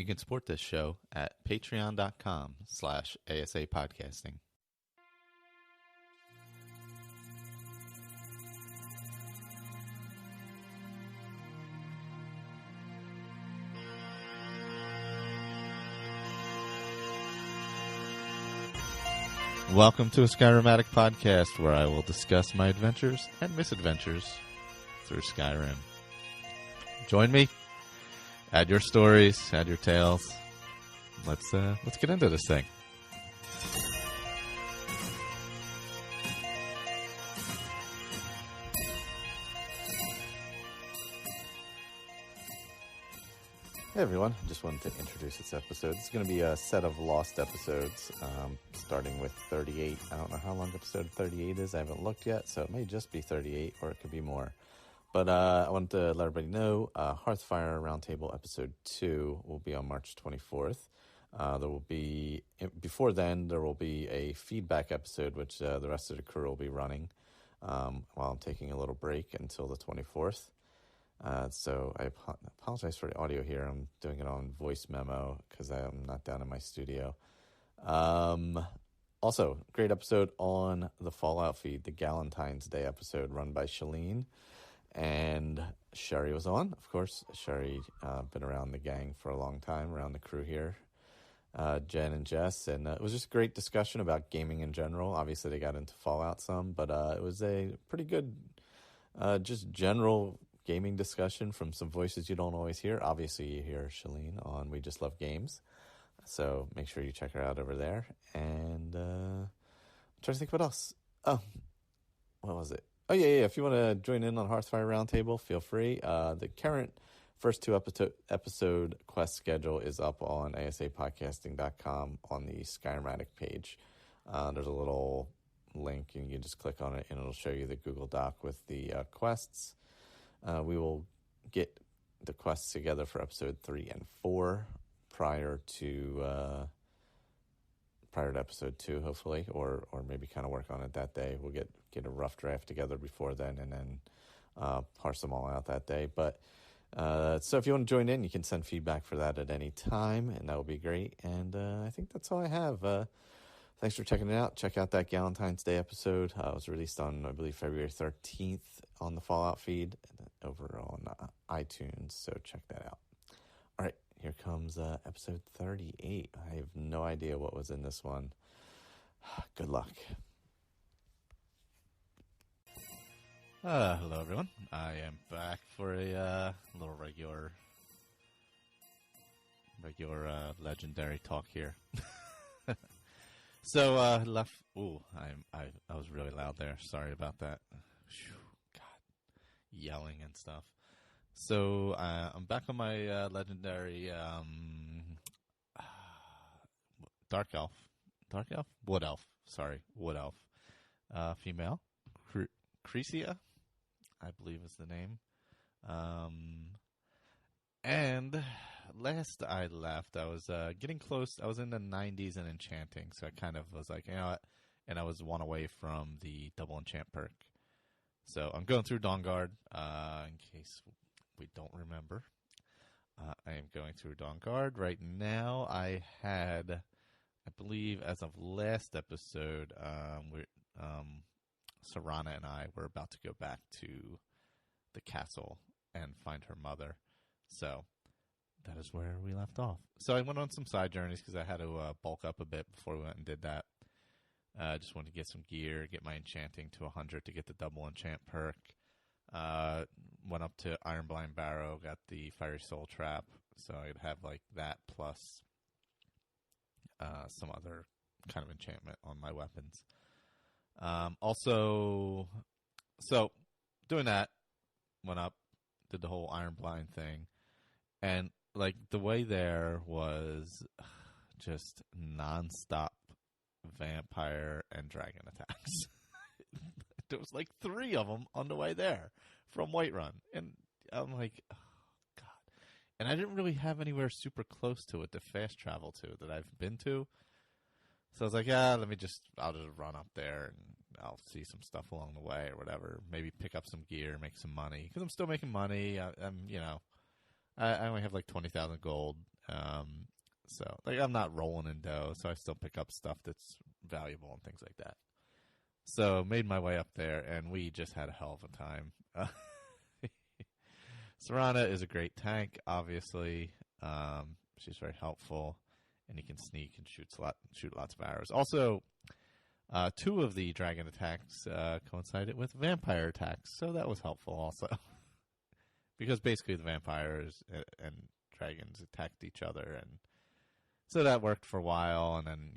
You can support this show at patreon.com/ASAPodcasting. Welcome to a Skyrim Addict podcast, where I will discuss my adventures and misadventures through Skyrim. Join me. Add your stories, add your tales. Let's get into this thing. Hey everyone, just wanted to introduce this episode. It's going to be a set of lost episodes, starting with 38. I don't know how long episode 38 is. I haven't looked yet, so it may just be 38 or it could be more. But I wanted to let everybody know, Hearthfire Roundtable episode 2 will be on March 24th. There will be, before then, there will be a feedback episode, which the rest of the crew will be running while I'm taking a little break until the 24th. So I apologize for the audio here. I'm doing it on voice memo because I'm not down in my studio. Also, great episode on the Fallout feed, the Galentine's Day episode run by Shalene. And Sherry was on, of course. Sherry, been around the gang for a long time, around the crew here. Jen and Jess, and it was just a great discussion about gaming in general. Obviously, they got into Fallout some, but it was a pretty good, just general gaming discussion from some voices you don't always hear. Obviously, you hear Shalene on We Just Love Games, so make sure you check her out over there. And I'm trying to think what else. Oh, what was it? Oh, yeah. If you want to join in on Hearthfire Roundtable, feel free. The current first two episode quest schedule is up on ASAPodcasting.com on the Skyrim Addict page. There's a little link, and you can just click on it, and it'll show you the Google Doc with the quests. We will get the quests together for episode 3 and 4 prior to episode 2, hopefully, or maybe kind of work on it that day. We'll get a rough draft together before then, and then parse them all out that day. But so if you want to join in, you can send feedback for that at any time, and that will be great. And I think that's all I have. Thanks for checking it out. Check out that Galentine's Day episode. It was released on, I believe, February 13th on the Fallout feed over on iTunes, so check that out. All right, here comes episode 38. I have no idea what was in this one. Good luck. Hello, everyone. I am back for a little regular legendary talk here. So left. Ooh, I was really loud there. Sorry about that. Whew, God, yelling and stuff. So I'm back on my legendary wood elf. Sorry, wood elf. Female, Crecia, I believe is the name. And last I left, I was getting close. I was in the 90s in enchanting, so I kind of was like, you know what? And I was one away from the double enchant perk. So I'm going through Dawnguard, in case we don't remember. I am going through Dawnguard. Right now, I believe as of last episode, Serana and I were about to go back to the castle and find her mother. So that is where we left off. So I went on some side journeys because I had to bulk up a bit before we went and did that. I just wanted to get some gear, get my enchanting to 100 to get the double enchant perk. Went up to Ironblind Barrow, got the Fiery Soul Trap, so I'd have like that plus some other kind of enchantment on my weapons. Also, so doing that, went up, did the whole Ironblind thing, and like the way there was just nonstop vampire and dragon attacks. There was like 3 of them on the way there from Whiterun, and I'm like, oh, God. And I didn't really have anywhere super close to it to fast travel to that I've been to. So I was like, I'll just run up there and I'll see some stuff along the way or whatever. Maybe pick up some gear, make some money, because I'm still making money. I only have like 20,000 gold, So like I'm not rolling in dough, so I still pick up stuff that's valuable and things like that. So made my way up there, and we just had a hell of a time. Serana is a great tank, obviously. She's very helpful, and you can sneak and shoot lots of arrows. Also, 2 of the dragon attacks coincided with vampire attacks, so that was helpful also. Because basically the vampires and dragons attacked each other, and so that worked for a while, and then,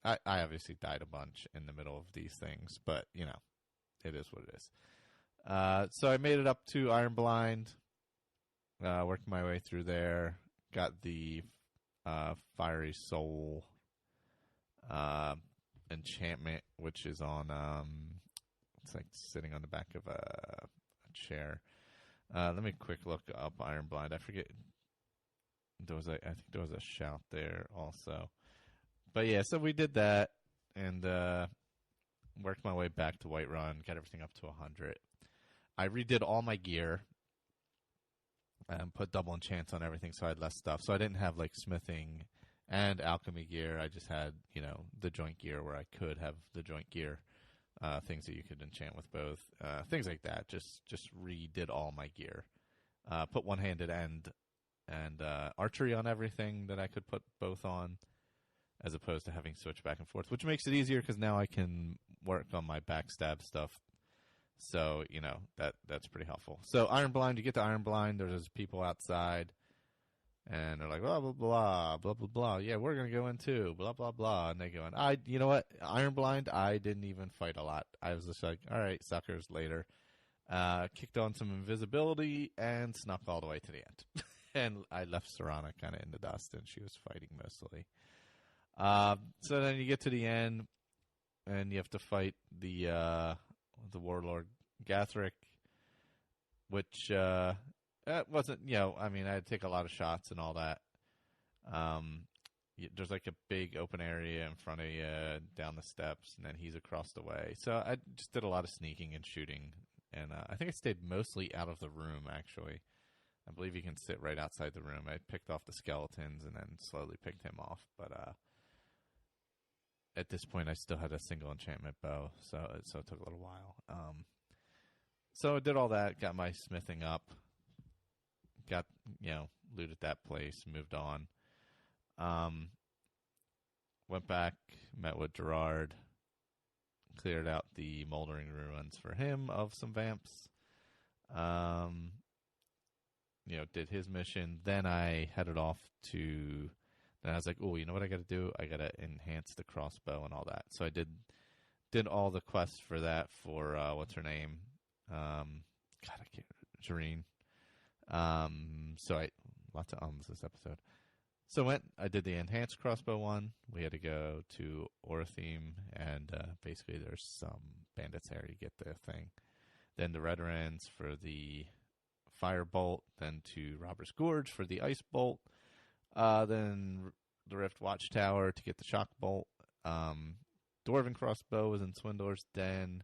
I obviously died a bunch in the middle of these things, but, it is what it is. So I made it up to Iron Blind, worked my way through there, got the Fiery Soul enchantment, which is on, it's like sitting on the back of a chair. Let me quick look up Iron Blind. I forget. I think there was a shout there also. But yeah, so we did that and worked my way back to Whiterun, got everything up to 100. I redid all my gear and put double enchants on everything, so I had less stuff. So I didn't have like smithing and alchemy gear. I just had, the joint gear where I could have the joint gear, things that you could enchant with both, things like that. Just redid all my gear. Put one-handed and archery on everything that I could put both on, as opposed to having switch back and forth, which makes it easier because now I can work on my backstab stuff. So, that's pretty helpful. So Iron Blind, you get to Iron Blind, there's people outside, and they're like, blah, blah, blah, blah, blah, blah. Yeah, we're going to go in too, blah, blah, blah. And they go in. You know what? Iron Blind, I didn't even fight a lot. I was just like, all right, suckers, later. Kicked on some invisibility and snuck all the way to the end. And I left Serana kind of in the dust, and she was fighting mostly. So then you get to the end, and you have to fight the warlord Gathric, which wasn't, I had to take a lot of shots and all that. There's like a big open area in front of you down the steps, and then he's across the way. So I just did a lot of sneaking and shooting, and I think I stayed mostly out of the room, actually. I believe you can sit right outside the room. I picked off the skeletons and then slowly picked him off, but at this point, I still had a single enchantment bow, so it took a little while. So I did all that, got my smithing up, got, looted that place, moved on. Went back, met with Gerard, cleared out the moldering ruins for him of some vamps. Did his mission. Then I headed off to... Then I was like, oh, you know what I got to do? I got to enhance the crossbow and all that. So I did all the quests for that for, what's her name? I can't... Jareen. Lots of ums this episode. So I did the enhanced crossbow one. We had to go to Ortheme, and basically there's some bandits there. You get the thing. Then the Red Rens for the Firebolt. Then to Robber's Gorge for the Ice Bolt. Then the Rift Watchtower to get the Shock Bolt. Dwarven Crossbow was in Swindler's Den.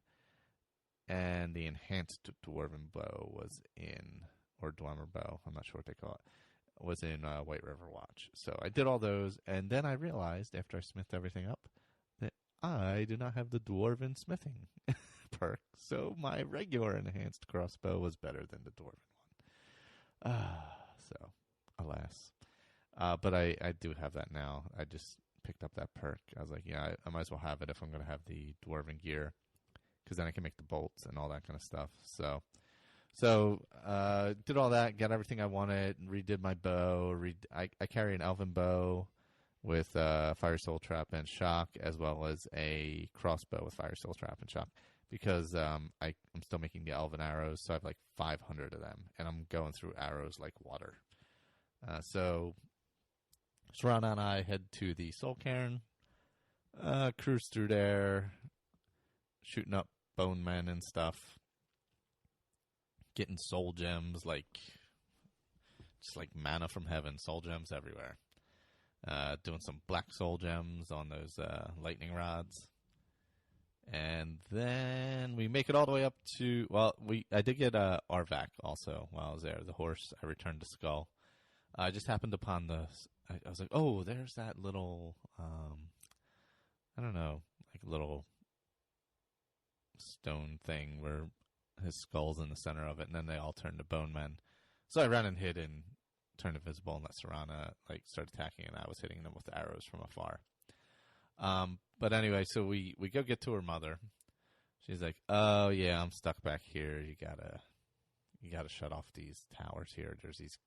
And the enhanced Dwarven Bow was in, or Dwemer Bow, I'm not sure what they call it, was in White River Watch. So I did all those, and then I realized, after I smithed everything up, that I do not have the Dwarven Smithing perk. So my regular enhanced crossbow was better than the Dwarven one. So, alas. But I do have that now. I just picked up that perk. I was like, yeah, I might as well have it if I'm going to have the Dwarven gear, because then I can make the bolts and all that kind of stuff. So did all that, got everything I wanted, redid my bow. I carry an Elven bow with Fire Soul Trap and Shock, as well as a crossbow with Fire Soul Trap and Shock, because I'm still making the Elven arrows, so I have like 500 of them, and I'm going through arrows like water. So Serana and I head to the Soul Cairn, cruise through there, shooting up bone men and stuff, getting soul gems, just like manna from heaven, soul gems everywhere. Doing some black soul gems on those lightning rods. And then we make it all the way up to, I did get Arvak also while I was there, the horse. I returned to Skull. I just happened upon the I was like, oh, there's that little, I don't know, like little stone thing where his skull's in the center of it, and then they all turn to bone men. So I ran and hid and turned invisible and let Serana start attacking, and I was hitting them with arrows from afar. But anyway, so we go get to her mother. She's like, "Oh yeah, I'm stuck back here. You gotta shut off these towers here. There's these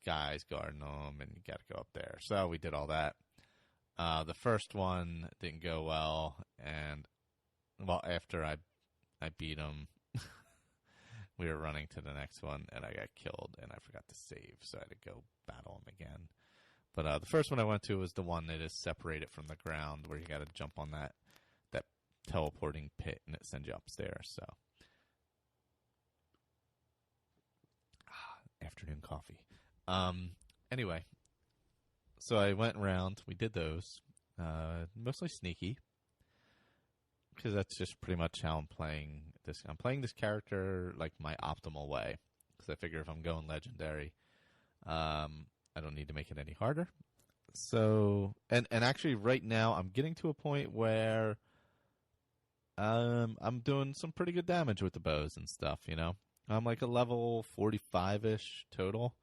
guys guarding them, and you gotta go up there." So we did all that. The first one didn't go well, and after I beat him, we were running to the next one, and I got killed, and I forgot to save, so I had to go battle him again. But the first one I went to was the one that is separated from the ground, where you got to jump on that teleporting pit, and it sends you upstairs. So, afternoon coffee. Anyway, so I went around. We did those, mostly sneaky, because that's just pretty much how I'm playing this. I'm playing this character like my optimal way, because I figure if I'm going legendary, I don't need to make it any harder. So, and actually right now I'm getting to a point where I'm doing some pretty good damage with the bows and stuff, you know. I'm like a level 45-ish total.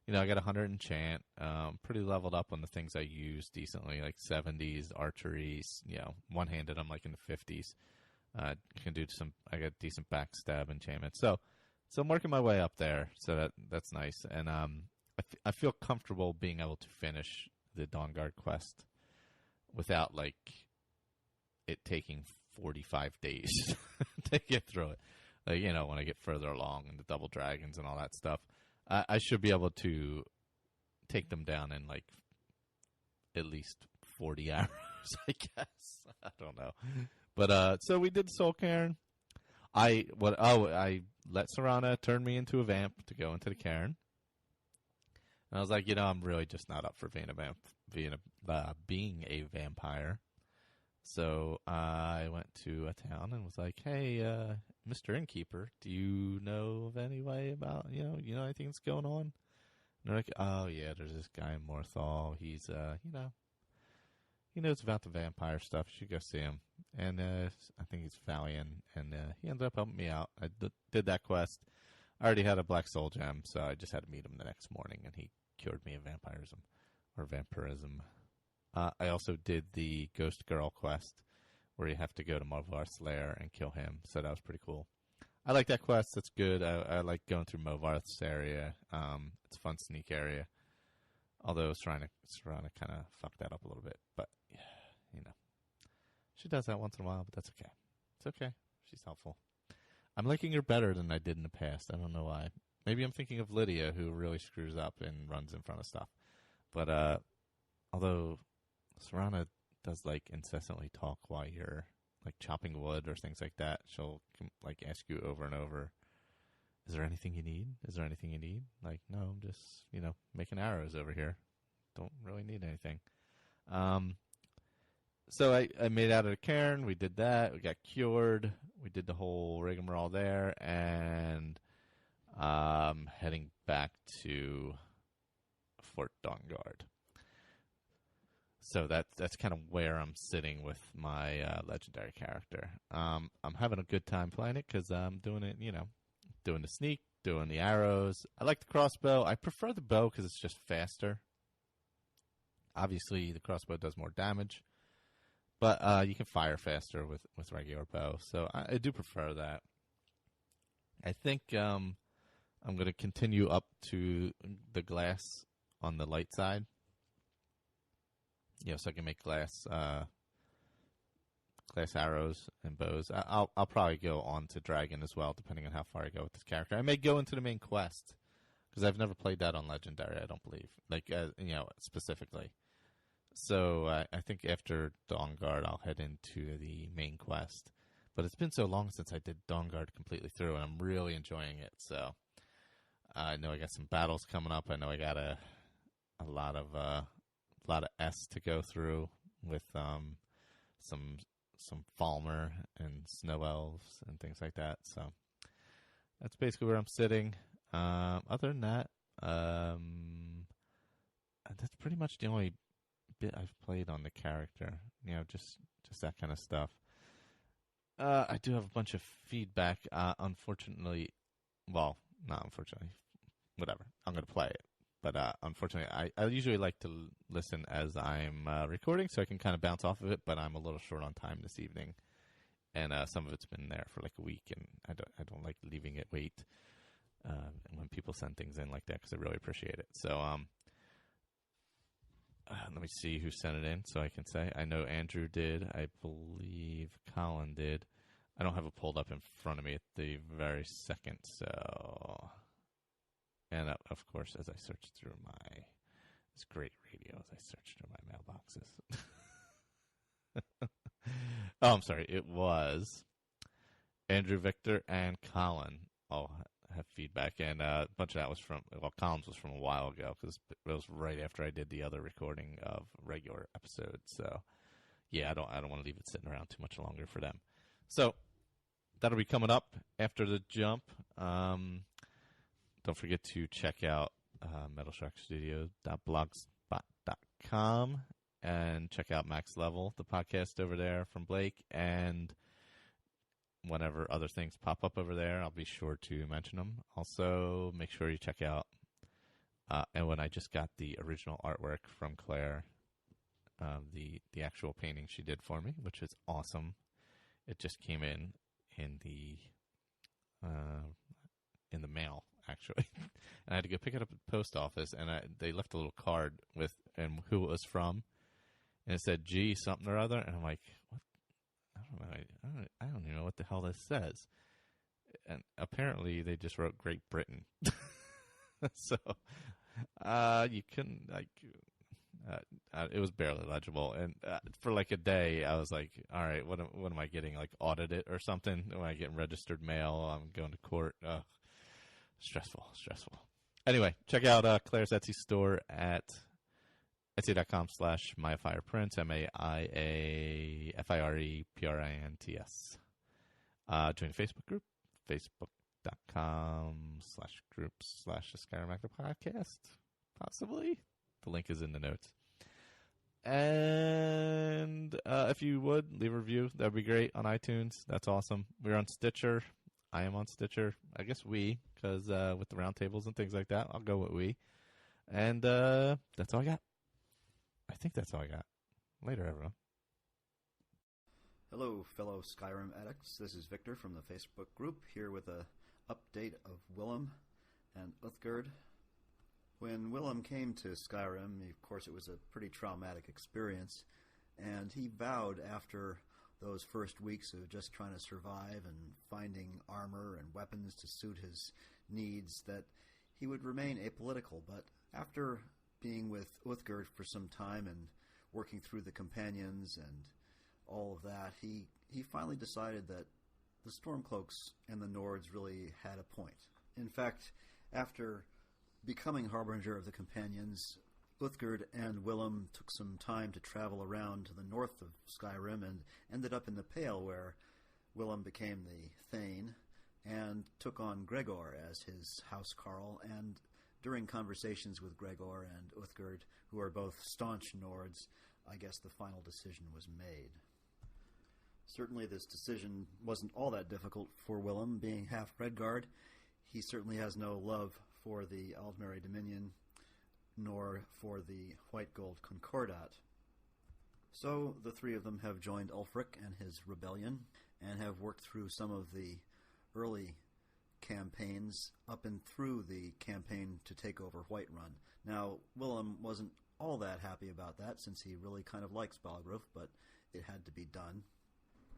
You know, I got 100 enchant. Pretty leveled up on the things I use decently, like 70s, archery, you know, one-handed I'm like in the 50s. Can do some, I got decent backstab enchantment. So I'm working my way up there, so that's nice. And I feel comfortable being able to finish the Dawnguard quest without like it taking 45 days to get through it. Like, you know, when I get further along and the double dragons and all that stuff, I should be able to take them down in like at least 40 hours, I guess. I don't know. But so we did Soul Cairn. I let Serana turn me into a vamp to go into the Cairn. And I was like, you know, I'm really just not up for being a vampire. So I went to a town and was like, hey, Mr. Innkeeper, do you know of any way about, you know anything that's going on? And they're like, oh, yeah, there's this guy in Morthal. He's, you know, he knows about the vampire stuff. You should go see him. And I think he's Valiant, and he ended up helping me out. I did that quest. I already had a Black Soul Gem, so I just had to meet him the next morning, and he cured me of vampirism. I also did the Ghost Girl quest, where you have to go to Movarth's lair and kill him, so that was pretty cool. I like that quest. That's good. I like going through Movarth's area. It's a fun sneak area. Although Serana kind of fucked that up a little bit. But, yeah, you know. She does that once in a while, but that's okay. It's okay. She's helpful. I'm liking her better than I did in the past. I don't know why. Maybe I'm thinking of Lydia, who really screws up and runs in front of stuff. But, although Serana does, like, incessantly talk while you're, like, chopping wood or things like that, she'll, like, ask you over and over, is there anything you need? Is there anything you need? Like, no, I'm just, you know, making arrows over here. Don't really need anything. So I made out of the cairn. We did that. We got cured. We did the whole rigmarole there. And heading back to Fort Dawnguard. So that's kind of where I'm sitting with my legendary character. I'm having a good time playing it because I'm doing it, you know, doing the sneak, doing the arrows. I like the crossbow. I prefer the bow because it's just faster. Obviously, the crossbow does more damage. But you can fire faster with regular bow. So I do prefer that. I think I'm going to continue up to the glass on the light side. You know, so I can make glass arrows and bows. I'll probably go on to dragon as well, depending on how far I go with this character. I may go into the main quest, because I've never played that on legendary, I don't believe. Like, you know, specifically. So I think after Dawnguard, I'll head into the main quest. But it's been so long since I did Dawnguard completely through, and I'm really enjoying it. So I know I got some battles coming up. I know I got a lot of S to go through with some Falmer and Snow Elves and things like that. So that's basically where I'm sitting. Other than that, that's pretty much the only bit I've played on the character. Just that kind of stuff. I do have a bunch of feedback. Unfortunately, well, not unfortunately, whatever. I'm going to play it. But unfortunately, I usually like to listen as I'm recording, so I can kind of bounce off of it. But I'm a little short on time this evening, and some of it's been there for like a week, and I don't like leaving it wait when people send things in like that because I really appreciate it. So let me see who sent it in, so I can say. I know Andrew did. I believe Colin did. I don't have it pulled up in front of me at the very second, so. And, of course, as I search through it's great radio as I search through my mailboxes. Oh, I'm sorry. It was Andrew, Victor, and Colin all have feedback. And a bunch of that was Colin's was from a while ago because it was right after I did the other recording of regular episodes. So, yeah, I don't want to leave it sitting around too much longer for them. So, that'll be coming up after the jump. Don't forget to check out metalsharkstudios.blogspot.com and check out Max Level, the podcast over there from Blake. And whenever other things pop up over there, I'll be sure to mention them. Also, make sure you check out, and when I just got the original artwork from Claire, the actual painting she did for me, which is awesome. It just came in the mail, actually. And I had to go pick it up at the post office, and they left a little card with and who it was from. And it said G something or other. And I'm like, what? I don't know. I don't even know what the hell this says. And apparently they just wrote Great Britain. So you couldn't, it was barely legible. And for like a day, I was like, all right, what am I getting? Like audited or something? Am I getting registered mail? I'm going to court. Stressful. Anyway, check out Claire's Etsy store at etsy.com/MaiaFirePrints, MaiaFirePrints. Join the Facebook group, facebook.com/groups/Skyrim Addict Podcast, possibly. The link is in the notes. And if you would, leave a review. That would be great on iTunes. That's awesome. We're on Stitcher. I am on Stitcher. I guess because with the roundtables and things like that, I'll go with we. And that's all I got. I think that's all I got. Later, everyone. Hello, fellow Skyrim addicts. This is Victor from the Facebook group, here with an update of Willem and Uthgerd. When Willem came to Skyrim, of course, it was a pretty traumatic experience, and he vowed after those first weeks of just trying to survive and finding armor and weapons to suit his needs that he would remain apolitical. But after being with Uthgerd for some time and working through the companions and all of that, he finally decided that the Stormcloaks and the Nords really had a point. In fact, after becoming Harbinger of the Companions, Uthgerd and Willem took some time to travel around to the north of Skyrim and ended up in the Pale, where Willem became the Thane and took on Gregor as his housecarl. And during conversations with Gregor and Uthgerd, who are both staunch Nords, I guess the final decision was made. Certainly this decision wasn't all that difficult for Willem, being half Redguard. He certainly has no love for the Aldmeri Dominion, nor for the White Gold Concordat. So the three of them have joined Ulfric and his rebellion, and have worked through some of the early campaigns up and through the campaign to take over Whiterun. Now, Willem wasn't all that happy about that, since he really kind of likes Balgruuf, but it had to be done.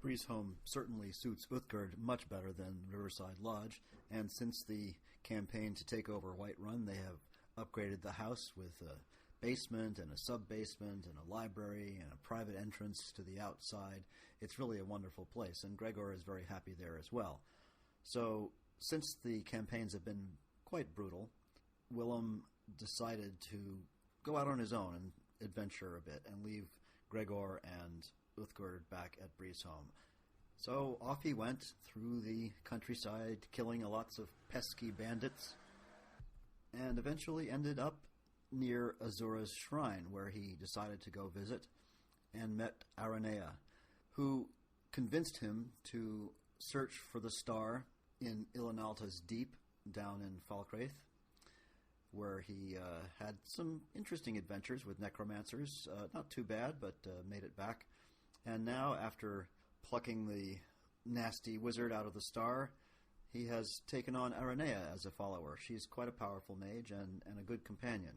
Breezeholm certainly suits Uthgerd much better than Riverside Lodge, and since the campaign to take over Whiterun, they have upgraded the house with a basement and a sub-basement and a library and a private entrance to the outside. It's really a wonderful place, and Gregor is very happy there as well. So, since the campaigns have been quite brutal, Willem decided to go out on his own and adventure a bit and leave Gregor and Uthgerd back at Breezeholm. So off he went through the countryside, killing lots of pesky bandits, and eventually ended up near Azura's shrine, where he decided to go visit, and met Aranea, who convinced him to search for the star in Ilinalta's Deep down in Falkreath, where he had some interesting adventures with necromancers. Not too bad, but made it back. And now, after plucking the nasty wizard out of the star, he has taken on Aranea as a follower. She's quite a powerful mage and a good companion.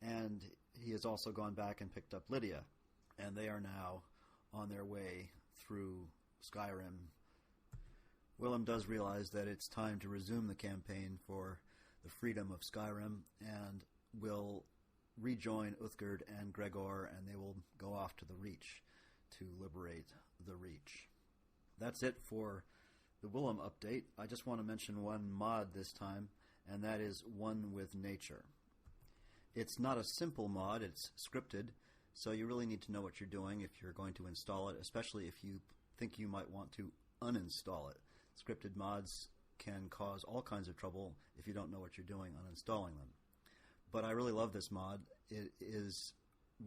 And he has also gone back and picked up Lydia, and they are now on their way through Skyrim. Willem does realize that it's time to resume the campaign for the freedom of Skyrim, and will rejoin Uthgerd and Gregor, and they will go off to the Reach to liberate the Reach. That's it for the Willem update. I just want to mention one mod this time, and that is One with Nature. It's not a simple mod, it's scripted, so you really need to know what you're doing if you're going to install it, especially if you think you might want to uninstall it. Scripted mods can cause all kinds of trouble if you don't know what you're doing uninstalling them. But I really love this mod. It is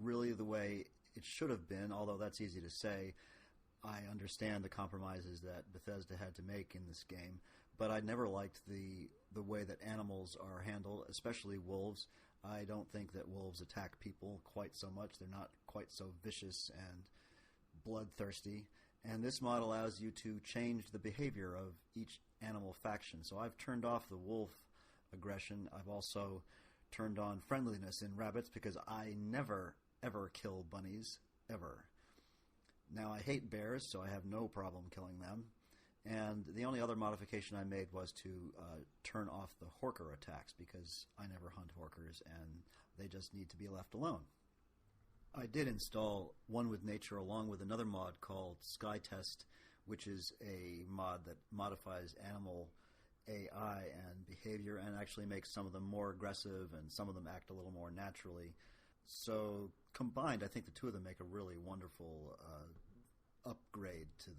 really the way it should have been, although that's easy to say. I understand the compromises that Bethesda had to make in this game, but I never liked the way that animals are handled, especially wolves. I don't think that wolves attack people quite so much. They're not quite so vicious and bloodthirsty. And this mod allows you to change the behavior of each animal faction. So I've turned off the wolf aggression. I've also turned on friendliness in rabbits because I never, ever kill bunnies, ever. Now, I hate bears, so I have no problem killing them. And the only other modification I made was to turn off the horker attacks, because I never hunt horkers and they just need to be left alone. I did install One with Nature along with another mod called SkyTest, which is a mod that modifies animal AI and behavior and actually makes some of them more aggressive and some of them act a little more naturally. So combined, I think the two of them make a really wonderful upgrade to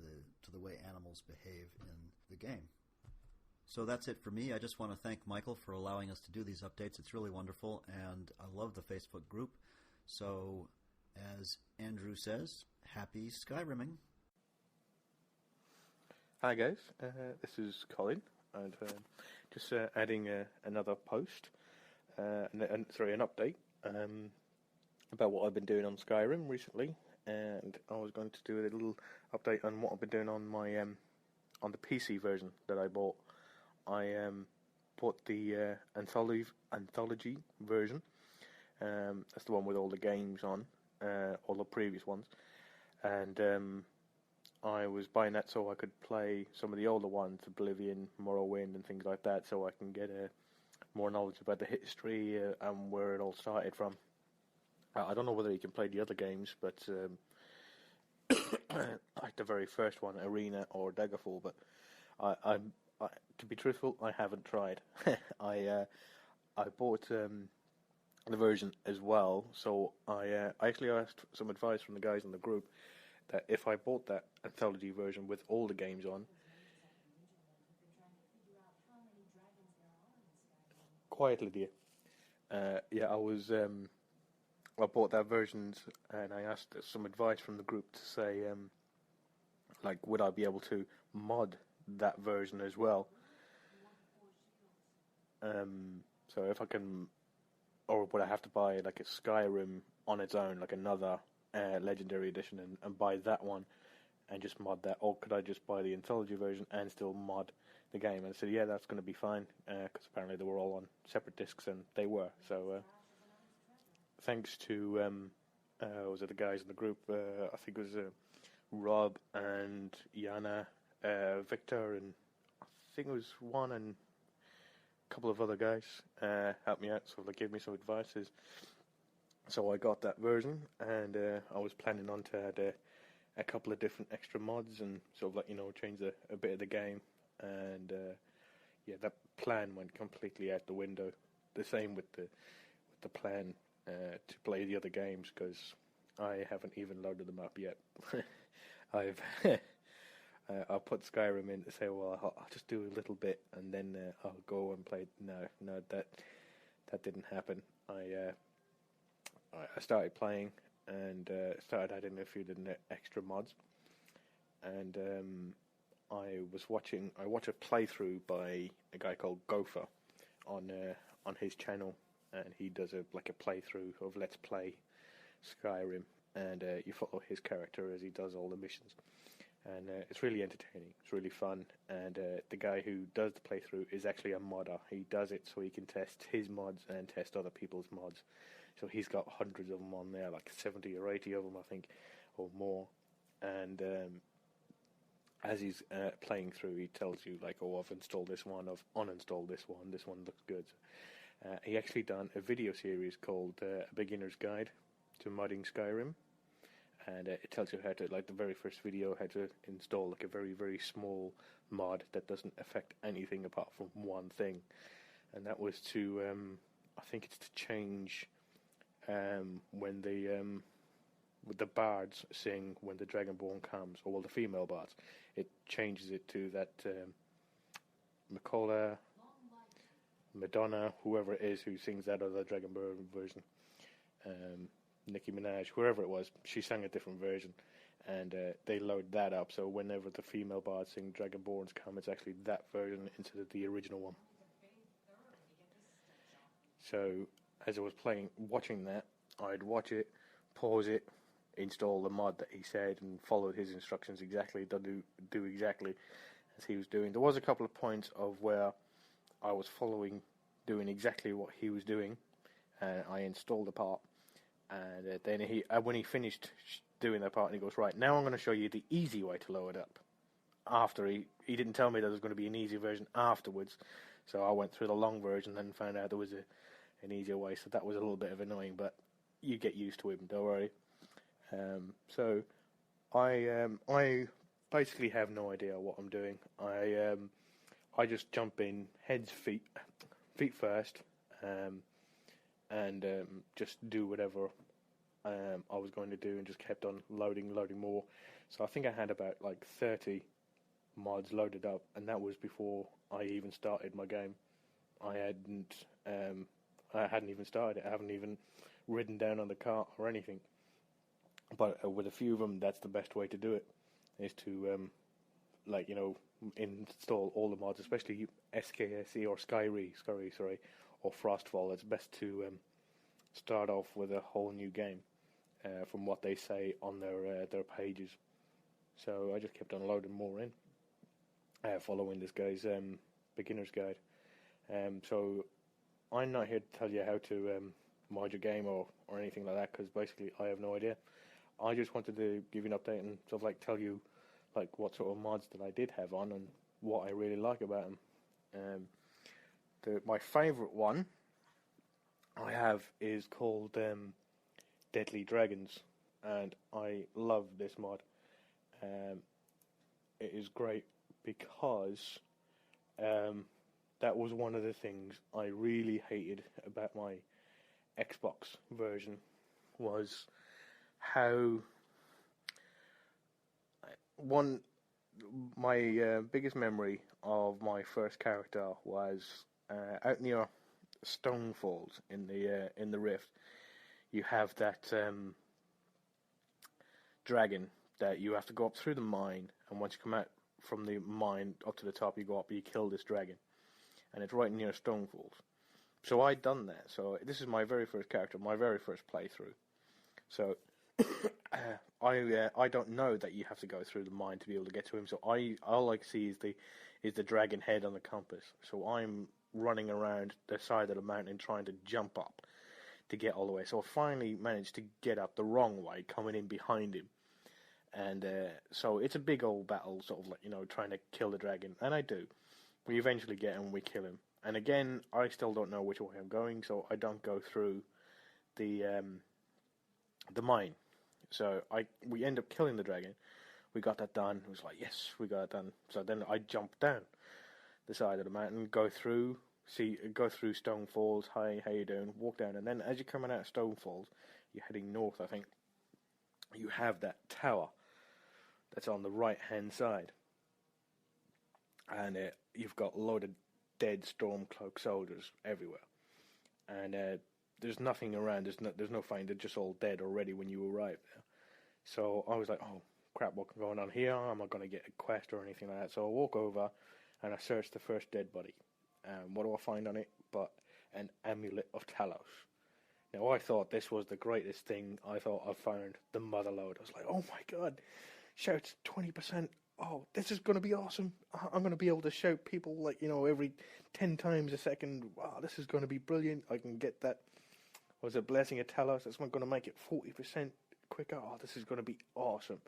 the way animals behave in the game. So that's it for me. I just want to thank Michael for allowing us to do these updates. It's really wonderful, and I love the Facebook group. So, as Andrew says, happy Skyrimming. Hi guys, this is Colin, and just adding another post, an update about what I've been doing on Skyrim recently, and I was going to do a little update on what I've been doing on my on the PC version that I bought. I bought the anthology version. That's the one with all the games on, all the previous ones, and I was buying that so I could play some of the older ones, Oblivion, Morrowind, and things like that, so I can get more knowledge about the history and where it all started from. I don't know whether you can play the other games, but like the very first one, Arena or Daggerfall, but I to be truthful, I haven't tried. I bought the version as well, so I actually asked some advice from the guys in the group that if I bought that anthology version with all the games on, quietly, dear. I bought that version, and I asked some advice from the group to say, would I be able to mod that version as well? So if I can, or would I have to buy like a Skyrim on its own, like another Legendary Edition, and buy that one and just mod that, or could I just buy the anthology version and still mod the game? And I said, yeah, that's going to be fine, because apparently they were all on separate discs, and they were. So thanks to was it the guys in the group? I think it was Rob and Yana, Victor, and I think it was Juan and a couple of other guys helped me out, so they gave me some advices. So I got that version, and I was planning on to add a couple of different extra mods and sort of change a bit of the game. And that plan went completely out the window. The same with the plan to play the other games, because I haven't even loaded them up yet. I'll put Skyrim in to say, well, I'll just do a little bit and then I'll go and play. No, that didn't happen. I started playing and started adding a few extra mods, and I watched a playthrough by a guy called Gopher on his channel, and he does a playthrough of Let's Play Skyrim, and you follow his character as he does all the missions, and it's really entertaining. It's really fun, and the guy who does the playthrough is actually a modder. He does it so he can test his mods and test other people's mods. So he's got hundreds of them on there, like 70 or 80 of them, I think, or more. And as he's playing through, he tells you, like, oh, I've installed this one, I've uninstalled this one looks good. He actually done a video series called A Beginner's Guide to Modding Skyrim. And it tells you how to, like the very first video, how to install like a very, very small mod that doesn't affect anything apart from one thing. And that was to, I think it's to change when with the bards sing when the Dragonborn comes, or well, the female bards, it changes it to that Makola, Madonna, whoever it is who sings that other Dragonborn version, Nicki Minaj, whoever it was, she sang a different version, and they load that up, so whenever the female bards sing Dragonborns come, it's actually that version instead of the original one. So as I was watching that, I'd watch it, pause it, install the mod that he said, and follow his instructions exactly, do exactly as he was doing. There was a couple of points of where I was doing exactly what he was doing, and I installed the part, and then when he finished doing that part, and he goes, right, now I'm going to show you the easy way to load it up. After he didn't tell me there was going to be an easy version afterwards, so I went through the long version and found out there was an easier way, so that was a little bit of annoying, but you get used to him, don't worry. So I basically have no idea what I'm doing. I just jump in feet first, and just do whatever I was going to do, and just kept on loading more. So I think I had about like 30 mods loaded up, and that was before I even started my game. I hadn't even started it. I haven't even ridden down on the cart or anything. But with a few of them, that's the best way to do it, is to install all the mods, especially SKSE or Skyrim, or Frostfall. It's best to start off with a whole new game, from what they say on their pages. So I just kept on loading more in, following this guy's beginner's guide. So I'm not here to tell you how to mod your game or anything like that, because basically I have no idea. I just wanted to give you an update and sort of like tell you like what sort of mods that I did have on and what I really like about them. My favourite one I have is called Deadly Dragons, and I love this mod. It is great because that was one of the things I really hated about my Xbox version, was how my biggest memory of my first character was out near Stonefalls in the Rift. You have that dragon that you have to go up through the mine, and once you come out from the mine up to the top, you go up and you kill this dragon, and it's right near Stonefalls. So I'd done that. So this is my very first character, my very first playthrough. So I don't know that you have to go through the mine to be able to get to him. So all I see is the dragon head on the compass. So I'm running around the side of the mountain trying to jump up to get all the way. So I finally managed to get up the wrong way, coming in behind him. And so it's a big old battle, sort of like, trying to kill the dragon. And I do. We eventually get him, we kill him. And again, I still don't know which way I'm going, so I don't go through the mine. So we end up killing the dragon. We got that done. It was like, yes, we got it done. So then I jumped down the side of the mountain, go through Stonefalls. Hi, how you doing? Walk down, and then as you're coming out of Stonefalls, you're heading north, I think. You have that tower that's on the right-hand side, and you've got a load of dead Stormcloak soldiers everywhere. And there's nothing around. There's no find. They're just all dead already when you arrive there. So I was like, oh crap, what's going on here? Am I going to get a quest or anything like that? So I walk over and I search the first dead body. What do I find on it? But an amulet of Talos. Now I thought this was the greatest thing. I thought I found the mother lode. I was like, oh my god, shouts 20%. Oh, this is going to be awesome. I'm going to be able to shout people like, every 10 times a second. Wow, this is going to be brilliant. I can get that, was it Blessing of Talos? That's going to make it 40% quicker. Oh, this is going to be awesome.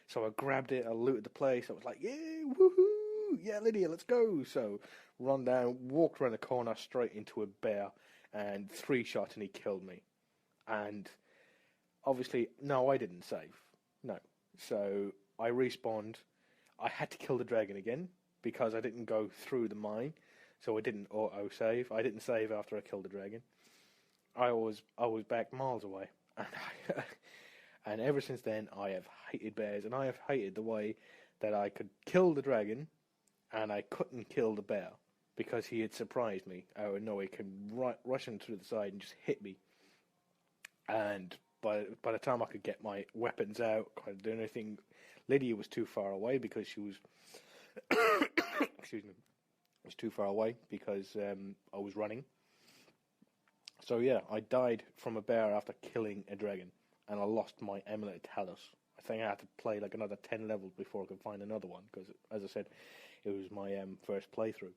So I grabbed it. I looted the place. I was like, yeah, woohoo. Yeah, Lydia, let's go. So run down, walked around the corner straight into a bear and 3 shots and he killed me. And obviously, no, I didn't save. No. So I respawned. I had to kill the dragon again because I didn't go through the mine, so I didn't auto-save. I didn't save after I killed the dragon. I was back miles away, and ever since then I have hated bears, and I have hated the way that I could kill the dragon, and I couldn't kill the bear because he had surprised me out of nowhere. He came rush him to the side and just hit me, and by the time I could get my weapons out, couldn't do anything. Lydia was too far away because she was excuse me, was too far away because I was running. So yeah, I died from a bear after killing a dragon, and I lost my amulet of Talos. I think I had to play like another 10 levels before I could find another one because, as I said, it was my first playthrough.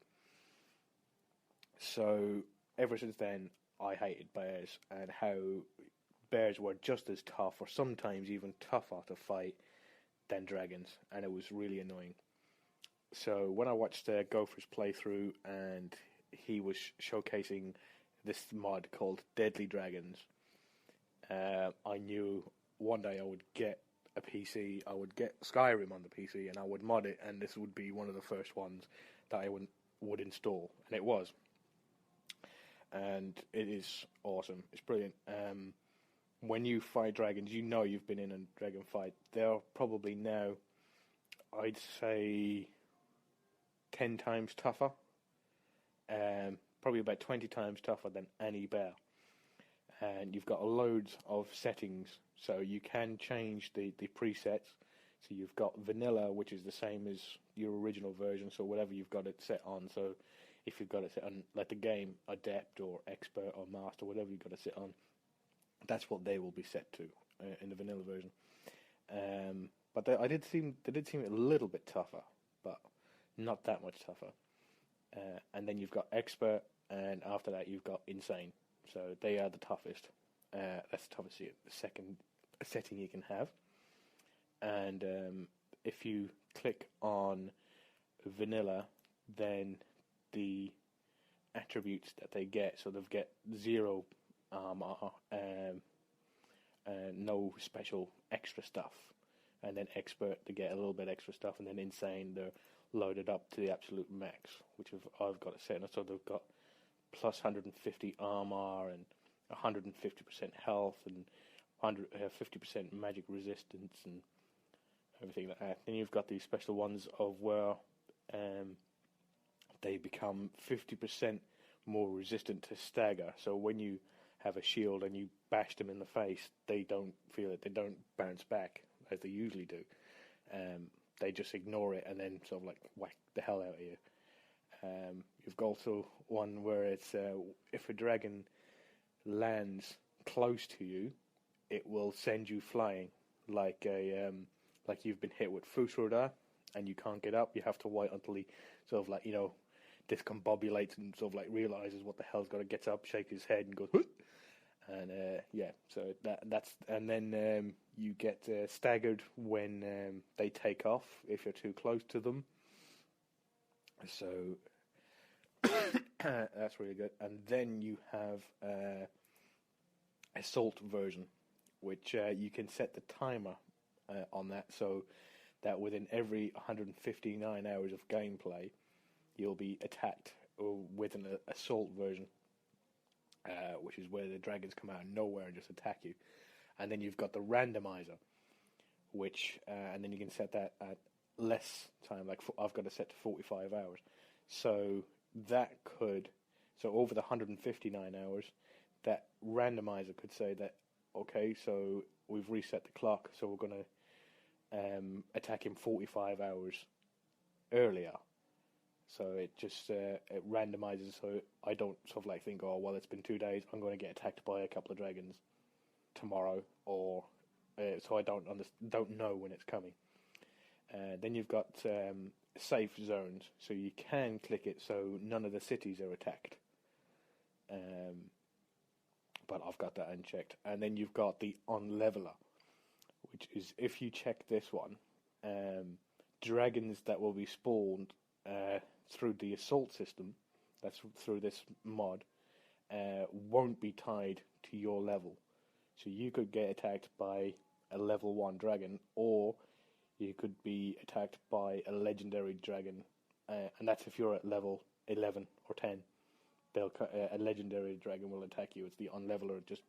So ever since then, I hated bears, and how bears were just as tough, or sometimes even tougher to fight than dragons, and it was really annoying. So when I watched Gopher's playthrough and he was showcasing this mod called Deadly Dragons, I knew one day I would get a PC, I would get Skyrim on the PC and I would mod it, and this would be one of the first ones that I would install, and it was. And it is awesome. It's brilliant. When you fight dragons, you've been in a dragon fight. They're probably now, I'd say, 10 times tougher. Probably about 20 times tougher than any bear. And you've got loads of settings, so you can change the presets. So you've got vanilla, which is the same as your original version, so whatever you've got it set on. So if you've got it set on, like the game, Adept or Expert or Master, whatever you've got it set on, that's what they will be set to in the vanilla version. But they did seem a little bit tougher, but not that much tougher. And then you've got Expert, and after that you've got Insane. So they are the toughest. That's the toughest second setting you can have. And if you click on vanilla, then the attributes that they get, so they'll get 0 armor, no special extra stuff, and then Expert to get a little bit extra stuff, and then Insane they're loaded up to the absolute max, which I've got it set. So they've got plus 150 armor and 150% health and 50% magic resistance and everything like that. Then you've got these special ones of where they become 50% more resistant to stagger. So when you have a shield and you bash them in the face, they don't feel it. They don't bounce back as they usually do. They just ignore it and then sort of like whack the hell out of you. You've got also one where it's if a dragon lands close to you, it will send you flying like you've been hit with Fusroda and you can't get up. You have to wait until he sort of like discombobulates and sort of like realizes what the hell's got to get up, shake his head and go, Hut! And so that's and then you get staggered when they take off if you're too close to them. So that's really good. And then you have Assault version, which you can set the timer on that, so that within every 159 hours of gameplay, you'll be attacked with an Assault version, which is where the dragons come out of nowhere and just attack you. And then you've got the randomizer, which and then you can set that at less time. Like I've got it set to 45 hours. So that could, so over the 159 hours, that randomizer could say that, okay, so we've reset the clock, so we're going to attack him 45 hours earlier. So it just it randomizes, so I don't sort of like think, oh, well, it's been 2 days, I'm going to get attacked by a couple of dragons tomorrow, or so I don't know when it's coming. Then you've got safe zones, so you can click it so none of the cities are attacked. But I've got that unchecked. And then you've got the on leveler, which is, if you check this one, dragons that will be spawned through the assault system, that's through this mod, won't be tied to your level. So you could get attacked by a level 1 dragon, or you could be attacked by a legendary dragon, and that's if you're at level 11 or 10. A legendary dragon will attack you. It's the unleveler, just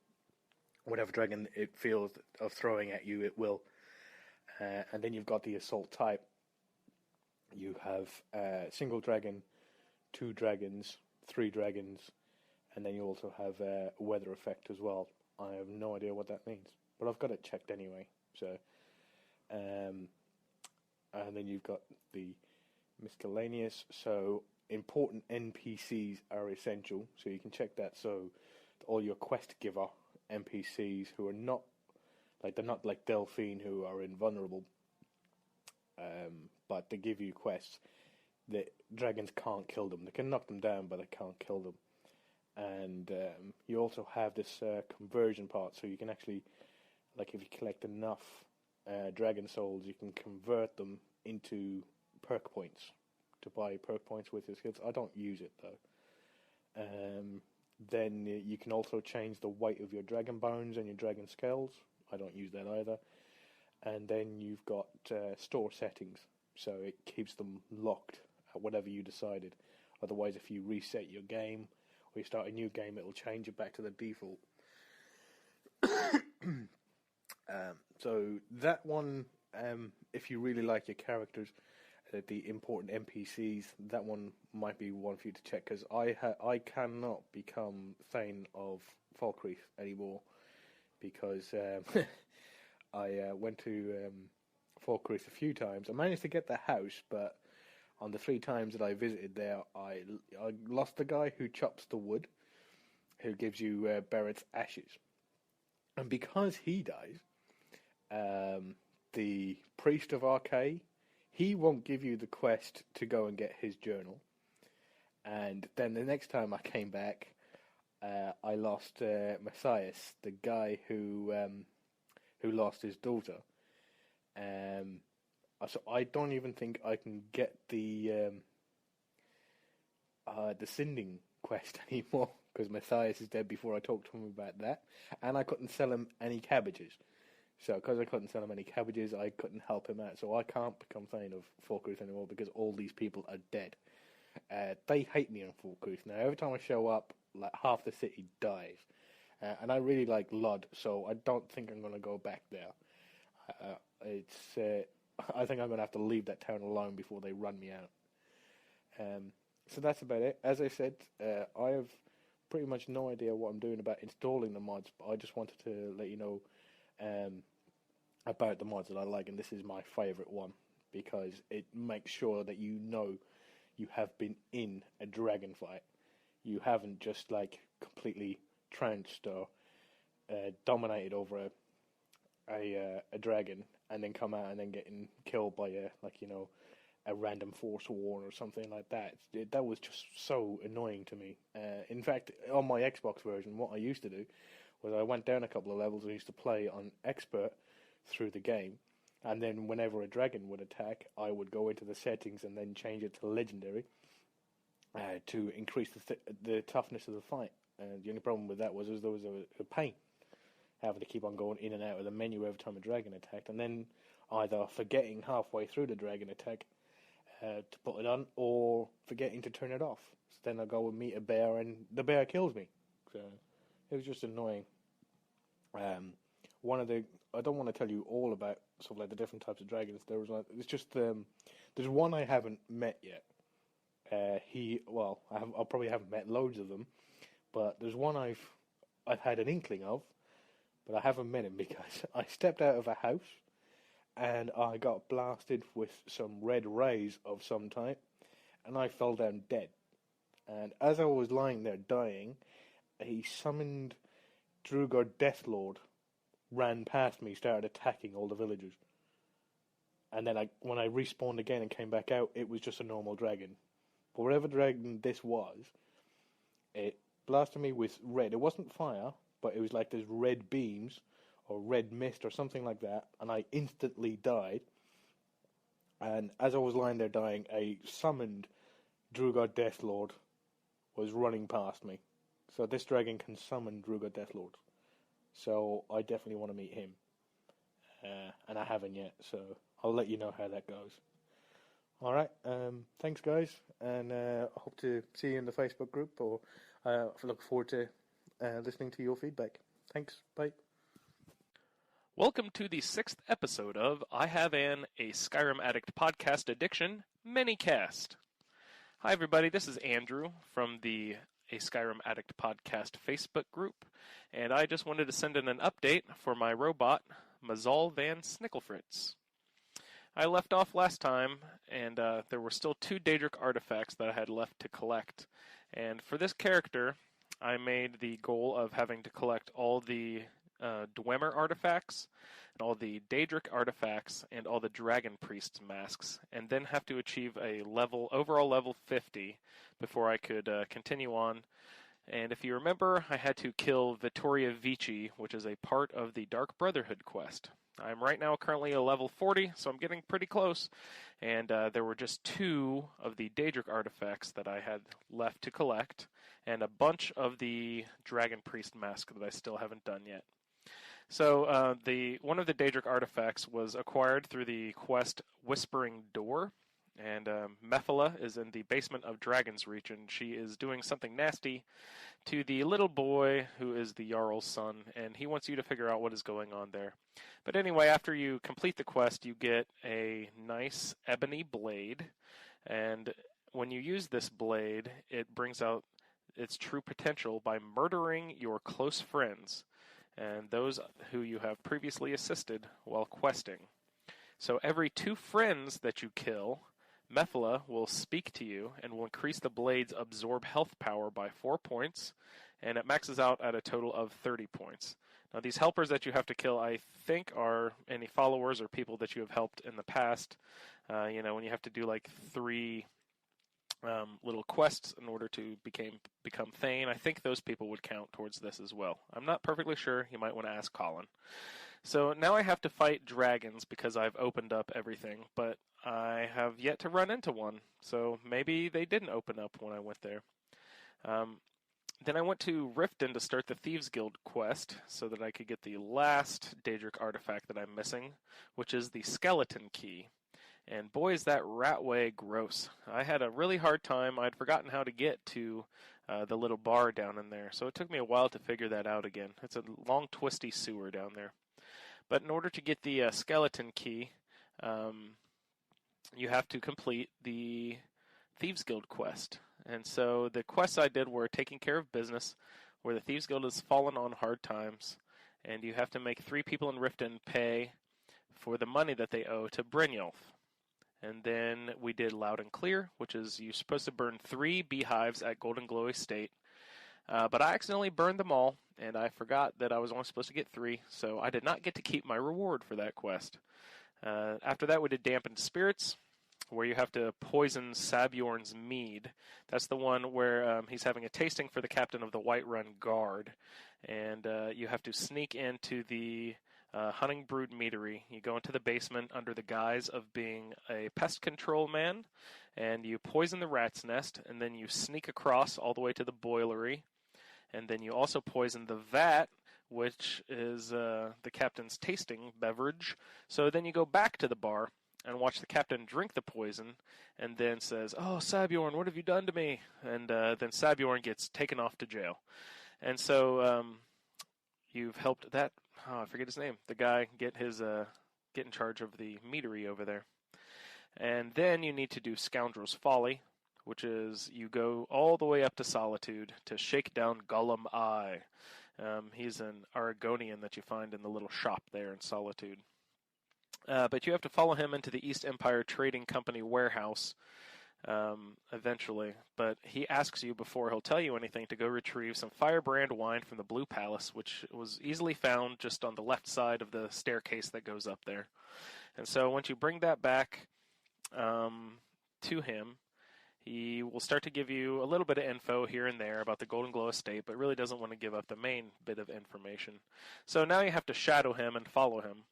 whatever dragon it feels of throwing at you, it will. And then you've got the assault type. You have single dragon, 2 dragons, 3 dragons, and then you also have a weather effect as well. I have no idea what that means, but I've got it checked anyway. So, and then you've got the miscellaneous. So important NPCs are essential, so you can check that. So all your quest giver NPCs who are not like, they're not like Delphine who are invulnerable, but they give you quests. The dragons can't kill them. They can knock them down, but they can't kill them. And you also have this conversion part, so you can actually, like, if you collect enough dragon souls, you can convert them into perk points to buy perk points with your skills. I don't use it though. Then you can also change the weight of your dragon bones and your dragon scales. I don't use that either. And then you've got store settings, so it keeps them locked at whatever you decided. Otherwise, if you reset your game or you start a new game, it'll change it back to the default. So that one, if you really like your characters, the important NPCs, that one might be one for you to check, because I cannot become Thane of Falkreath anymore, because I went to Falkreath a few times. I managed to get the house, but on the 3 times that I visited there, I lost the guy who chops the wood, who gives you Barrett's ashes. And because he dies, the Priest of Archay, he won't give you the quest to go and get his journal. And then the next time I came back, I lost Matthias, the guy who lost his daughter. So I don't even think I can get the sending quest anymore, because Matthias is dead before I talked to him about that, and I couldn't sell him any cabbages. So because I couldn't sell him any cabbages, I couldn't help him out. So I can't become Thane of Falkreath anymore, because all these people are dead. They hate me on Falkreath now. Every time I show up, like, half the city dies. And I really like Lod, so I don't think I'm going to go back there. I think I'm going to have to leave that town alone before they run me out. So that's about it. As I said, I have pretty much no idea what I'm doing about installing the mods, but I just wanted to let you know about the mods that I like, and this is my favourite one, because it makes sure that you know you have been in a dragon fight. You haven't just, like, completely trounced or dominated over a dragon and then come out and then getting killed by a random force war or something like that. That was just so annoying to me. In fact, on my Xbox version, what I used to do was I went down a couple of levels. I used to play on expert through the game, and then whenever a dragon would attack, I would go into the settings and then change it to legendary to increase the toughness of the fight. The only problem with that was there was a pain having to keep on going in and out of the menu every time a dragon attacked, and then either forgetting halfway through the dragon attack to put it on, or forgetting to turn it off. So then I go and meet a bear, and the bear kills me. So it was just annoying. I don't want to tell you all about sort of like the different types of dragons. There's one I haven't met yet. I probably haven't met loads of them, but there's one I've had an inkling of, but I haven't met him because I stepped out of a house and I got blasted with some red rays of some type, and I fell down dead. And as I was lying there dying, a summoned Drugar Deathlord ran past me, started attacking all the villagers. And then when I respawned again and came back out, it was just a normal dragon. But whatever dragon this was, it blasted me with red. It wasn't fire, but it was like those red beams or red mist or something like that, and I instantly died. And as I was lying there dying, a summoned Drugar Deathlord was running past me. So this dragon can summon Drugar Deathlords. So I definitely want to meet him. And I haven't yet, so I'll let you know how that goes. Alright, thanks guys, and I hope to see you in the Facebook group, or look forward to listening to your feedback. Thanks, bye. Welcome to the 6th episode of I Have a Skyrim Addict Podcast Addiction Minicast. Hi everybody, this is Andrew from the A Skyrim Addict Podcast Facebook group, and I just wanted to send in an update for my robot, Mazal Van Snicklefritz. I left off last time, and there were still 2 Daedric artifacts that I had left to collect, and for this character, I made the goal of having to collect all the Dwemer artifacts, and all the Daedric artifacts, and all the Dragon Priest's masks, and then have to achieve a overall level 50 before I could continue on. And if you remember, I had to kill Vittoria Vici, which is a part of the Dark Brotherhood quest. I'm right now currently a level 40, so I'm getting pretty close, and there were just 2 of the Daedric artifacts that I had left to collect, and a bunch of the Dragon Priest mask that I still haven't done yet. So one of the Daedric artifacts was acquired through the quest Whispering Door, and Mephala is in the basement of Dragon's Reach, and she is doing something nasty to the little boy who is the Jarl's son, and he wants you to figure out what is going on there. But anyway, after you complete the quest, you get a nice ebony blade, and when you use this blade, it brings out its true potential by murdering your close friends, and those who you have previously assisted while questing. So every 2 friends that you kill, Mephala will speak to you and will increase the blade's absorb health power by 4 points, and it maxes out at a total of 30 points. Now these helpers that you have to kill, I think, are any followers or people that you have helped in the past. When you have to do like 3 little quests in order to become Thane. I think those people would count towards this as well. I'm not perfectly sure. You might want to ask Colin. So now I have to fight dragons because I've opened up everything, but I have yet to run into one. So maybe they didn't open up when I went there. Then I went to Riften to start the Thieves Guild quest so that I could get the last Daedric artifact that I'm missing, which is the Skeleton Key. And boy, is that Ratway gross. I had a really hard time. I'd forgotten how to get to the little bar down in there, so it took me a while to figure that out again. It's a long, twisty sewer down there. But in order to get the Skeleton Key, you have to complete the Thieves Guild quest. And so the quests I did were taking care of business, where the Thieves Guild has fallen on hard times, and you have to make 3 people in Riften pay for the money that they owe to Brynjolf. And then we did Loud and Clear, which is you're supposed to burn 3 beehives at Golden Glow Estate. But I accidentally burned them all, and I forgot that I was only supposed to get 3, so I did not get to keep my reward for that quest. After that, we did Dampened Spirits, where you have to poison Sabjorn's mead. That's the one where he's having a tasting for the captain of the Whiterun Guard, and you have to sneak into the Hunting Brood Meadery. You go into the basement under the guise of being a pest control man, and you poison the rat's nest, and then you sneak across all the way to the boilery, and then you also poison the vat, which is the captain's tasting beverage. So then you go back to the bar and watch the captain drink the poison, and then says, "Oh, Sabjorn, what have you done to me?" And then Sabjorn gets taken off to jail. And so you've helped that, I forget his name, the guy get in charge of the meadery over there. And then you need to do Scoundrel's Folly, which is you go all the way up to Solitude to shake down Gollum Eye. He's an Aragonian that you find in the little shop there in Solitude. But you have to follow him into the East Empire Trading Company warehouse eventually. But he asks you, before he'll tell you anything, to go retrieve some firebrand wine from the Blue Palace, which was easily found just on the left side of the staircase that goes up there. And so once you bring that back to him, he will start to give you a little bit of info here and there about the Golden Glow estate, but really doesn't want to give up the main bit of information. So now you have to shadow him and follow him.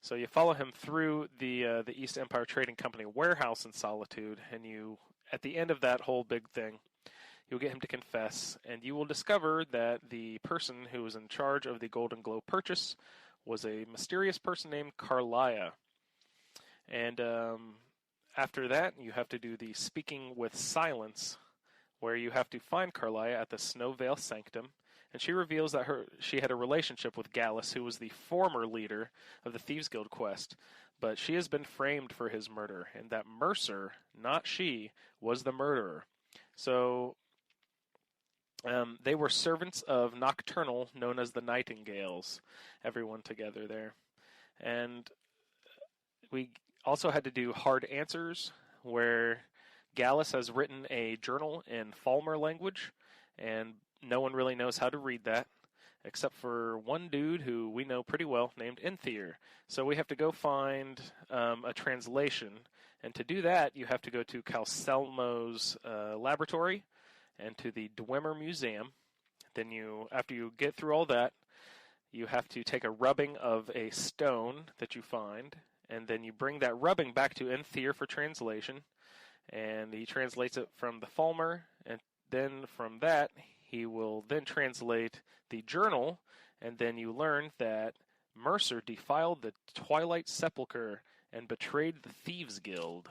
So you follow him through the East Empire Trading Company warehouse in Solitude, and you, at the end of that whole big thing, you'll get him to confess, and you will discover that the person who was in charge of the Golden Glow purchase was a mysterious person named Carlia. And after that, you have to do the Speaking with Silence, where you have to find Carlia at the Snowvale Sanctum, and she reveals that she had a relationship with Gallus, who was the former leader of the Thieves Guild quest, but she has been framed for his murder, and that Mercer, not she, was the murderer. So they were servants of Nocturnal, known as the Nightingales, everyone together there. And we also had to do Hard Answers, where Gallus has written a journal in Falmer language, and no one really knows how to read that, except for one dude who we know pretty well named Inthier. So we have to go find a translation, and to do that, you have to go to Calcelmo's laboratory and to the Dwemer Museum. Then after you get through all that, you have to take a rubbing of a stone that you find, and then you bring that rubbing back to Inthier for translation, and he translates it from the Falmer, and then from that, he will then translate the journal, and then you learn that Mercer defiled the Twilight Sepulchre and betrayed the Thieves Guild.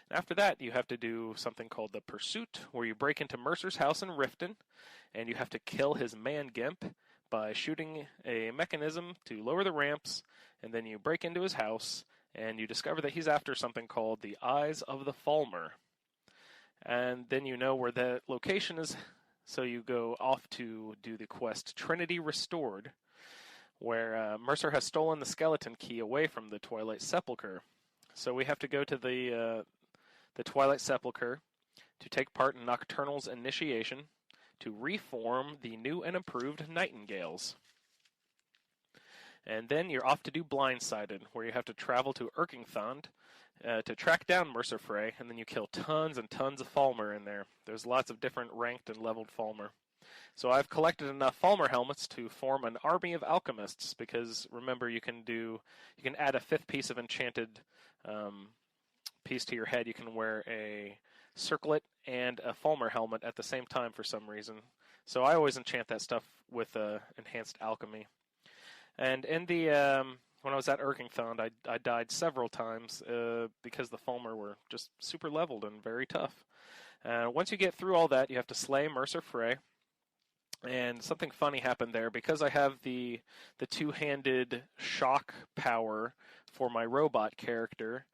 After that, you have to do something called the Pursuit, where you break into Mercer's house in Riften, and you have to kill his man-gimp by shooting a mechanism to lower the ramps, and then you break into his house, and you discover that he's after something called the Eyes of the Falmer. And then you know where that location is, so you go off to do the quest Trinity Restored, where Mercer has stolen the skeleton key away from the Twilight Sepulchre. So we have to go to the Twilight Sepulchre to take part in Nocturnal's initiation to reform the new and improved Nightingales. And then you're off to do Blindsided, where you have to travel to Erkingthand to track down Mercer Frey, and then you kill tons and tons of Falmer in there. There's lots of different ranked and leveled Falmer. So I've collected enough Falmer helmets to form an army of alchemists, because remember, you can add a fifth piece of enchanted piece to your head. You can wear a circlet and a Falmer helmet at the same time for some reason. So I always enchant that stuff with enhanced alchemy. And in the when I was at Erkingthand, I died several times because the Falmer were just super leveled and very tough. Once you get through all that, you have to slay Mercer Frey. And something funny happened there. Because I have the two-handed shock power for my robot character,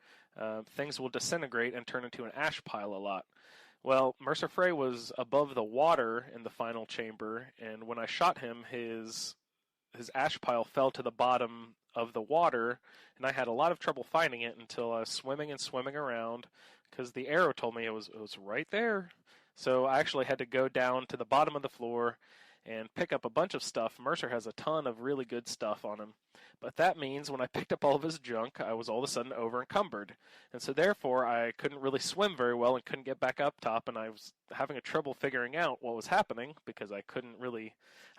things will disintegrate and turn into an ash pile a lot. Well, Mercer Frey was above the water in the final chamber, and when I shot him, his ash pile fell to the bottom of the water, and I had a lot of trouble finding it until I was swimming and swimming around, because the arrow told me it was right there. So I actually had to go down to the bottom of the floor and pick up a bunch of stuff. Mercer has a ton of really good stuff on him. But that means when I picked up all of his junk, I was all of a sudden over-encumbered. And so therefore, I couldn't really swim very well and couldn't get back up top, and I was having a trouble figuring out what was happening, because I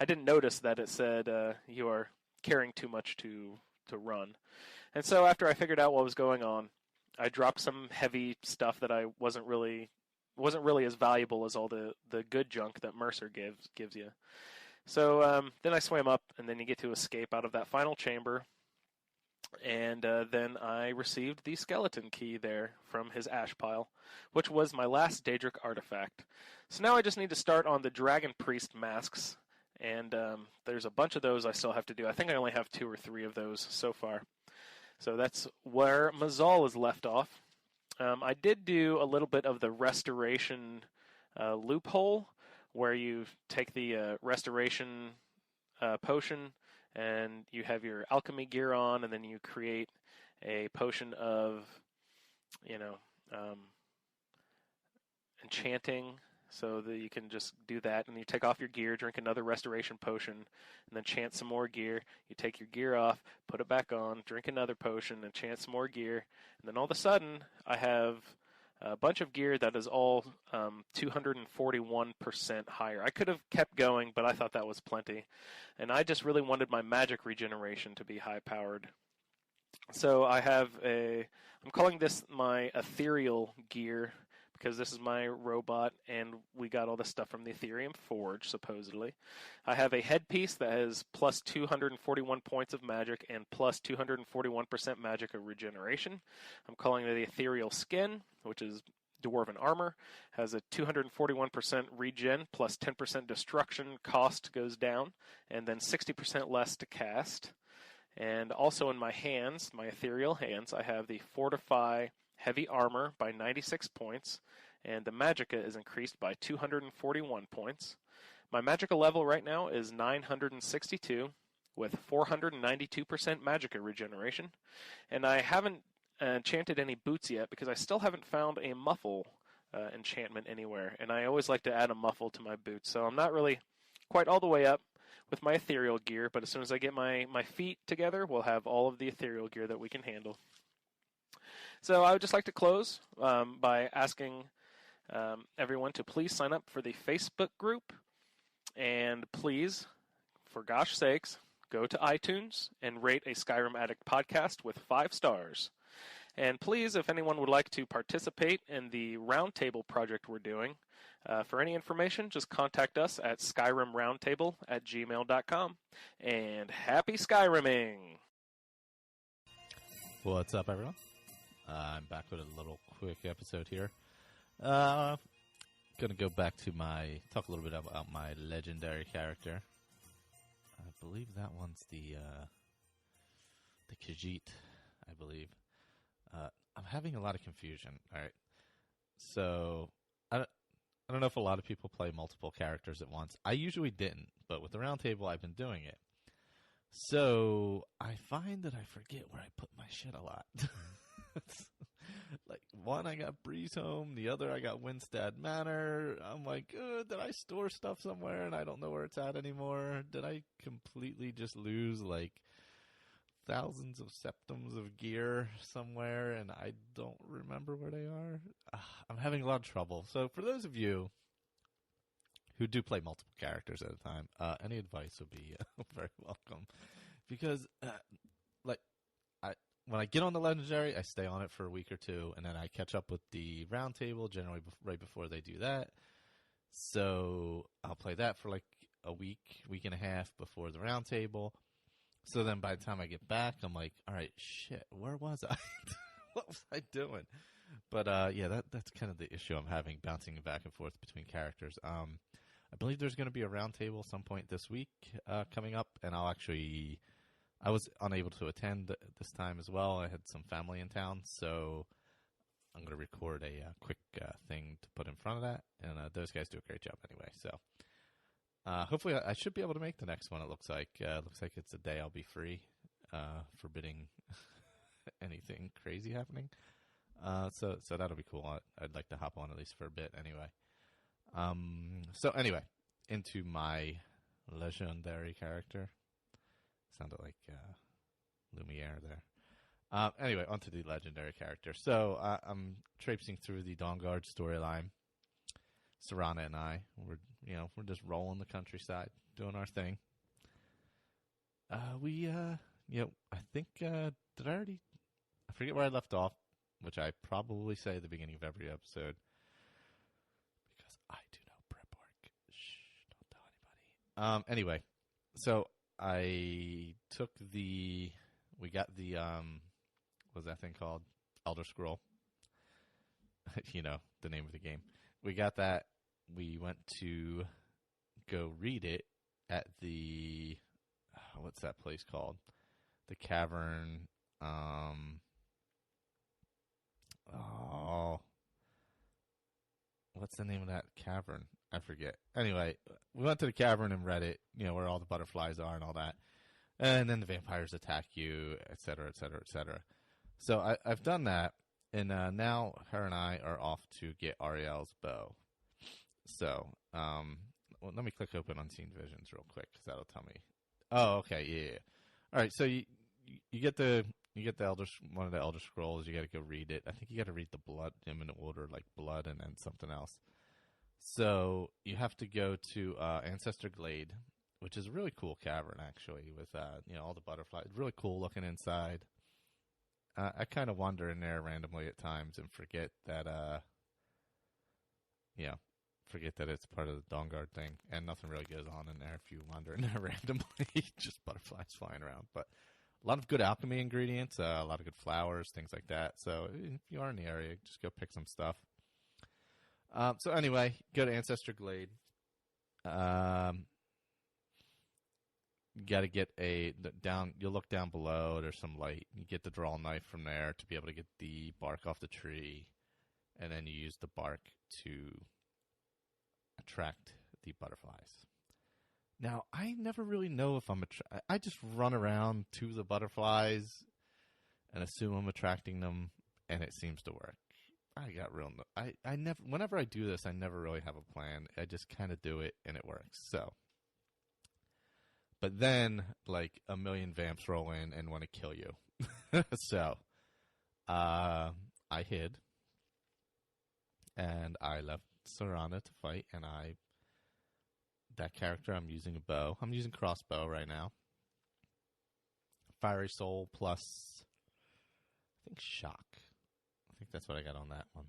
didn't notice that it said, you are carrying too much to run. And so after I figured out what was going on, I dropped some heavy stuff that I wasn't really as valuable as all the good junk that Mercer gives you. So then I swam up, and then you get to escape out of that final chamber. And then I received the skeleton key there from his ash pile, which was my last Daedric artifact. So now I just need to start on the Dragon Priest masks, and there's a bunch of those I still have to do. I think I only have 2 or 3 of those so far. So that's where Mazal is left off. I did do a little bit of the restoration loophole, where you take the restoration potion, and you have your alchemy gear on, and then you create a potion of, enchanting, so that you can just do that, and you take off your gear, drink another restoration potion, and then chant some more gear. You take your gear off, put it back on, drink another potion, and chant some more gear, and then all of a sudden, I have a bunch of gear that is all 241% higher. I could have kept going, but I thought that was plenty, and I just really wanted my magic regeneration to be high-powered. So I'm calling this my ethereal gear, because this is my robot, and we got all this stuff from the Ethereum Forge, supposedly. I have a headpiece that has plus 241 points of magic and plus 241% magic of regeneration. I'm calling it the Ethereal Skin, which is Dwarven Armor. Has a 241% regen, plus 10% destruction, cost goes down, and then 60% less to cast. And also in my hands, my ethereal hands, I have the Fortify Heavy Armor by 96 points, and the Magicka is increased by 241 points. My Magicka level right now is 962, with 492% Magicka regeneration, and I haven't enchanted any boots yet, because I still haven't found a muffle enchantment anywhere, and I always like to add a muffle to my boots, so I'm not really quite all the way up with my ethereal gear, but as soon as I get my feet together, we'll have all of the ethereal gear that we can handle. So I would just like to close by asking everyone to please sign up for the Facebook group, and please, for gosh sakes, go to iTunes and rate a Skyrim Addict podcast with 5 stars. And please, if anyone would like to participate in the roundtable project we're doing, for any information, just contact us at skyrimroundtable@gmail.com. And happy Skyrimming! What's up, everyone? I'm back with a little quick episode here. Gonna go back to talk a little bit about my legendary character. I believe that one's the Khajiit, I believe. I'm having a lot of confusion. All right, so I don't know if a lot of people play multiple characters at once. I usually didn't, but with the roundtable, I've been doing it. So I find that I forget where I put my shit a lot. Like, one I got Breeze Home, the other I got Winstead Manor. I'm like, did I store stuff somewhere and I don't know where it's at anymore? Did I completely just lose like thousands of septums of gear somewhere and I don't remember where they are? I'm having a lot of trouble. So for those of you who do play multiple characters at a time, any advice would be very welcome. Because when I get on the legendary, I stay on it for a week or two, and then I catch up with the round table generally right before they do that. So I'll play that for like a week and a half before the round table. So then by the time I get back, I'm like, all right, shit, where was I? What was I doing? But yeah, that's kind of the issue I'm having, bouncing back and forth between characters. I believe there's going to be a round table some point this week coming up, and I was unable to attend this time as well. I had some family in town, so I'm going to record a quick thing to put in front of that, and those guys do a great job anyway. So hopefully I should be able to make the next one, it looks like. Looks like it's a day I'll be free, forbidding anything crazy happening. So that'll be cool. I'd like to hop on at least for a bit anyway. So anyway, into my legendary character. Sounded like Lumiere there. Anyway, onto the legendary character. So I'm traipsing through the Dawnguard storyline. Serana and I, we're just rolling the countryside, doing our thing. I think I forget where I left off, which I probably say at the beginning of every episode, because I do no prep work. Shh, don't tell anybody. Anyway, so I took we got the, what's that thing called? Elder Scroll. The name of the game. We got that. We went to go read it at the, what's that place called? The Cavern, what's the name of that cavern? I forget. Anyway, we went to the cavern and read it, where all the butterflies are and all that. And then the vampires attack you, et cetera, et cetera, et cetera. So I've done that, and now her and I are off to get Ariel's bow. So, let me click open Unseen Visions real quick, because that'll tell me. Oh, okay, yeah. All right, so you get the one of the Elder Scrolls. You got to go read it. I think you got to read the blood in order, like blood and then something else. So you have to go to Ancestor Glade, which is a really cool cavern, actually, with all the butterflies. Really cool looking inside. I kind of wander in there randomly at times and forget that it's part of the Dawnguard thing, and nothing really goes on in there if you wander in there randomly. Just butterflies flying around, but a lot of good alchemy ingredients, a lot of good flowers, things like that. So if you are in the area, just go pick some stuff. So anyway, go to Ancestor Glade. You got to get you'll look down below. There's some light. You get the draw knife from there to be able to get the bark off the tree. And then you use the bark to attract the butterflies. Now, I never really know if I just run around to the butterflies and assume I'm attracting them, and it seems to work. Whenever I do this, I never really have a plan. I just kind of do it, and it works. So, but then, like, a million vamps roll in and want to kill you. So, I hid, and I left Serana to fight, and that character, I'm using a bow. I'm using crossbow right now. Fiery Soul plus, I think, Shock. I think that's what I got on that one.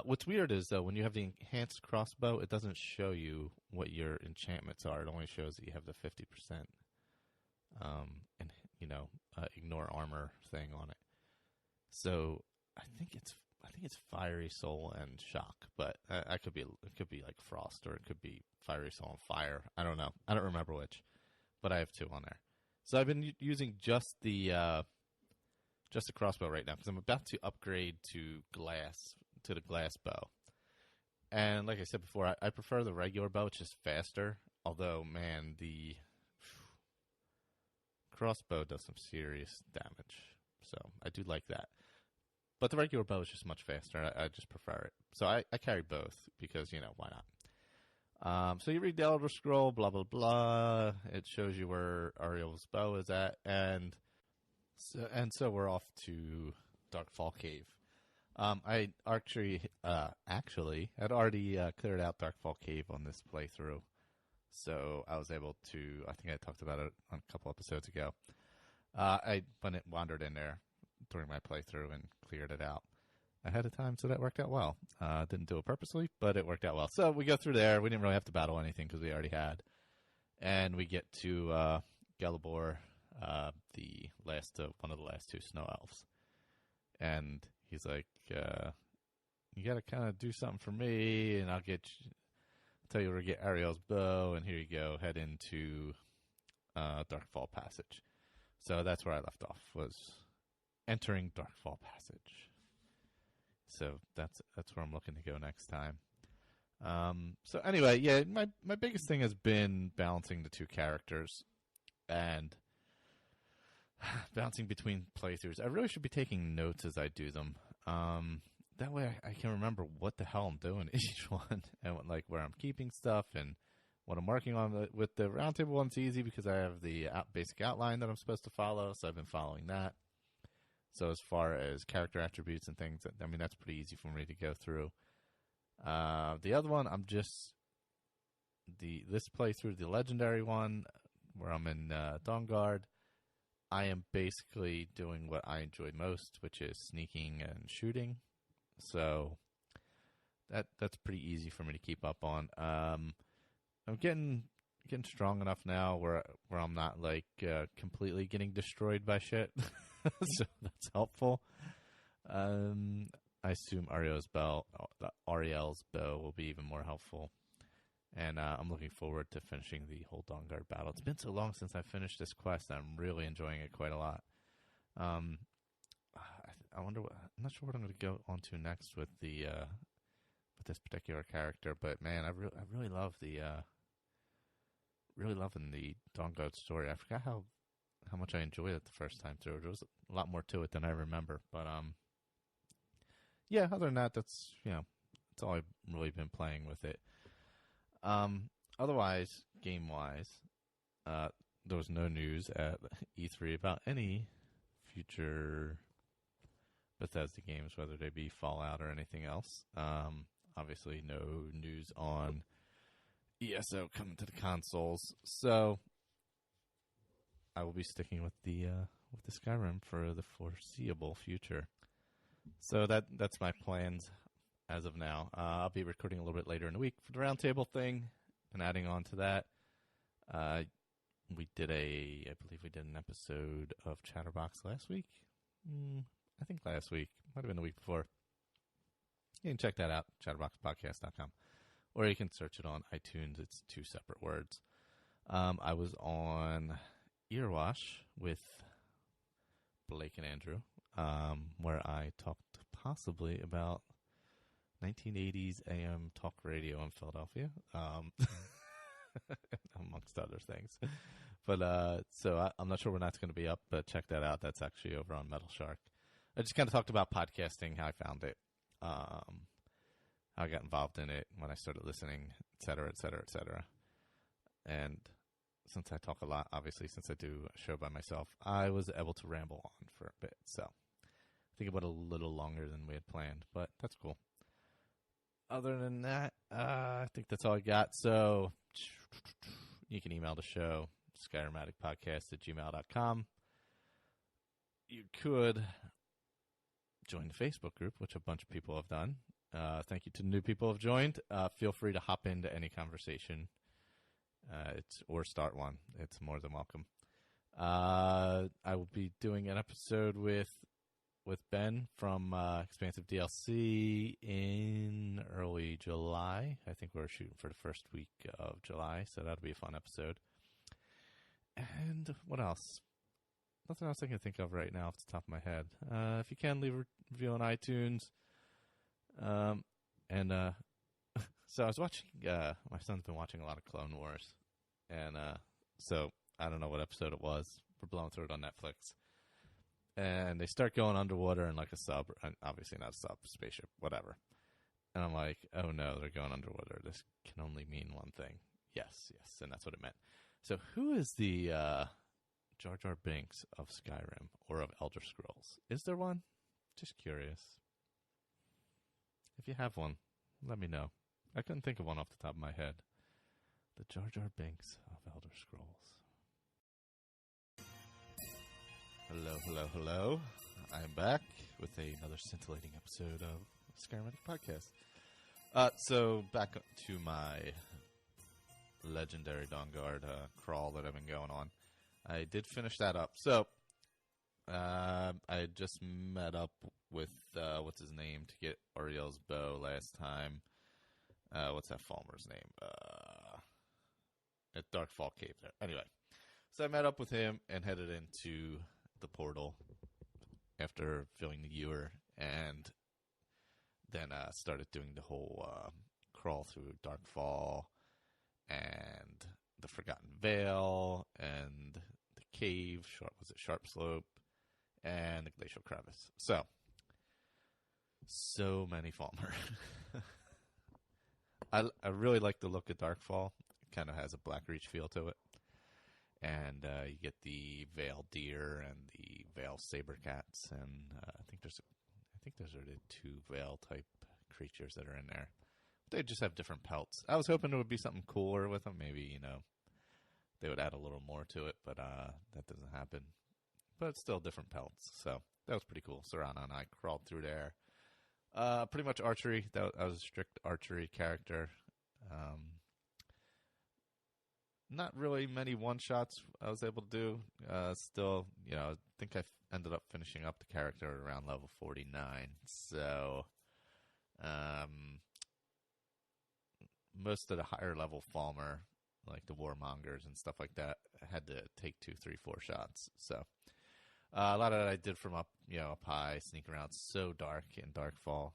What's weird is, though, when you have the enhanced crossbow, it doesn't show you what your enchantments are. It only shows that you have the 50% ignore armor thing on it. So I think it's Fiery Soul and Shock, but it could be like Frost, or it could be Fiery Soul and Fire. I don't know. I don't remember which, but I have two on there. So I've been using just the crossbow right now because I'm about to upgrade to the glass bow. And like I said before, I prefer the regular bow. It's just faster. Although, man, the crossbow does some serious damage, so I do like that. But the regular bow is just much faster. I just prefer it. So I carry both because, why not? So you read the Elder Scroll, blah, blah, blah. It shows you where Ariel's bow is at. And so we're off to Darkfall Cave. I actually had already cleared out Darkfall Cave on this playthrough. So I was able to, I think I talked about it on a couple episodes ago. I wandered in there during my playthrough and cleared it out ahead of time, so that worked out well. Didn't do it purposely, but it worked out well. So we go through there. We didn't really have to battle anything because we already had. And we get to Gelibor, one of the last two snow elves. And he's like, you got to kind of do something for me, and I'll tell you where to get Ariel's bow, and here you go, head into Darkfall Passage. So that's where I left off, was entering Darkfall Passage. So that's where I'm looking to go next time. So anyway, yeah, my biggest thing has been balancing the two characters and bouncing between playthroughs. I really should be taking notes as I do them. That way I can remember what the hell I'm doing each one and like where I'm keeping stuff and what I'm working on. With the roundtable one, it's easy because I have the basic outline that I'm supposed to follow, so I've been following that. So as far as character attributes and things, that's pretty easy for me to go through. The other one, this playthrough, the legendary one, where I'm in Dawnguard, I am basically doing what I enjoy most, which is sneaking and shooting. So that's pretty easy for me to keep up on. I'm getting strong enough now where I'm not like completely getting destroyed by shit. So that's helpful. I assume Ariel's bow will be even more helpful. And I'm looking forward to finishing the whole Dawnguard battle. It's been so long since I finished this quest. I'm really enjoying it quite a lot. I wonder I'm not sure what I'm going to go on to next with the this particular character. But man, I really love the really loving the Dawn Guard story. I forgot how much I enjoyed it the first time through. There was a lot more to it than I remember. But yeah. Other than that, that's that's all I've really been playing with it. Otherwise, game wise, there was no news at E3 about any future Bethesda games, whether they be Fallout or anything else. Obviously, no news on ESO coming to the consoles, so I will be sticking with the Skyrim for the foreseeable future. So that's my plans as of now. I'll be recording a little bit later in the week for the roundtable thing, and adding on to that, I believe we did an episode of Chatterbox last week. I think last week. Might have been the week before. You can check that out, chatterboxpodcast.com. Or you can search it on iTunes. It's 2 separate words. I was on Earwash with Blake and Andrew, where I talked possibly about 1980s AM talk radio in Philadelphia, amongst other things. But so I'm not sure when that's going to be up, but check that out. That's actually over on Metal Shark. I just kind of talked about podcasting, how I found it, how I got involved in it, when I started listening, et cetera, et cetera, et cetera. And since I talk a lot, obviously, since I do a show by myself, I was able to ramble on for a bit. So I think it went a little longer than we had planned, but that's cool. Other than that, I think that's all I got. So you can email the show, skyrimaddictpodcast@gmail.com. You could join the Facebook group, which a bunch of people have done. Thank you to the new people who have joined. Feel free to hop into any conversation or start one. It's more than welcome. I will be doing an episode with Ben from Expansive DLC in early July. I think we're shooting for the first week of July, so that'll be a fun episode. And what else? Nothing else I can think of right now off the top of my head. If you can, leave a review on iTunes. So I was watching, my son's been watching a lot of Clone Wars. And so I don't know what episode it was. We're blowing through it on Netflix. And they start going underwater in like a sub, obviously not a sub, spaceship, whatever. And I'm like, oh no, they're going underwater. This can only mean one thing. Yes, and that's what it meant. So who is the Jar Jar Binks of Skyrim or of Elder Scrolls? Is there one? Just curious. If you have one, let me know. I couldn't think of one off the top of my head. The Jar Jar Binks of Elder Scrolls. Hello. I am back with another scintillating episode of Skyrim Addict Podcast. So back to my legendary Dawn Guard crawl that I've been going on. I did finish that up. So I just met up with what's his name to get Ariel's bow last time. What's that farmer's name? At Darkfall Cave there. Anyway, so I met up with him and headed into the portal after filling the ewer, and then started doing the whole crawl through Darkfall and the Forgotten Vale and the cave. Sharp Slope and the Glacial Crevice. So many Falmer. I really like the look of Darkfall. It kind of has a Blackreach feel to it. And you get the Vale Deer and the Vale Saber Cats, and I think those are the 2 Vale type creatures that are in there. They just have different pelts. I was hoping it would be something cooler with them. Maybe, they would add a little more to it, but that doesn't happen. But it's still different pelts, so that was pretty cool. Serana and I crawled through there. Pretty much archery. I was a strict archery character. Not really many one-shots I was able to do. Still, I think I ended up finishing up the character around level 49. So, most of the higher level Falmer, like the Warmongers and stuff like that, had to take 2, 3, 4 shots. So, a lot of that I did from up high, sneak around. So dark in Darkfall,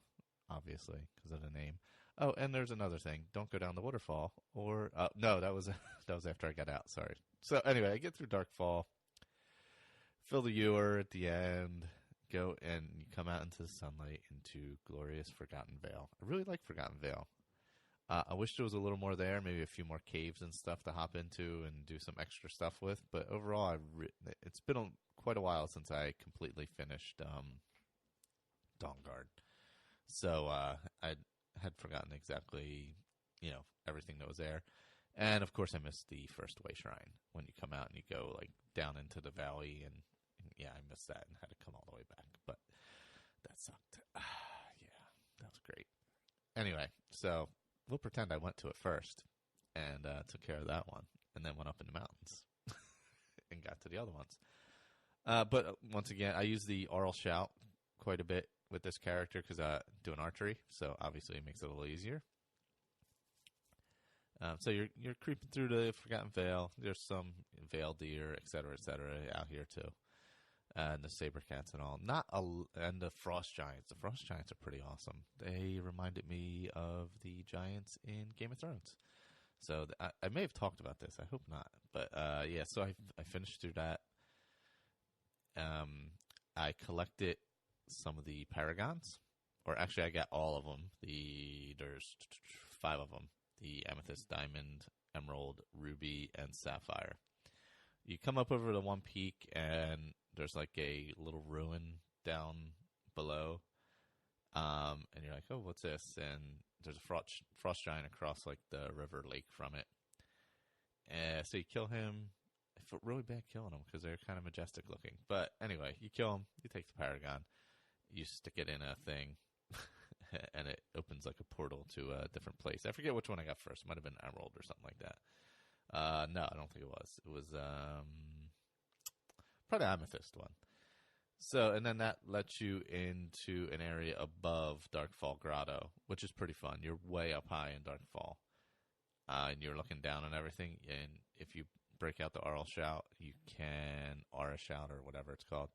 obviously, because of the name. Oh, and there's another thing. Don't go down the waterfall. Or no, that was that was after I got out. Sorry. So anyway, I get through Darkfall, fill the ewer at the end, go and you come out into the sunlight into glorious Forgotten Vale. I really like Forgotten Vale. I wish there was a little more there, maybe a few more caves and stuff to hop into and do some extra stuff with. But overall, it's been quite a while since I completely finished Dawnguard. So I had forgotten exactly, everything that was there. And, of course, I missed the first way shrine when you come out and you go, down into the valley. And yeah, I missed that and had to come all the way back. But that sucked. Yeah, that was great. Anyway, so we'll pretend I went to it first and took care of that one and then went up in the mountains and got to the other ones. But once again, I use the oral shout quite a bit with this character because I do an archery, so obviously it makes it a little easier. So you're creeping through the Forgotten Vale. There's some Vale deer, et cetera, out here too, and the saber cats and all. And the frost giants. The frost giants are pretty awesome. They reminded me of the giants in Game of Thrones. So I may have talked about this. I hope not. But yeah. So I finished through that. I collected some of the paragons, or actually I got all of them. There's 5 of them. The amethyst, diamond, emerald, ruby, and sapphire. You come up over the one peak, and there's a little ruin down below. And you're like, oh, what's this? And there's a frost giant across the river lake from it. So you kill him. I felt really bad killing him because they're kind of majestic looking. But anyway, you kill him. You take the paragon. You stick it in a thing. And it opens a portal to a different place. I forget which one I got first. It might have been Emerald or something like that. No, I don't think it was. It was probably the Amethyst one. So, and then that lets you into an area above Darkfall Grotto, which is pretty fun. You're way up high in Darkfall. And you're looking down on everything. And if you break out the Aura Shout, Aura Shout or whatever it's called,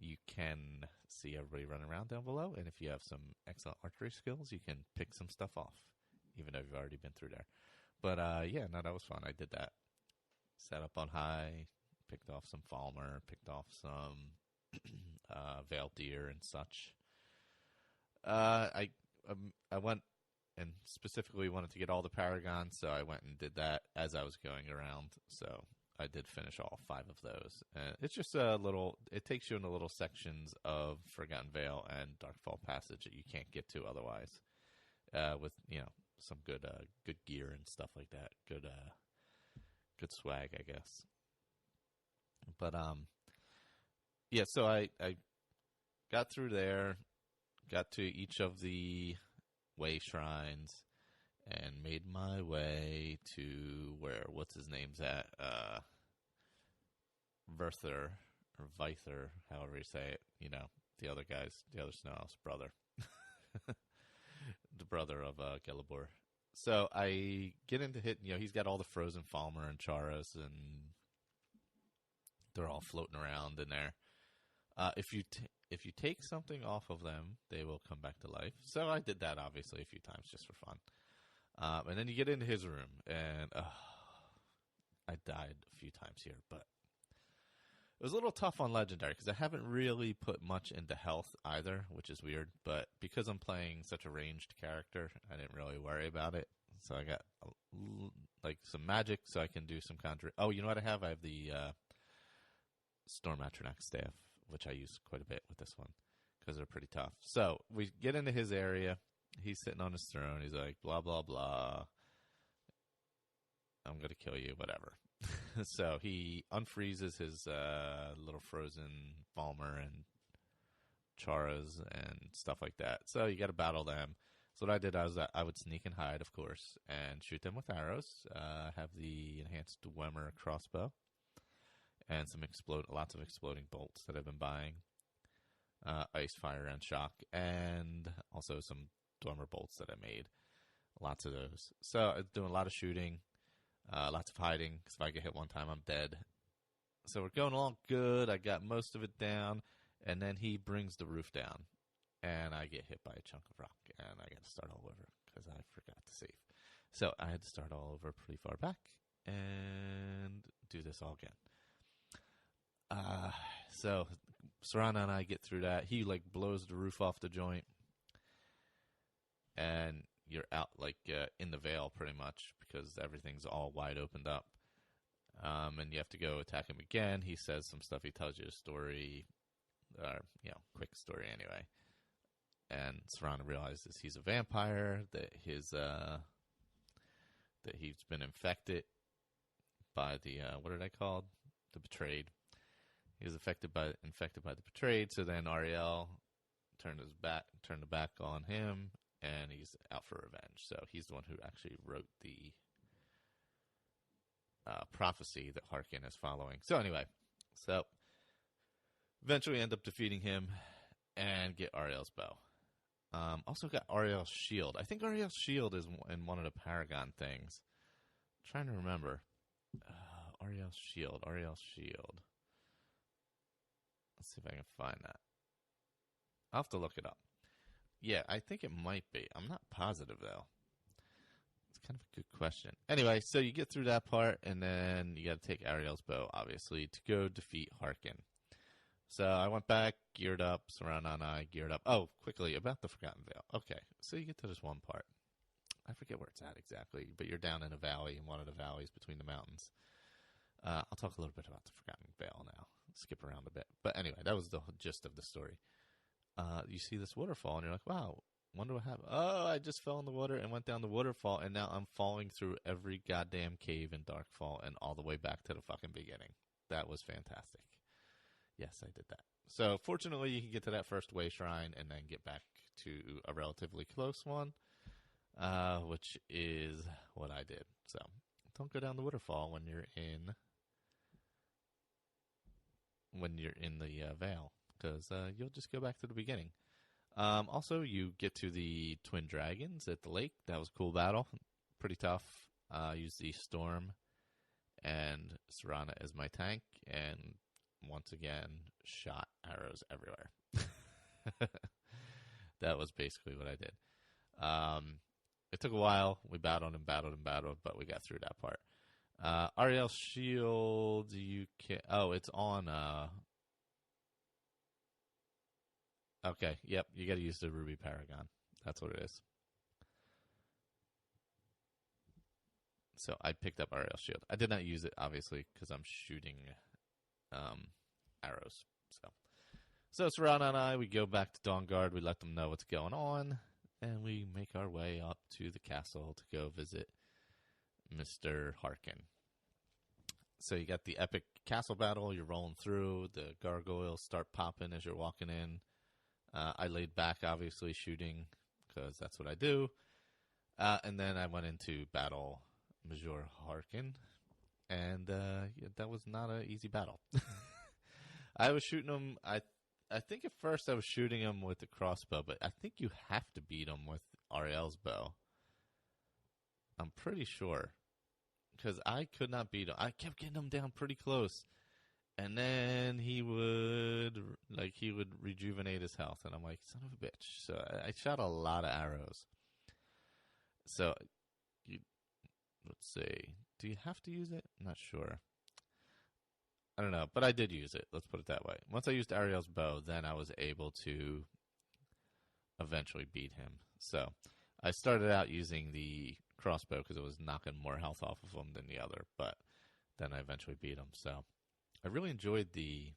you can see everybody running around down below. And if you have some excellent archery skills, you can pick some stuff off, even though you've already been through there. But yeah, no, that was fun. I did that. Sat up on high, picked off some Falmer, picked off some veiled deer and such. I went and specifically wanted to get all the paragons, so I went and did that as I was going around. So I did finish all 5 of those. And it's just it takes you into little sections of Forgotten Vale and Darkfall Passage that you can't get to otherwise. With, some good gear and stuff like that. Good swag, I guess. But, yeah, so I got through there, got to each of the way shrines, and made my way to what's his name's at, Verther, or Vyther, however you say it, the other Snow Elf's brother. The brother of Gelibor. So I get into he's got all the frozen Falmer and Charas, and they're all floating around in there. If you take something off of them, they will come back to life. So I did that, obviously, a few times just for fun. And then you get into his room, and I died a few times here, but it was a little tough on Legendary because I haven't really put much into health either, which is weird. But because I'm playing such a ranged character, I didn't really worry about it. So I got some magic, so I can do some conjuring. Oh, you know what I have? I have the Storm Atronach staff, which I use quite a bit with this one because they're pretty tough. So we get into his area. He's sitting on his throne. He's like, blah, blah, blah. I'm going to kill you, whatever. So he unfreezes his little frozen Falmer and Charas and stuff like that. So you got to battle them. So what I did was I would sneak and hide, of course, and shoot them with arrows. Have the enhanced Dwemer crossbow and lots of exploding bolts that I've been buying. Ice, fire, and shock, and also some Dwemer bolts that I made. Lots of those. So I was doing a lot of shooting. Lots of hiding, because if I get hit one time, I'm dead. So we're going along good. I got most of it down, and then he brings the roof down, and I get hit by a chunk of rock, and I got to start all over, because I forgot to save. So I had to start all over pretty far back and do this all again. So Serana and I get through that. He like blows the roof off the joint, and you're out like in the Vale pretty much because everything's all wide opened up. And you have to go attack him again. He says some stuff. He tells you a story, or quick story anyway. And Serana realizes he's a vampire. That that he's been infected by the what are they called? The betrayed. He was infected by the betrayed. So then Ariel turned the back on him, and he's out for revenge. So he's the one who actually wrote the prophecy that Harkin is following. So anyway, eventually end up defeating him and get Ariel's bow. Also got Ariel's shield. I think Ariel's shield is in one of the Paragon things. I'm trying to remember. Ariel's shield. Let's see if I can find that. I'll have to look it up. Yeah, I think it might be. I'm not positive, though. It's kind of a good question. Anyway, so you get through that part, and then you got to take Ariel's bow, obviously, to go defeat Harkin. So I went back, geared up, Serana and I geared up. Oh, quickly, about the Forgotten Vale. Okay, so you get to this one part. I forget where it's at exactly, but you're down in a valley, in one of the valleys between the mountains. I'll talk a little bit about the Forgotten Vale now. Skip around a bit. But anyway, that was the gist of the story. You see this waterfall, and you're like, wow, wonder what happened. Oh, I just fell in the water and went down the waterfall, and now I'm falling through every goddamn cave in Darkfall and all the way back to the fucking beginning. That was fantastic. Yes, I did that. So, fortunately, you can get to that first way shrine and then get back to a relatively close one, which is what I did. So, don't go down the waterfall when you're in the Vale, because you'll just go back to the beginning. Also, you get to the Twin Dragons at the lake. That was a cool battle. Pretty tough. Used the Storm and Serana as my tank, and once again, shot arrows everywhere. That was basically what I did. It took a while. We battled, but we got through that part. Ariel's shield, it's on, okay, yep, you gotta use the Ruby Paragon. That's what it is. So I picked up Ariel's shield. I did not use it, obviously, because I'm shooting arrows. So Serana and I, we go back to Dawnguard, we let them know what's going on, and we make our way up to the castle to go visit Mr. Harkin. So you got the epic castle battle, you're rolling through, the gargoyles start popping as you're walking in. I laid back, obviously, shooting, because that's what I do. And then I went into battle Major Harkin, and that was not an easy battle. I was shooting him, I think at first I was shooting him with the crossbow, but I think you have to beat him with Ariel's bow. I'm pretty sure. Because I could not beat him. I kept getting him down pretty close. And then he would rejuvenate his health. And I'm like, son of a bitch. So I shot a lot of arrows. So, let's see. Do you have to use it? I'm not sure. I don't know. But I did use it. Let's put it that way. Once I used Ariel's bow, then I was able to eventually beat him. So, I started out using the crossbow because it was knocking more health off of him than the other, but then I eventually beat him. So I really enjoyed the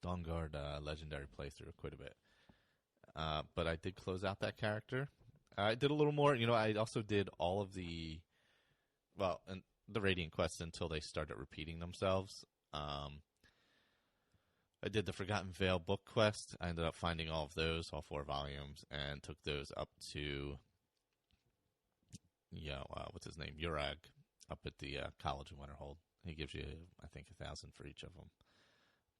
Dawnguard legendary playthrough quite a bit. But I did close out that character. I did a little more. I also did all of the Radiant quests until they started repeating themselves. I did the Forgotten Vale book quest. I ended up finding all of those, all 4 volumes, and took those up to what's his name? Urag, up at the College of Winterhold. He gives you, I think, 1,000 for each of them.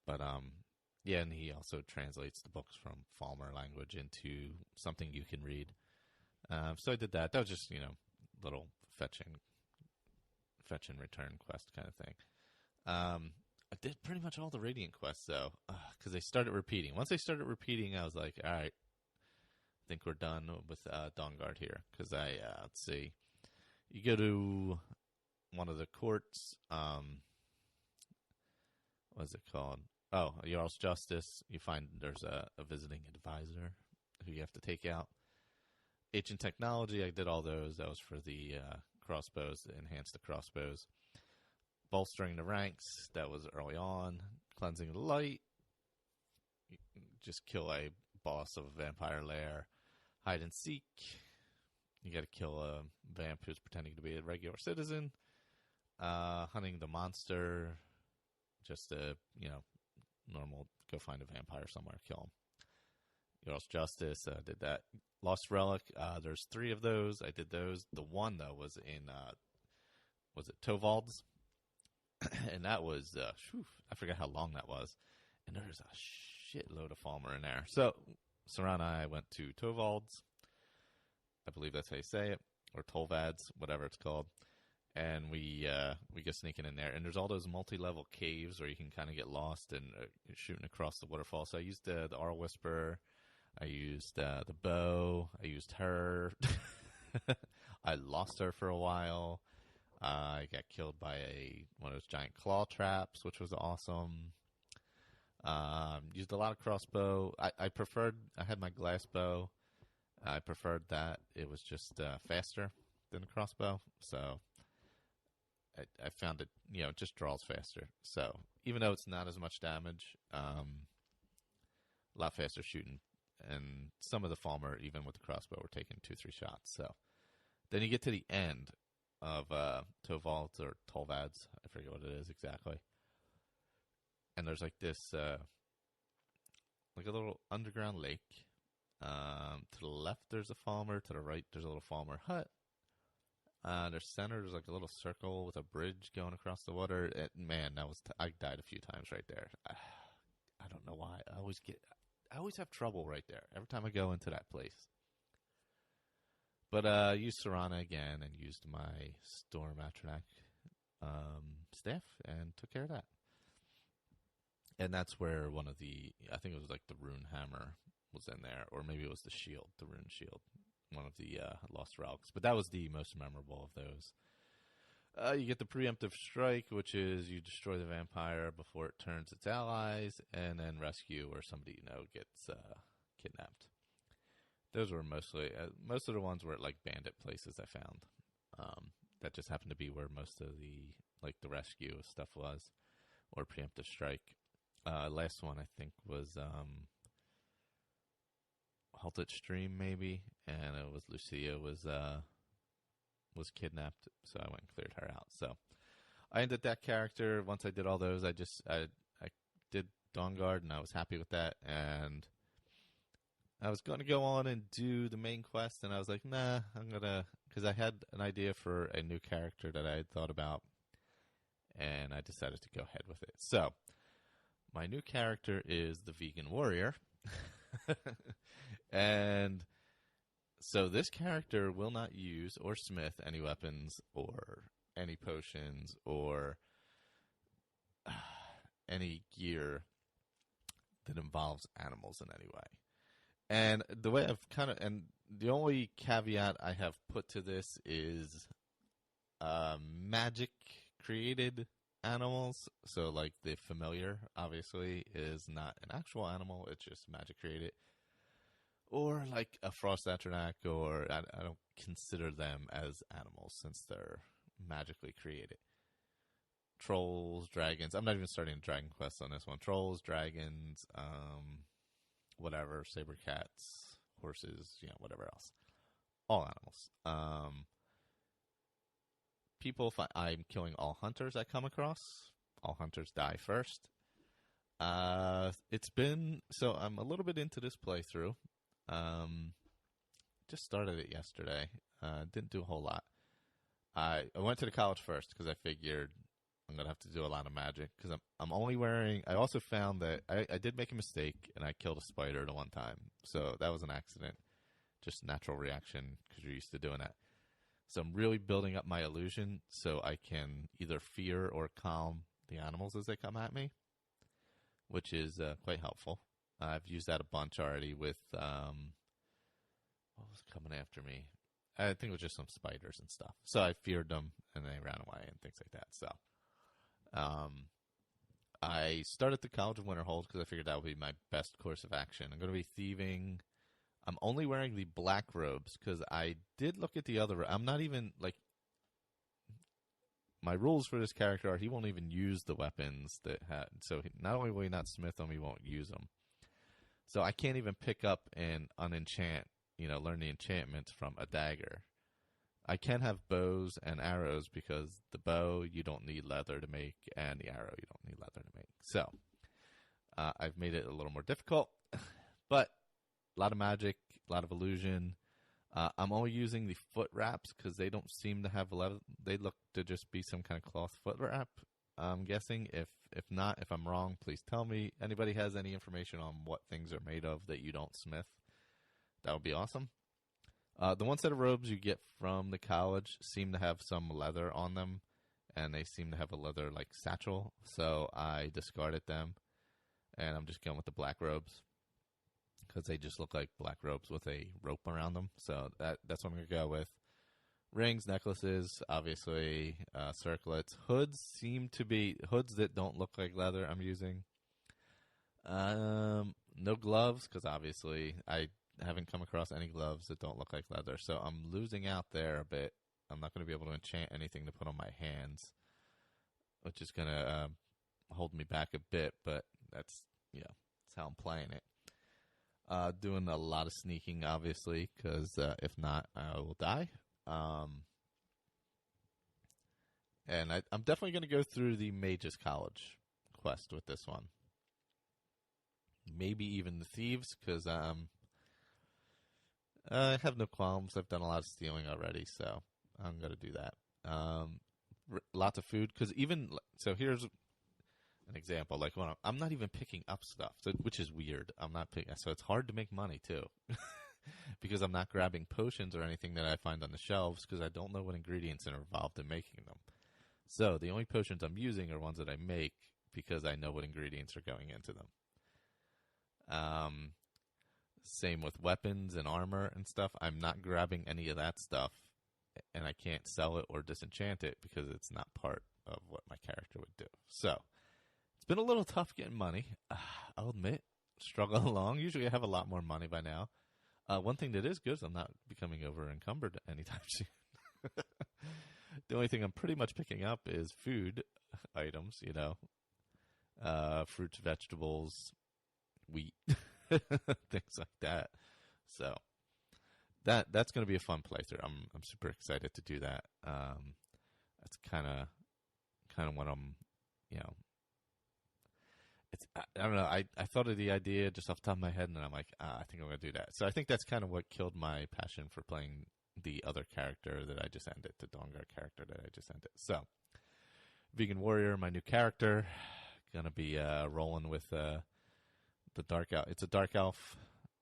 But, and he also translates the books from Falmer language into something you can read. So I did that. That was just, little fetch and return quest kind of thing. I did pretty much all the Radiant quests, though, because they started repeating. Once they started repeating, I was like, all right, think we're done with Dawnguard here because let's see. You go to one of the courts. What's it called? Oh, Jarl's Justice. You find there's a visiting advisor who you have to take out. Ancient Technology, I did all those. That was for the crossbows, to enhance the crossbows. Bolstering the ranks, that was early on. Cleansing the Light, just kill a boss of a vampire lair. Hide and Seek, you got to kill a vamp who's pretending to be a regular citizen. Hunting the Monster, just normal, go find a vampire somewhere, kill him. Jarl's Justice, did that. Lost Relic, there's 3 of those. I did those. The one, though, was in, was it Tovald's? And that was, I forgot how long that was. And there's a shitload of Falmer in there. So, Sarah and I went to Tovald's. I believe that's how you say it. Or Tolvad's, whatever it's called. And we go sneaking in there. And there's all those multi-level caves where you can kind of get lost and shooting across the waterfall. So I used the Arl Whisperer. I used the bow. I used her. I lost her for a while. I got killed by one of those giant claw traps, which was awesome. Used a lot of crossbow. I had my glass bow. I preferred that. It was just faster than the crossbow. So I found it, it just draws faster. So even though it's not as much damage, a lot faster shooting. And some of the Falmer, even with the crossbow, were taking 2-3 shots. So then you get to the end of Tovald's or Tolvad's. I forget what it is exactly. And there's like this, like a little underground lake. To the left, there's a Falmer. To the right, there's a little Falmer hut. Their center, there's like a little circle with a bridge going across the water. Man, I died a few times right there. I don't know why. I always have trouble right there every time I go into that place. But I used Serana again and used my Storm Atronak staff and took care of that. And that's where one of I think it was like the Rune Hammer was in there, or maybe it was the shield, the Rune Shield, one of the Lost Relics. But that was the most memorable of those. You get the preemptive strike, which is you destroy the vampire before it turns its allies, and then rescue where somebody gets kidnapped. Those were mostly most of the ones were at like bandit places I found. That just happened to be where most of the rescue stuff was, or preemptive strike. Last one I think was Halted Stream maybe, and it was Lucia was kidnapped, so I went and cleared her out. So I ended that character. Once I did all those, I did Dawnguard, and I was happy with that. And I was going to go on and do the main quest, and I was like, nah, because I had an idea for a new character that I had thought about, and I decided to go ahead with it. So my new character is the Vegan Warrior. And so this character will not use or smith any weapons or any potions or any gear that involves animals in any way. And the way and the only caveat I have put to this is magic created animals. So like the familiar obviously is not an actual animal, it's just magic created. Or like a Frost Atronak, or I don't consider them as animals since they're magically created. Trolls, dragons. I'm not even starting a dragon quest on this one. Trolls, dragons, whatever, saber cats, horses, whatever else. All animals. I'm killing all hunters I come across. All hunters die first. I'm a little bit into this playthrough. Just started it yesterday. Didn't do a whole lot. I went to the college first because I figured I'm going to have to do a lot of magic because I'm only wearing... I also found that I did make a mistake and I killed a spider the one time. So that was an accident. Just natural reaction because you're used to doing that. So I'm really building up my illusion so I can either fear or calm the animals as they come at me, which is quite helpful. I've used that a bunch already with what was coming after me? I think it was just some spiders and stuff. So I feared them, and they ran away and things like that. So I started the College of Winterhold because I figured that would be my best course of action. I'm going to be thieving. I'm only wearing the black robes because I did look at the other. I'm not even, like, my rules for this character are he won't even use the weapons that had. So not only will he not smith them, he won't use them. So I can't even pick up and unenchant, learn the enchantments from a dagger. I can have bows and arrows because the bow you don't need leather to make, and the arrow you don't need leather to make. So I've made it a little more difficult, but a lot of magic, a lot of illusion. I'm only using the foot wraps because they don't seem to have leather. They look to just be some kind of cloth foot wrap. I'm guessing. If not, if I'm wrong, please tell me. Anybody has any information on what things are made of that you don't smith? That would be awesome. The one set of robes you get from the college seem to have some leather on them, and they seem to have a leather like satchel. So I discarded them, and I'm just going with the black robes because they just look like black robes with a rope around them. So that's what I'm going to go with. Rings, necklaces, obviously, circlets. Hoods seem to be hoods that don't look like leather I'm using. No gloves, because obviously I haven't come across any gloves that don't look like leather. So I'm losing out there a bit. I'm not going to be able to enchant anything to put on my hands, which is going to hold me back a bit, but that's how I'm playing it. Doing a lot of sneaking, obviously, because if not, I will die. And I'm definitely going to go through the Mages College quest with this one. Maybe even the Thieves, because I have no qualms. I've done a lot of stealing already, so I'm going to do that. Lots of food, because so here's an example. Like when I'm not even picking up stuff, which is weird. I'm not picking, so it's hard to make money too. Because I'm not grabbing potions or anything that I find on the shelves because I don't know what ingredients are involved in making them. So the only potions I'm using are ones that I make because I know what ingredients are going into them. Same with weapons and armor and stuff. I'm not grabbing any of that stuff, and I can't sell it or disenchant it because it's not part of what my character would do. So it's been a little tough getting money. I'll admit, struggle along. Usually I have a lot more money by now. One thing that is good is I'm not becoming over encumbered anytime soon. The only thing I'm pretty much picking up is food items, fruits, vegetables, wheat, things like that. So that's going to be a fun playthrough. I'm super excited to do that. That's kind of what I'm, I don't know. I thought of the idea just off the top of my head, and I'm like, I think I'm going to do that. So I think that's kind of what killed my passion for playing the other character that I just ended, the Dawnguard character that I just ended. So, Vegan Warrior, my new character, going to be rolling with the Dark Elf. It's a Dark Elf.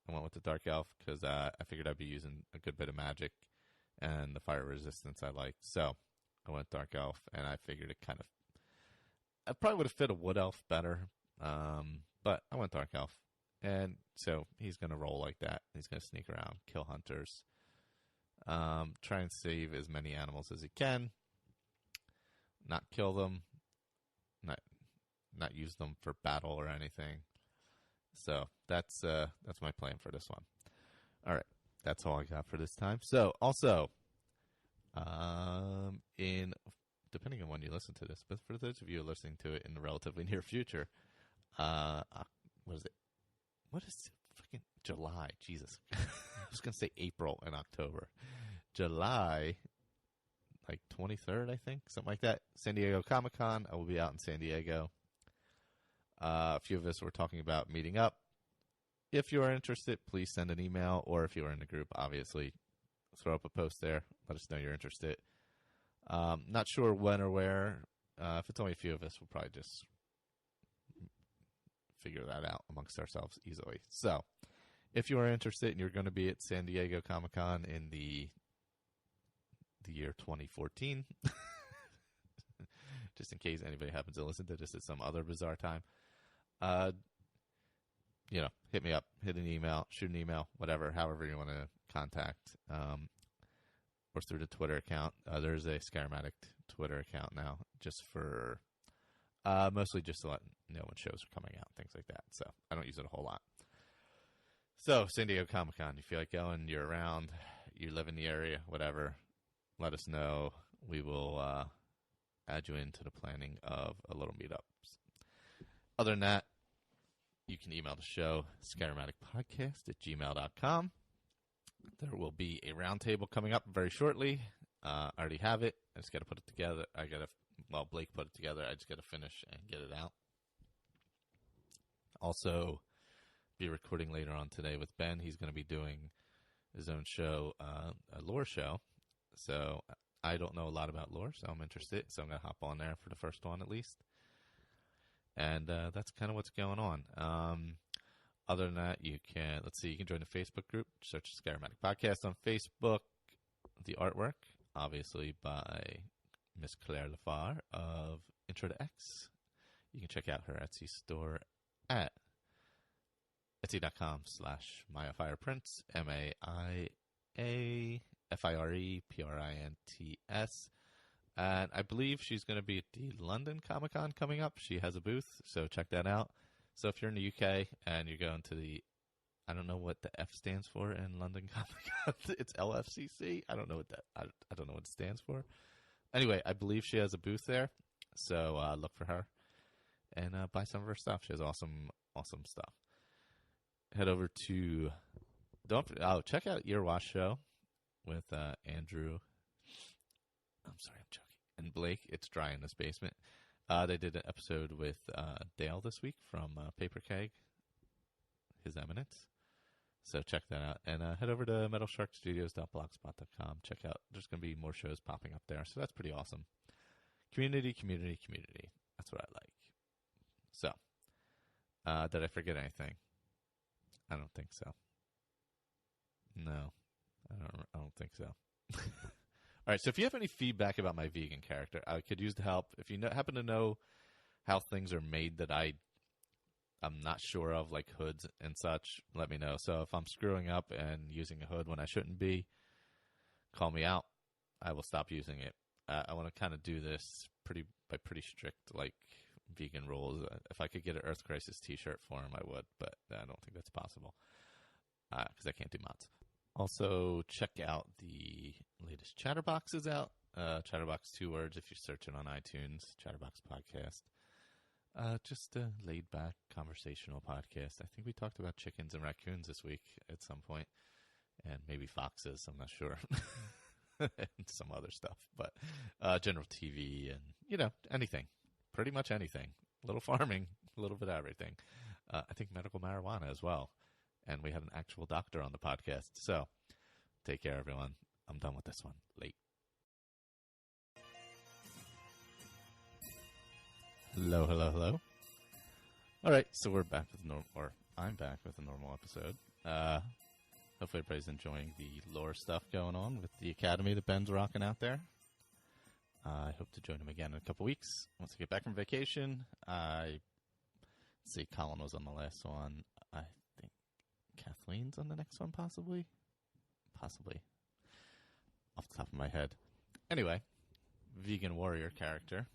I went with the Dark Elf because I figured I'd be using a good bit of magic and the fire resistance I like. So I went Dark Elf, and I figured I probably would have fit a Wood Elf better. But I went Dark Elf, and so he's going to roll like that. He's going to sneak around, kill hunters, try and save as many animals as he can, not kill them, not use them for battle or anything. So that's my plan for this one. All right, that's all I got for this time. So also, depending on when you listen to this, but for those of you listening to it in the relatively near future, what is it? What is freaking July? Jesus. I was going to say April and October. July, like 23rd, I think, something like that. San Diego Comic-Con. I will be out in San Diego. A few of us were talking about meeting up. If you are interested, please send an email, or if you are in the group, obviously, throw up a post there. Let us know you're interested. Not sure when or where. If it's only a few of us, we'll probably just figure that out amongst ourselves easily. So, if you are interested and you're going to be at San Diego Comic-Con in the year 2014, just in case anybody happens to listen to this at some other bizarre time, hit me up, hit an email, shoot an email, whatever, however you want to contact, or through the Twitter account. There's a Skyrim Addict Twitter account now, just for mostly just to let you know when shows are coming out, things like that. So I don't use it a whole lot. So San Diego Comic-Con, you feel like going, you're around, you live in the area, whatever, let us know. We will add you into the planning of a little meetups. Other than that, you can email the show, skyrimaddictpodcast@gmail.com. There will be a roundtable coming up very shortly. I already have it. I just got to put it together. Blake put it together. I just got to finish and get it out. Also, be recording later on today with Ben. He's going to be doing his own show, a lore show. So I don't know a lot about lore, so I'm interested. So I'm going to hop on there for the first one at least. And that's kind of what's going on. Other than that, you can join the Facebook group. Search Skyrim Addict Podcast on Facebook. The artwork, obviously, by Miss Claire Lafar of Intro to X. You can check out her Etsy store at etsy.com/MayaFirePrints, MAIAFIREPRINTS. And I believe she's going to be at the London Comic-Con coming up. She has a booth, so check that out. So if you're in the UK and you're going to the, I don't know what the F stands for in London Comic-Con. It's LFCC. I don't know what I don't know what it stands for. Anyway, I believe she has a booth there, so look for her and buy some of her stuff. She has awesome stuff. Head over to check out Earwash Show with Andrew. I'm sorry, I'm joking. And Blake. It's dry in this basement. They did an episode with Dale this week from Paper Keg, His Eminence. So check that out. And head over to metalsharkstudios.blogspot.com. Check out, there's going to be more shows popping up there. So that's pretty awesome. Community. That's what I like. So, did I forget anything? I don't think so. No, I don't think so. All right, so if you have any feedback about my vegan character, I could use the help. If you happen to know how things are made that I'm not sure of, like hoods and such, let me know. So if I'm screwing up and using a hood when I shouldn't be, call me out. I will stop using it. I want to kind of do this by pretty strict, like, vegan rules. If I could get an Earth Crisis t-shirt for him, I would, but I don't think that's possible because I can't do mods. Also, check out the latest Chatterbox is out. Chatterbox, 2 words if you search it on iTunes. Chatterbox Podcast. Just a laid-back conversational podcast. I think we talked about chickens and raccoons this week at some point, and maybe foxes. I'm not sure. And some other stuff, but general TV and, anything. Pretty much anything. A little farming, a little bit of everything. I think medical marijuana as well. And we had an actual doctor on the podcast. So, take care, everyone. I'm done with this one. Late. Hello. All right, so we're back with I'm back with a normal episode. Hopefully everybody's enjoying the lore stuff going on with the Academy that Ben's rocking out there. I hope to join him again in a couple weeks. Once I get back from vacation, let's see, Colin was on the last one. I think Kathleen's on the next one, possibly. Off the top of my head. Anyway, vegan warrior character.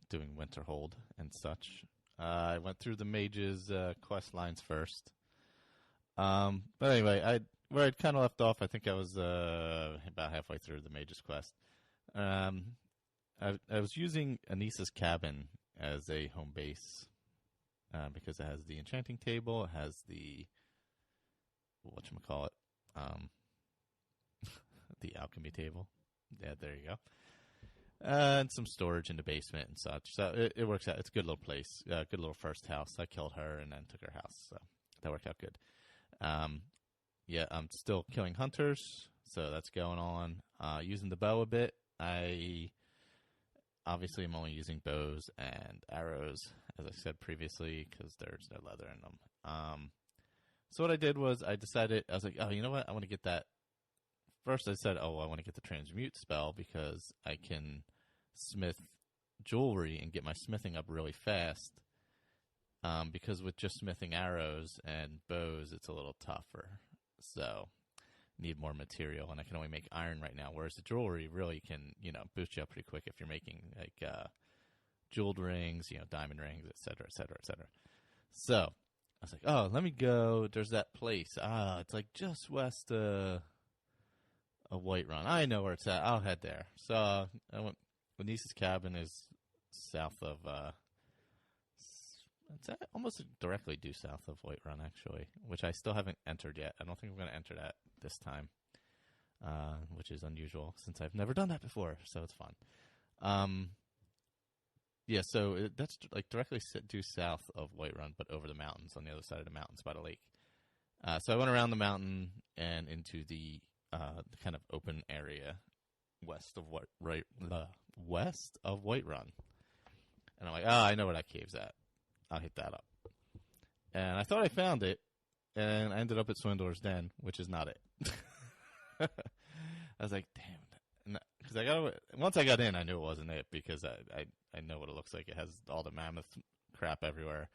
Doing Winterhold and such. I went through the mage's quest lines first. But anyway, where I'd kind of left off, I think I was about halfway through the mage's quest. I was using Anissa's cabin as a home base because it has the enchanting table, it has the whatchamacallit, the alchemy table. Yeah, there you go. And some storage in the basement and such. So it works out. It's a good little place. Good little first house. I killed her and then took her house. So that worked out good. Yeah, I'm still killing hunters. So that's going on. Using the bow a bit. I obviously am only using bows and arrows, as I said previously, because there's no leather in them. So what I did was I was like, oh, you know what? I want to get that. First I said, I want to get the transmute spell because I can smith jewelry and get my smithing up really fast because with just smithing arrows and bows, it's a little tougher. So need more material, and I can only make iron right now, whereas the jewelry really can, boost you up pretty quick if you're making, like, jeweled rings, diamond rings, et cetera, et cetera, et cetera. So I was like, oh, let me go. There's that place. It's like just west of Whiterun. I know where it's at. I'll head there. So I went. Denise's cabin is south of, it's almost directly due south of Whiterun, actually, which I still haven't entered yet. I don't think I'm going to enter that this time, which is unusual since I've never done that before, so it's fun. Yeah, so that's like directly due south of Whiterun, but over the mountains, on the other side of the mountains by the lake. So I went around the mountain and into the kind of open area west of Whiterun. And I'm like, I know where that cave's at. I'll hit that up. And I thought I found it, and I ended up at Swindler's Den, which is not it. I was like, damn. Because once I got in, I knew it wasn't it, because I know what it looks like. It has all the mammoth crap everywhere,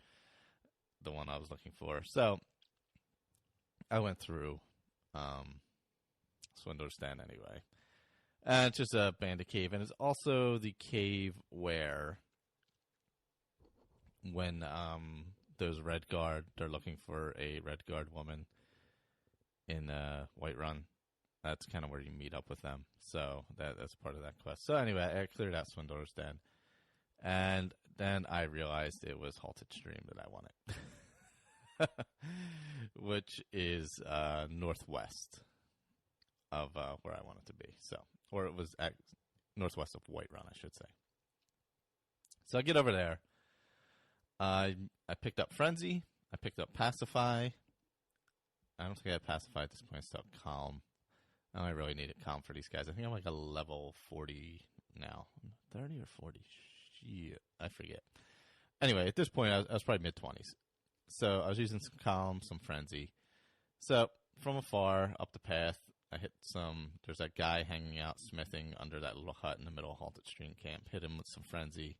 the one I was looking for. So I went through Swindler's Den anyway. And it's just a bandit cave, and it's also the cave where when those Red Guard, they're looking for a Red Guard woman in Whiterun. That's kind of where you meet up with them. So that's part of that quest. So anyway, I cleared out Swindler's Den. And then I realized it was Halted Stream that I wanted. Which is northwest of where I want it to be. Or it was northwest of Whiterun, I should say. So I get over there. I picked up Frenzy. I picked up Pacify. I don't think I had Pacify at this point. I still have Calm. I don't really need a Calm for these guys. I think I'm like a level 40 now. 30 or 40? Shit, I forget. Anyway, at this point, I was probably mid-20s. So I was using some Calm, some Frenzy. So from afar, up the path, I hit there's that guy hanging out smithing under that little hut in the middle of Halted Stream Camp. Hit him with some Frenzy.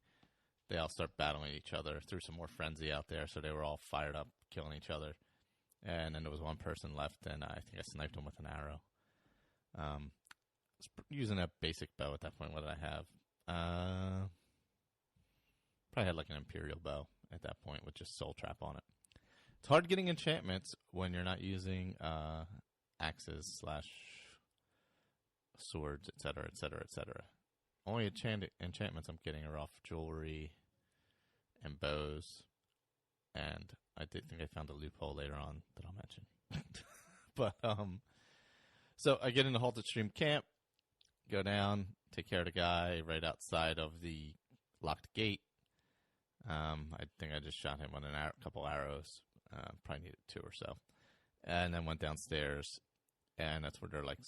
They all start battling each other. Threw some more Frenzy out there, so they were all fired up, killing each other. And then there was one person left, and I think I sniped him with an arrow. I was using a basic bow at that point. What did I have? Probably had like an Imperial bow at that point with just Soul Trap on it. It's hard getting enchantments when you're not using axes / swords, etc., etc., etc. Only enchantments I'm getting are off jewelry and bows. And I did think I found a loophole later on that I'll mention. But, so I get into Halted Stream Camp, go down, take care of the guy right outside of the locked gate. I think I just shot him with a couple arrows. Probably needed 2 or so. And then went downstairs, and that's where they're like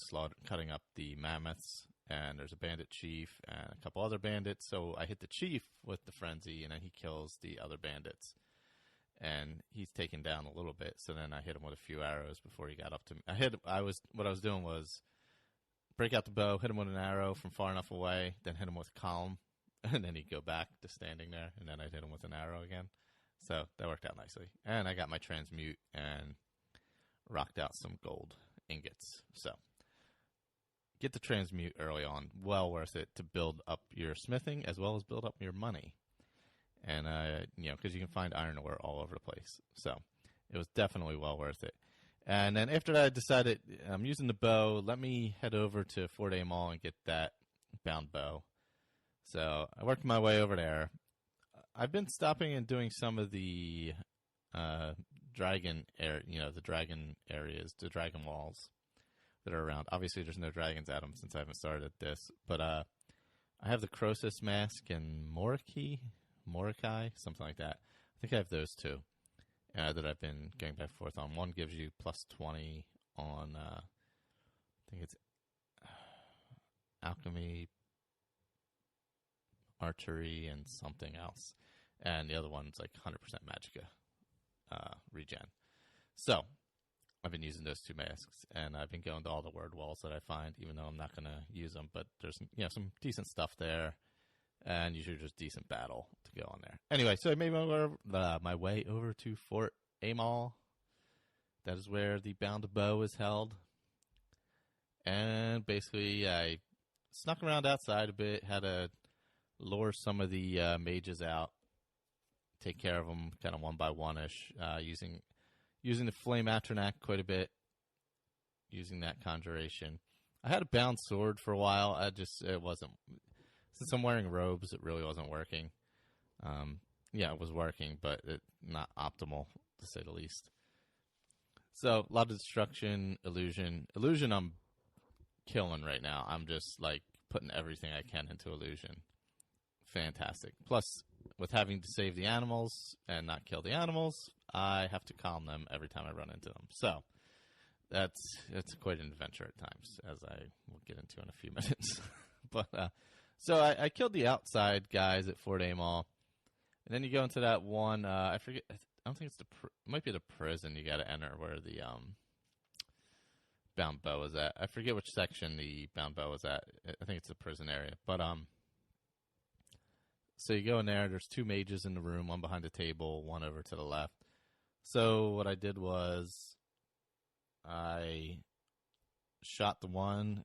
cutting up the mammoths. And there's a bandit chief and a couple other bandits. So I hit the chief with the Frenzy, and then he kills the other bandits. And he's taken down a little bit. So then I hit him with a few arrows before he got up to me. What I was doing was break out the bow, hit him with an arrow from far enough away, then hit him with Calm, and then he'd go back to standing there, and then I'd hit him with an arrow again. So that worked out nicely. And I got my transmute and rocked out some gold ingots. So get the transmute early on. Well worth it to build up your smithing as well as build up your money. And, because you can find iron ore all over the place. So it was definitely well worth it. And then after that, I decided I'm using the bow. Let me head over to Fort A Mall and get that bound bow. So I worked my way over there. I've been stopping and doing some of the dragon areas, the dragon walls that are around. Obviously, there's no dragons at them since I haven't started this. But I have the Croesus Mask and Morokai, something like that. I think I have those 2 that I've been going back and forth on. One gives you plus 20 on, I think it's alchemy, archery, and something else. And the other one's like 100% magicka regen. So I've been using those 2 masks, and I've been going to all the word walls that I find, even though I'm not going to use them. But there's some decent stuff there. and usually just decent battle to go on there. Anyway, so I made my way over to Fort Amal. That is where the Bound Bow is held. And basically, I snuck around outside a bit, had to lure some of the mages out, take care of them kind of one by one-ish, using the Flame Atronac quite a bit, using that conjuration. I had a bound sword for a while. It wasn't, since I'm wearing robes, it really wasn't working. Yeah, it was working, but not optimal, to say the least. So, a lot of destruction, illusion. Illusion I'm killing right now. I'm just, like, putting everything I can into illusion. Fantastic. Plus, with having to save the animals and not kill the animals, I have to calm them every time I run into them. So, it's quite an adventure at times, as I will get into in a few minutes. But, so I killed the outside guys at Fort Amal. And then you go into that one, I forget, I don't think it's it might be the prison you got to enter where the Bound Bow is at. I forget which section the Bound Bow is at. I think it's the prison area. But, so you go in there, there's 2 mages in the room, one behind the table, one over to the left. So what I did was I shot the one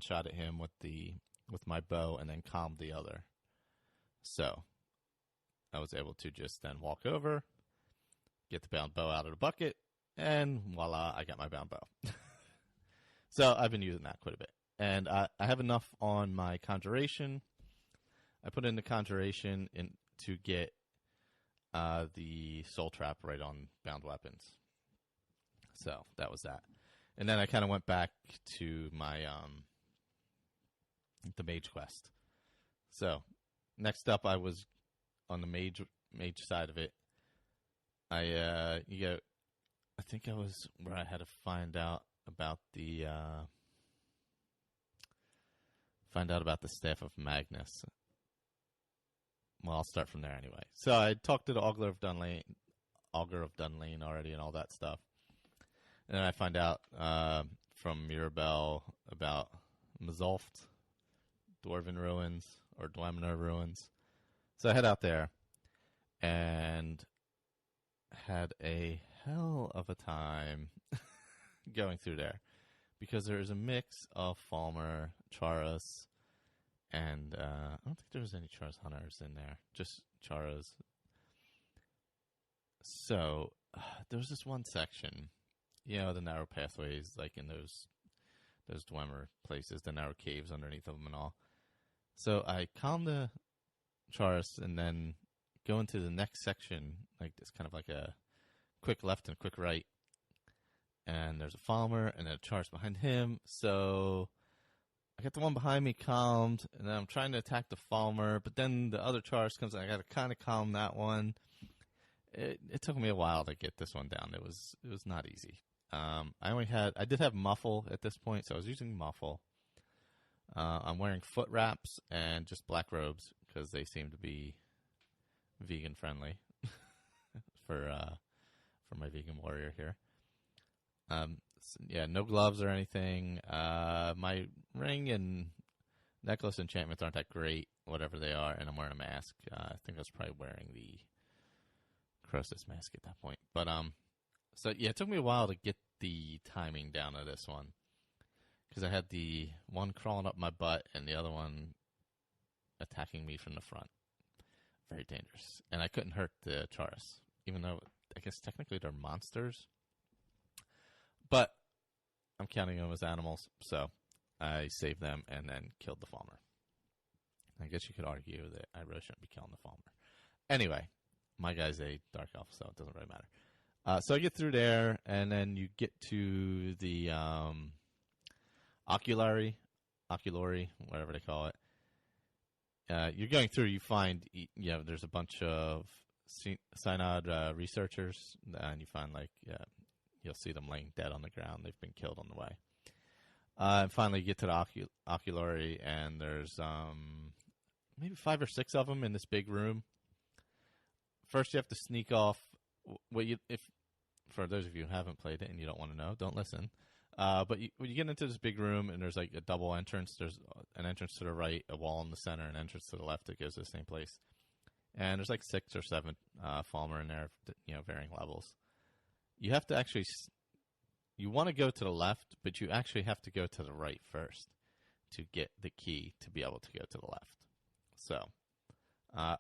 shot at him with my bow, and then calmed the other. So I was able to just then walk over, get the Bound Bow out of the bucket, and voila, I got my Bound Bow. So I've been using that quite a bit. And I have enough on my conjuration. I put in the conjuration to get the soul trap right on bound weapons. So that was that. And then I kind of went back to my the mage quest. So next up, I was on the mage side of it. I think I was where I had to find out about the staff of Magnus. Well, I'll start from there anyway. So I talked to the Augur of Dunlane already and all that stuff. And then I find out from Mirabelle about Mazulft, Dwarven Ruins, or Dwemer Ruins. So I head out there and had a hell of a time going through there. Because there is a mix of Falmer, Charas, and I don't think there was any Charas hunters in there, just Charas. So there was this one section, the narrow pathways, like in those Dwemer places, the narrow caves underneath of them and all. So I calm the Charas and then go into the next section, like this kind of like a quick left and quick right. And there's a Falmer and then a Charas behind him. So I got the one behind me calmed, and then I'm trying to attack the Falmer, but then the other Charas comes, and I got to kind of calm that one. It took me a while to get this one down. It was not easy. I did have Muffle at this point, so I was using Muffle. I'm wearing foot wraps and just black robes because they seem to be vegan friendly for my vegan warrior here. No gloves or anything. My ring and necklace enchantments aren't that great, whatever they are, and I'm wearing a mask. I think I was probably wearing the Croesus mask at that point. But, it took me a while to get the timing down of this one. Because I had the one crawling up my butt and the other one attacking me from the front. Very dangerous. And I couldn't hurt the Charas, even though I guess technically they're monsters. But I'm counting them as animals, so I saved them and then killed the Falmer. I guess you could argue that I really shouldn't be killing the Falmer. Anyway, my guy's a Dark Elf, so it doesn't really matter. So I get through there, and then you get to the Oculari, whatever they call it. You're going through, you find, there's a bunch of Synod researchers, and you find, you'll see them laying dead on the ground. They've been killed on the way. And finally, you get to the Oculari, and there's maybe 5 or 6 of them in this big room. First, you have to sneak off. For those of you who haven't played it and you don't want to know, don't listen. But when you get into this big room, and there's like a double entrance, there's an entrance to the right, a wall in the center, an entrance to the left that goes to the same place. And there's like 6 or 7 Falmer in there, varying levels. You have to actually, you want to go to the left, but you actually have to go to the right first to get the key to be able to go to the left. So,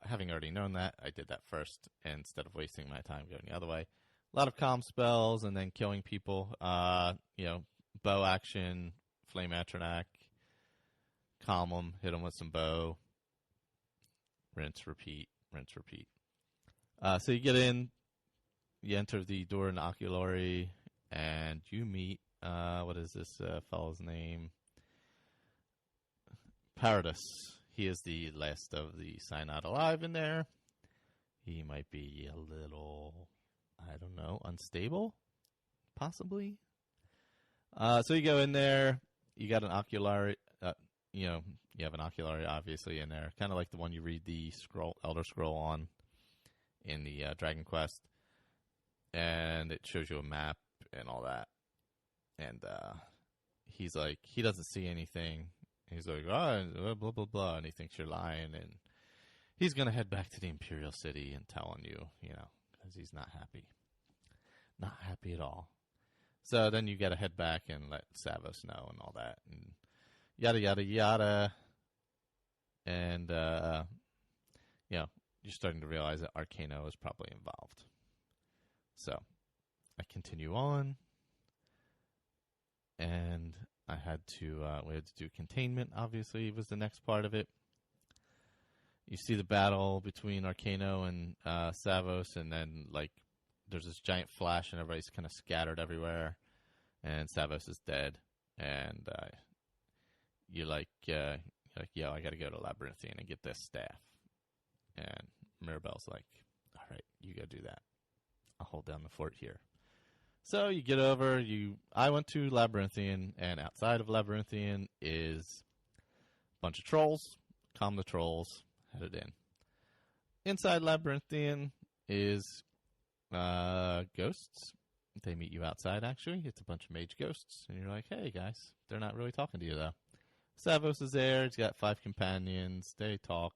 having already known that, I did that first instead of wasting my time going the other way. A lot of calm spells and then killing people. Bow action, flame atronac, calm them, hit them with some bow, rinse, repeat, rinse, repeat. So you get in, you enter the door in the oculary, and you meet, what is this fellow's name? Paradis. He is the last of the Synod alive in there. He might be a little, I don't know, unstable, possibly. So you go in there. You got an oculary. You have an oculary, obviously, in there, kind of like the one you read the Elder Scroll on in the Dragon Quest, and it shows you a map and all that. And he's like, he doesn't see anything. He's like, oh, blah, blah, blah, and he thinks you're lying, and he's going to head back to the Imperial City and tell on you, because he's not happy. Not happy at all. So then you got to head back and let Savos know and all that, and yada, yada, yada. And, you're starting to realize that Arcano is probably involved. So I continue on, and we had to do containment, obviously, was the next part of it. You see the battle between Arcano and Savos, and then, there's this giant flash, and everybody's kind of scattered everywhere, and Savos is dead, and you're like, yo, I got to go to Labyrinthian and get this staff. And Mirabelle's like, all right, you go do that. I'll hold down the fort here. So you get over, I went to Labyrinthian, and outside of Labyrinthian is a bunch of trolls. Calm the trolls, headed in. Inside Labyrinthian is ghosts. They meet you outside, actually. It's a bunch of mage ghosts. And you're like, hey, guys, they're not really talking to you, though. Savos is there. He's got 5 companions. They talk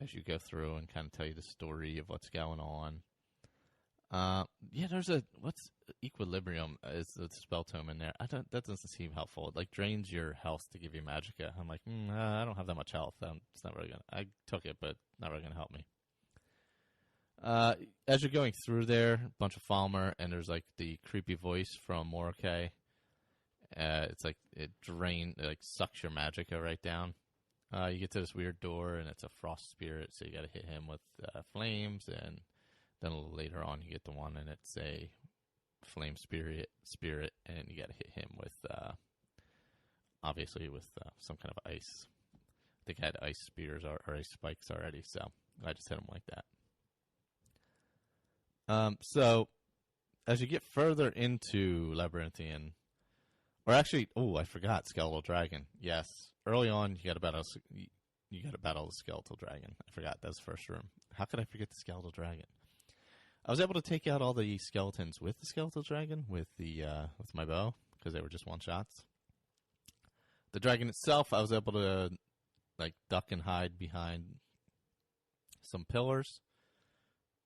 as you go through and kind of tell you the story of what's going on. There's what's Equilibrium is the spell tome in there. That doesn't seem helpful. It drains your health to give you magicka. I'm like, I don't have that much health. It's not really I took it, but not really gonna help me. As you're going through there, a bunch of Falmer, and there's the creepy voice from Morike. It's it sucks your magicka right down. You get to this weird door, and it's a frost spirit, so you got to hit him with flames, and then a little later on, you get the one, and it's a flame spirit, and you got to hit him with, obviously, with some kind of ice. I think I had ice spears or ice spikes already, so I just hit him like that. So, as you get further into Labyrinthian, or actually, I forgot Skeletal Dragon. Yes, early on, you got to battle the Skeletal Dragon. I forgot, that was the first room. How could I forget the Skeletal Dragon? I was able to take out all the skeletons with the Skeletal Dragon with my bow, because they were just one-shots. The dragon itself, I was able to duck and hide behind some pillars,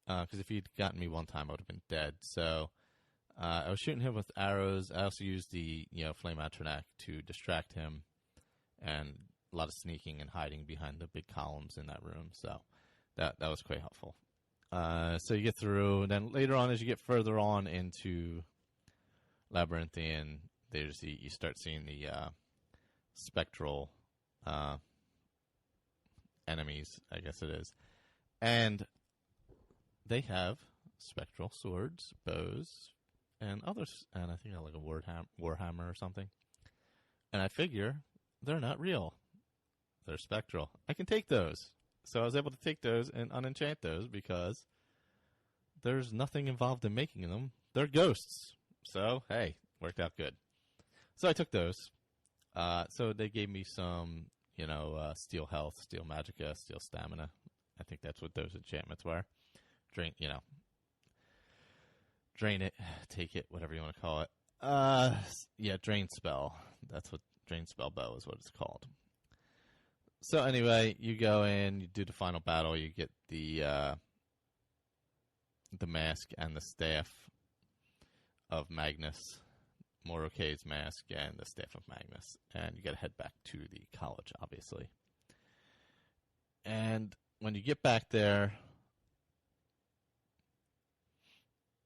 because if he'd gotten me one time, I would have been dead. So I was shooting him with arrows. I also used the flame atronac to distract him, and a lot of sneaking and hiding behind the big columns in that room. So that was quite helpful. So you get through, and then later on, as you get further on into Labyrinthian, you start seeing the spectral enemies, I guess it is. And they have spectral swords, bows, and others, and I think like a warhammer or something. And I figure they're not real. They're spectral. I can take those. So I was able to take those and unenchant those because there's nothing involved in making them. They're ghosts. So, hey, worked out good. So I took those. So they gave me some, steel health, steel magicka, steel stamina. I think that's what those enchantments were. Drain it, take it, whatever you want to call it. Yeah, Drain Spell. That's what Drain Spell Bow is what it's called. So anyway, you go in, you do the final battle, you get the mask and the staff of Magnus, Morokade's mask and the staff of Magnus, and you got to head back to the college, obviously. And when you get back there,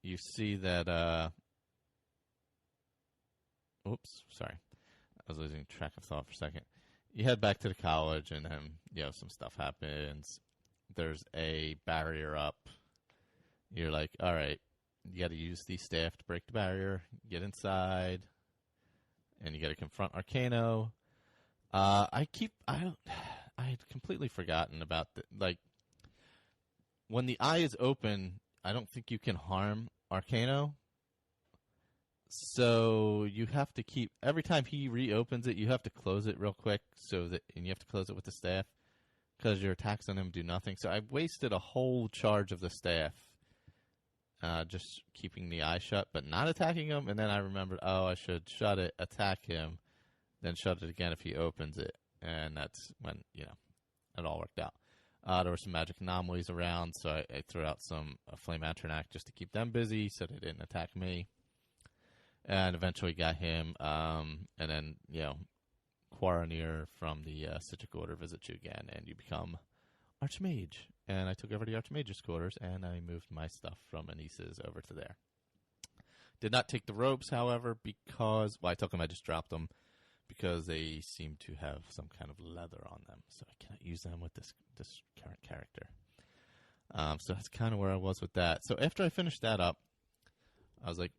you see that. Oops, sorry, I was losing track of thought for a second. You head back to the college, and then some stuff happens. There's a barrier up. You're like, all right, you got to use the staff to break the barrier, get inside, and you got to confront Arcano. I had completely forgotten about when the eye is open, I don't think you can harm Arcano. So you have to keep, every time he reopens it, you have to close it real quick, and you have to close it with the staff, because your attacks on him do nothing. So I wasted a whole charge of the staff, just keeping the eye shut, but not attacking him. And then I remembered, I should shut it, attack him, then shut it again if he opens it. And that's when, it all worked out. There were some magic anomalies around, so I threw out some Flame Atronach just to keep them busy so they didn't attack me. And eventually got him, and then, Quaranir from the Citric Order visits you again, and you become Archmage. And I took over the Archmage's quarters, and I moved my stuff from Anissa's over to there. Did not take the robes, however, because, I took them, I just dropped them, because they seem to have some kind of leather on them, so I cannot use them with this current character. So that's kind of where I was with that. So after I finished that up, I was like,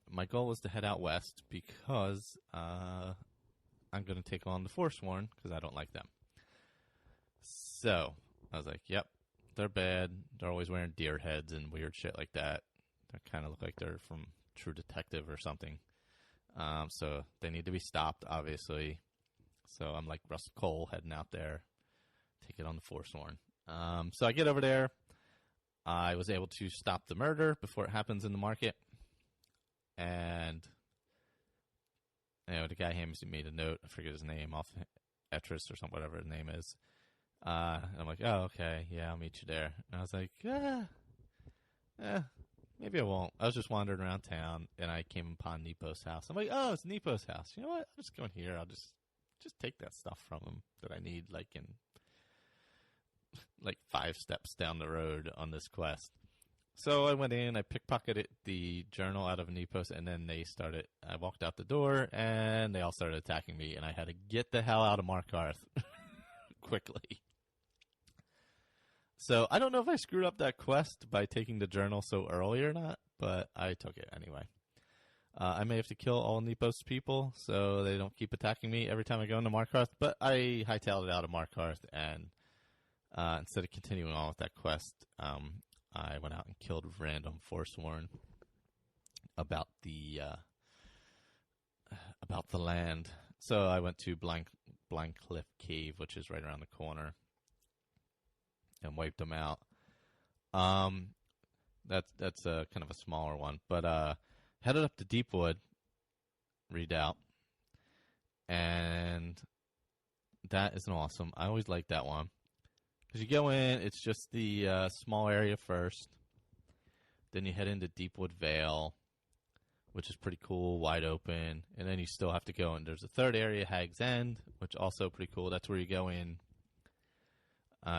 my goal was to head out west because I'm going to take on the Forsworn because I don't like them. So I was like, yep, they're bad. They're always wearing deer heads and weird shit like that. They kind of look like they're from True Detective or something. So they need to be stopped, obviously. So I'm like Russell Cole heading out there, take it on the Forsworn. So I get over there. I was able to stop the murder before it happens in the market. And, the guy hands me a note. I forget his name, off Etris or something, whatever his name is. And I'm like, oh, okay, yeah, I'll meet you there. And I was like, maybe I won't. I was just wandering around town, and I came upon Nepo's house. I'm like, oh, it's Nepo's house. You know what? I'll just go in here. I'll just take that stuff from him that I need, in 5 steps down the road on this quest. So I went in, I pickpocketed the journal out of Nepos, and then I walked out the door, and they all started attacking me, and I had to get the hell out of Markarth quickly. So I don't know if I screwed up that quest by taking the journal so early or not, but I took it anyway. I may have to kill all Nepos people so they don't keep attacking me every time I go into Markarth, but I hightailed it out of Markarth, and instead of continuing on with that quest, I went out and killed random Forsworn about the land. So I went to Blind Cliff Cave, which is right around the corner, and wiped them out. That's a kind of a smaller one, but headed up to Deepwood Redoubt, and that is awesome. I always like that one. Because you go in, it's just the small area first. Then you head into Deepwood Vale, which is pretty cool, wide open. And then you still have to go in. There's a third area, Hag's End, which also pretty cool. That's where you go in.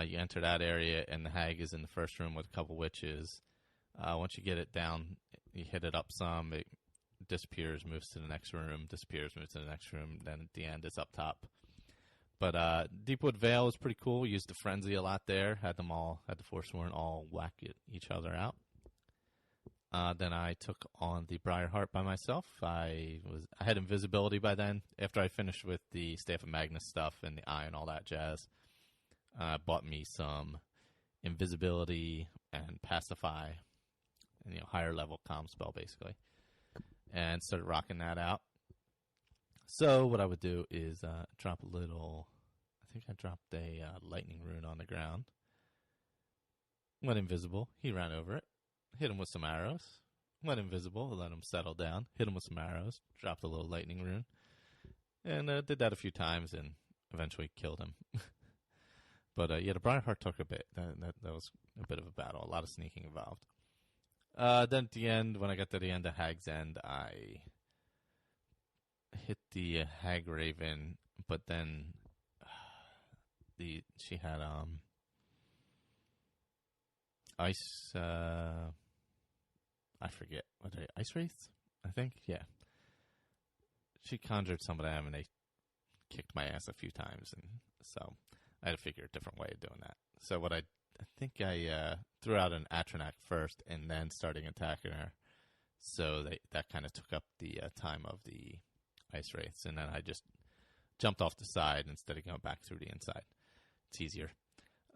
You enter that area, and the hag is in the first room with a couple witches. Once you get it down, you hit it up some. It disappears, moves to the next room, disappears, moves to the next room. Then at the end, it's up top. But Deepwood Vale was pretty cool. Used the Frenzy a lot there. Had the Forsworn all whack each other out. Then I took on the Briarheart by myself. I had invisibility by then. After I finished with the Staff of Magnus stuff and the eye and all that jazz, bought me some invisibility and pacify, and higher level comm spell basically, and started rocking that out. So what I would do is drop a little. I think I dropped a lightning rune on the ground. Went invisible. He ran over it. Hit him with some arrows. went invisible, let him settle down, hit him with some arrows, dropped a little lightning rune, and did that a few times and eventually killed him. But yeah, the Briarheart took a bit. That was a bit of a battle, a lot of sneaking involved. Then at the end, when I got to the end of Hag's End, I hit the Hag Raven, but then she had ice. I forget what are they, ice wraiths. I think, yeah. She conjured some of them, and they kicked my ass a few times, and so I had to figure a different way of doing that. So what I think I threw out an Atronach first, and then starting attacking her. So that kind of took up the time of the ice wraiths, and then I just jumped off the side instead of going back through the inside. It's easier.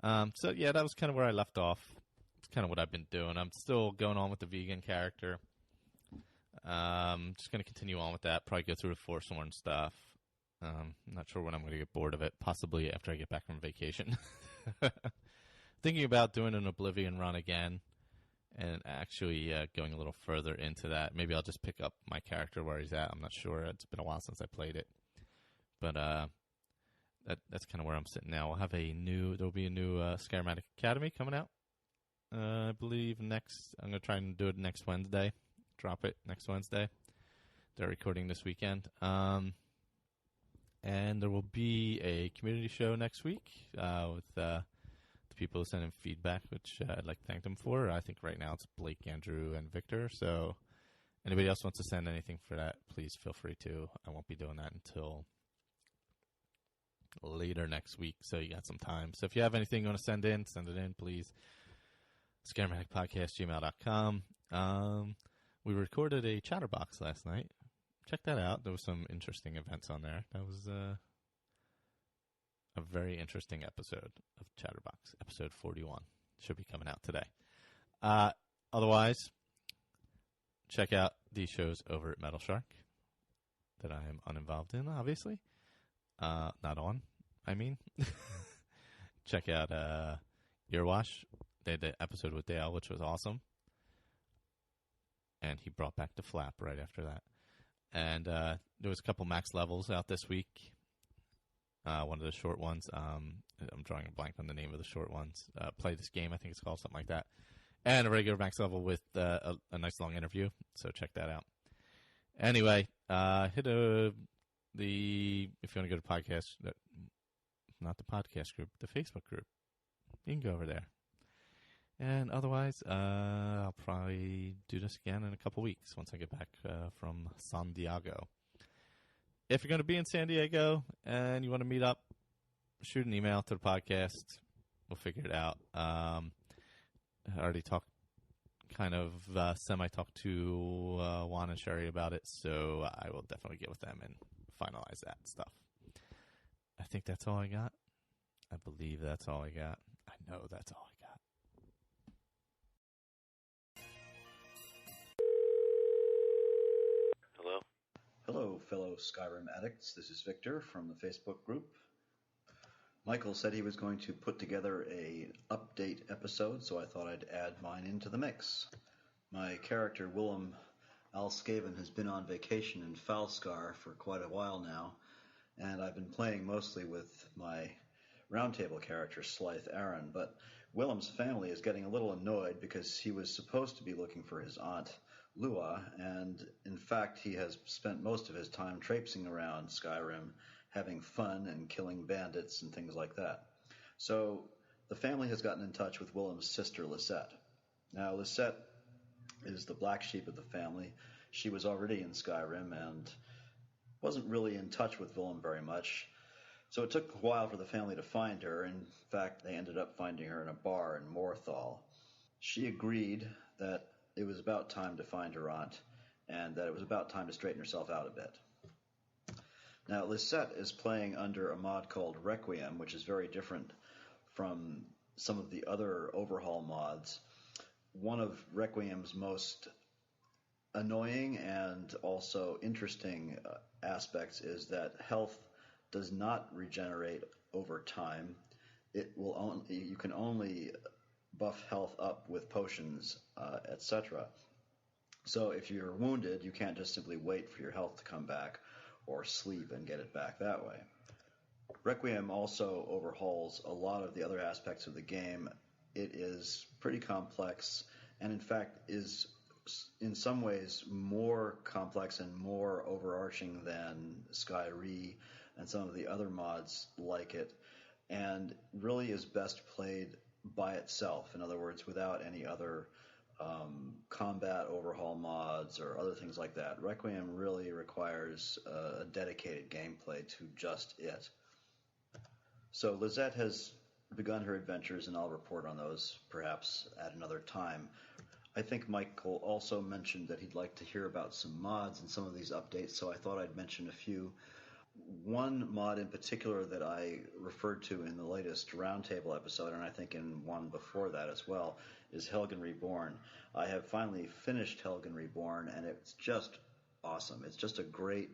So yeah, that was kind of where I left off. It's kind of what I've been doing. I'm still going on with the vegan character. Just going to continue on with that. Probably go through the Forsworn stuff. Not sure when I'm going to get bored of it. Possibly after I get back from vacation. Thinking about doing an Oblivion run again. And actually going a little further into that. Maybe I'll just pick up my character where he's at. I'm not sure. It's been a while since I played it. But that's kind of where I'm sitting now. There'll be a new Skyrim Addict Academy coming out. I believe I'm going to try and do it next Wednesday. Drop it next Wednesday. They're recording this weekend. And there will be a community show next week with the people who sent in feedback, which I'd like to thank them for. I think right now it's Blake, Andrew, and Victor. So anybody else wants to send anything for that, please feel free to. I won't be doing that until later next week, so you got some time. So if you have anything you want to send it in, please. skyrimbookclub.ca. We recorded a Chatterbox last night. Check that out. There was some interesting events on there. That was a very interesting episode of Chatterbox. Episode 41. Should be coming out today. Otherwise, check out these shows over at Metal Shark that I am uninvolved in, obviously. Not on, I mean. Check out Earwash. They had the episode with Dale, which was awesome. And he brought back the flap right after that. And there was a couple max levels out this week. One of the short ones. I'm drawing a blank on the name of the short ones. Play This Game, I think it's called, something like that. And a regular max level with a nice long interview. So check that out. Anyway, if you want to go to podcast, not the podcast group, the Facebook group, you can go over there. And otherwise, I'll probably do this again in a couple weeks once I get back from San Diego. If you're going to be in San Diego and you want to meet up, shoot an email to the podcast. We'll figure it out. I already semi-talked to Juan and Sherry about it, so I will definitely get with them and finalize that stuff. I think that's all I got. I believe that's all I got. I know that's all I got. Hello? Hello, fellow Skyrim addicts. This is Victor from the Facebook group. Michael said he was going to put together an update episode, so I thought I'd add mine into the mix. My character, Willem Alskaven, has been on vacation in Falskar for quite a while now, and I've been playing mostly with my roundtable character, Slythe Aaron, but Willem's family is getting a little annoyed because he was supposed to be looking for his aunt, Lua, and in fact he has spent most of his time traipsing around Skyrim, having fun and killing bandits and things like that. So the family has gotten in touch with Willem's sister, Lisette. Now, Lisette is the black sheep of the family. She was already in Skyrim and wasn't really in touch with Willem very much. So it took a while for the family to find her. In fact, they ended up finding her in a bar in Morthal. She agreed that it was about time to find her aunt and that it was about time to straighten herself out a bit. Now, Lisette is playing under a mod called Requiem, which is very different from some of the other overhaul mods. One of Requiem's most annoying and also interesting aspects is that health does not regenerate over time. You can only buff health up with potions, etc. So if you're wounded, you can't just simply wait for your health to come back or sleep and get it back that way. Requiem also overhauls a lot of the other aspects of the game. It is pretty complex and, in fact, is in some ways more complex and more overarching than Skyrim and some of the other mods like it, and really is best played by itself. In other words, without any other combat overhaul mods or other things like that. Requiem really requires a dedicated gameplay to just it. So Lizette has begun her adventures, and I'll report on those perhaps at another time. I think Michael also mentioned that he'd like to hear about some mods and some of these updates, so I thought I'd mention a few. One mod in particular that I referred to in the latest Roundtable episode, and I think in one before that as well, is Helgen Reborn. I have finally finished Helgen Reborn, and it's just awesome. It's just a great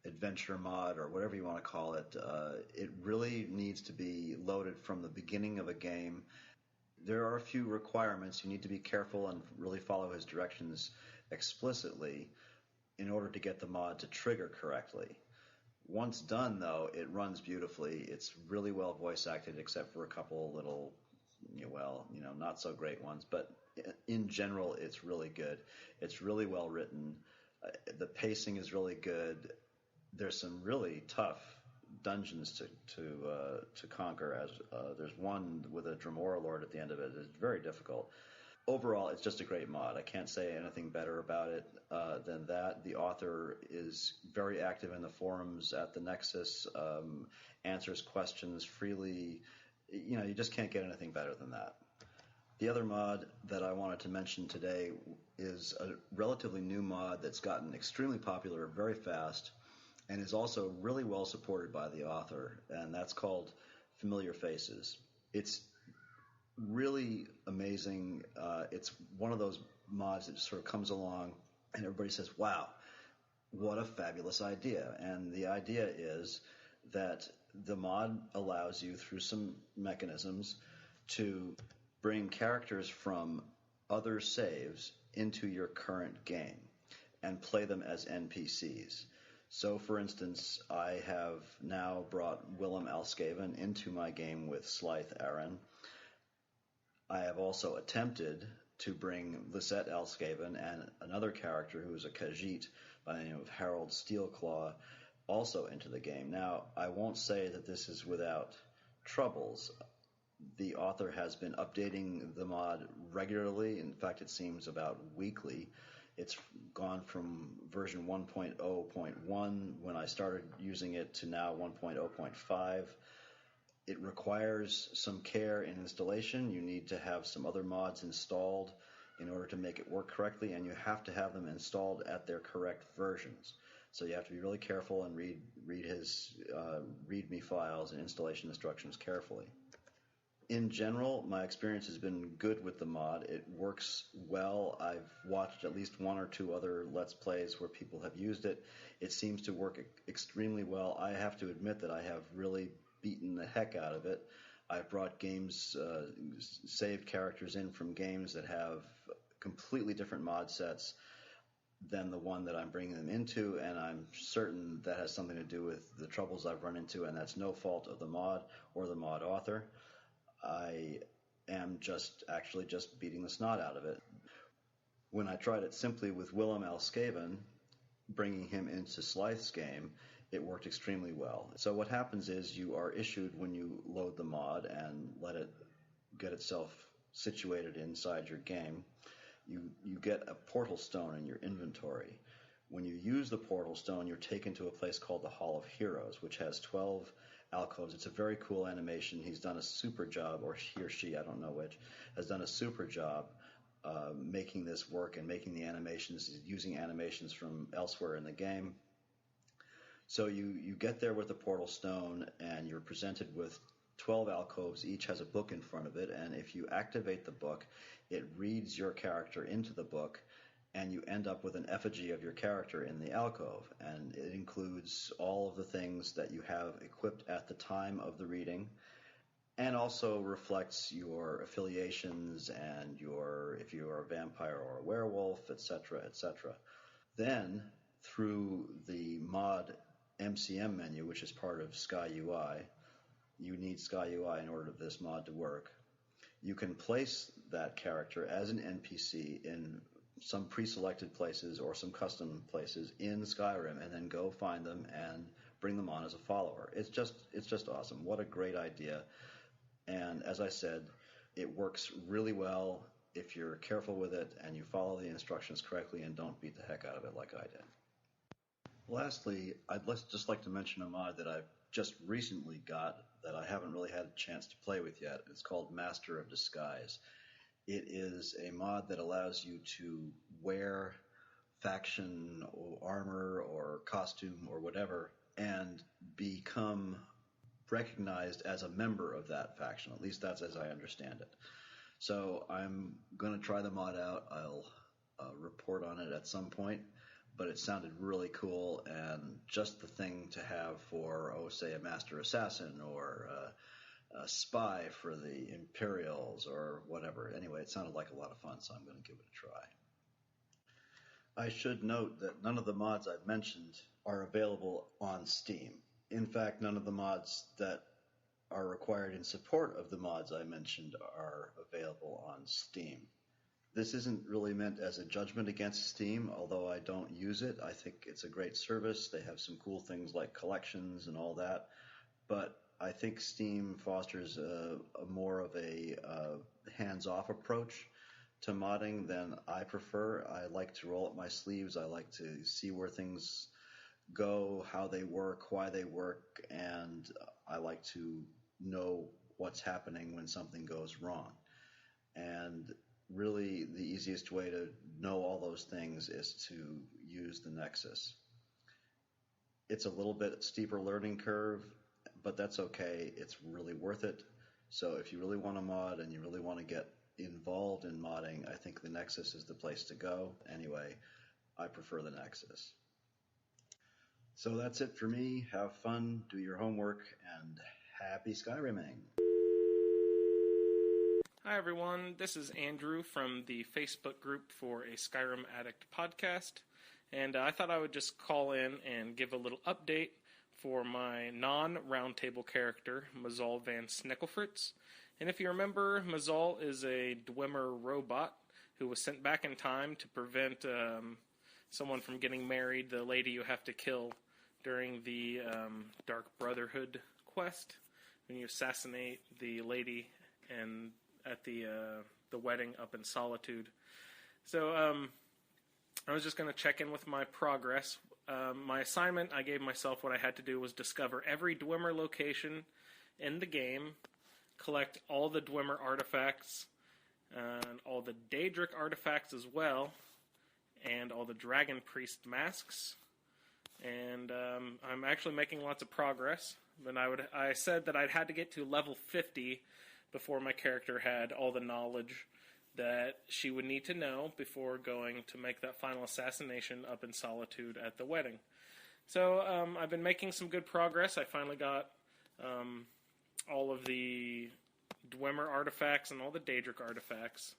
adventure mod, or whatever you want to call it. It really needs to be loaded from the beginning of a game. There are a few requirements. You need to be careful and really follow his directions explicitly in order to get the mod to trigger correctly. Once done, though, it runs beautifully. It's really well voice acted, except for a couple little, not so great ones. But in general, it's really good. It's really well written. The pacing is really good. There's some really tough dungeons to conquer. As there's one with a Dremora Lord at the end of it. It's very difficult. Overall, it's just a great mod. I can't say anything better about it than that. The author is very active in the forums at the Nexus, answers questions freely. You just can't get anything better than that. The other mod that I wanted to mention today is a relatively new mod that's gotten extremely popular very fast and is also really well supported by the author, and that's called Familiar Faces. It's really amazing. It's one of those mods that just sort of comes along and everybody says, wow, what a fabulous idea. And the idea is that the mod allows you, through some mechanisms, to bring characters from other saves into your current game and play them as NPCs. So, for instance, I have now brought Willem Alskaven into my game with Slythe Aaron. I have also attempted to bring Lisette Alskaven and another character who is a Khajiit by the name of Harold Steelclaw also into the game. Now, I won't say that this is without troubles. The author has been updating the mod regularly. In fact, it seems about weekly. It's gone from version 1.0.1 when I started using it to now 1.0.5. It requires some care in installation. You need to have some other mods installed in order to make it work correctly, and you have to have them installed at their correct versions. So you have to be really careful and read his README files and installation instructions carefully. In general, my experience has been good with the mod. It works well. I've watched at least one or two other Let's Plays where people have used it. It seems to work extremely well. I have to admit that I have really beaten the heck out of it. I've brought games, saved characters in from games that have completely different mod sets than the one that I'm bringing them into, and I'm certain that has something to do with the troubles I've run into, and that's no fault of the mod or the mod author. I am just beating the snot out of it. When I tried it simply with Willem Alskaven, bringing him into Slythe's game, it worked extremely well. So what happens is you are issued, when you load the mod and let it get itself situated inside your game, you get a portal stone in your inventory. When you use the portal stone, you're taken to a place called the Hall of Heroes, which has 12 alcoves. It's a very cool animation. He's done a super job, or he or she, I don't know which, has done a super job making this work and making the animations, using animations from elsewhere in the game. So you get there with the portal stone, and you're presented with 12 alcoves. Each has a book in front of it, and if you activate the book, it reads your character into the book, and you end up with an effigy of your character in the alcove. And it includes all of the things that you have equipped at the time of the reading, and also reflects your affiliations and if you are a vampire or a werewolf, etc., etc. Then, through the mod MCM menu, which is part of SkyUI, you need SkyUI in order for this mod to work. You can place that character as an NPC in some pre-selected places or some custom places in Skyrim, and then go find them and bring them on as a follower. It's just awesome. What a great idea. And as I said, it works really well if you're careful with it and you follow the instructions correctly and don't beat the heck out of it like I did. Lastly, I'd just like to mention a mod that I've just recently got that I haven't really had a chance to play with yet. It's called Master of Disguise. It is a mod that allows you to wear faction or armor or costume or whatever and become recognized as a member of that faction. At least that's as I understand it. So I'm going to try the mod out. I'll report on it at some point, but it sounded really cool and just the thing to have for, say, a master assassin or a spy for the Imperials or whatever. Anyway, it sounded like a lot of fun, so I'm going to give it a try. I should note that none of the mods I've mentioned are available on Steam. In fact, none of the mods that are required in support of the mods I mentioned are available on Steam. This isn't really meant as a judgment against Steam, although I don't use it. I think it's a great service. They have some cool things like collections and all that. But I think Steam fosters a more of a hands-off approach to modding than I prefer. I like to roll up my sleeves. I like to see where things go, how they work, why they work, and I like to know what's happening when something goes wrong. And really the easiest way to know all those things is to use the Nexus. It's a little bit steeper learning curve, but that's okay. It's really worth it. So if you really want to mod and you really want to get involved in modding, I think the Nexus is the place to go. Anyway, I prefer the Nexus. So that's it for me. Have fun, do your homework, and happy Skyrimming. Hi everyone, this is Andrew from the Facebook group for a Skyrim Addict podcast, and I thought I would just call in and give a little update for my non-roundtable character, Mazal van Snickelfritz. And if you remember, Mazal is a Dwemer robot who was sent back in time to prevent someone from getting married, the lady you have to kill during the Dark Brotherhood quest, when you assassinate the lady and at the wedding up in Solitude. So I was just going to check in with my progress. My assignment I gave myself, what I had to do was discover every Dwemer location in the game, collect all the Dwemer artifacts, and all the Daedric artifacts as well, and all the Dragon Priest masks. And I'm actually making lots of progress. But I said that I'd had to get to level 50 before my character had all the knowledge that she would need to know before going to make that final assassination up in Solitude at the wedding. So I've been making some good progress. I finally got all of the Dwemer artifacts and all the Daedric artifacts.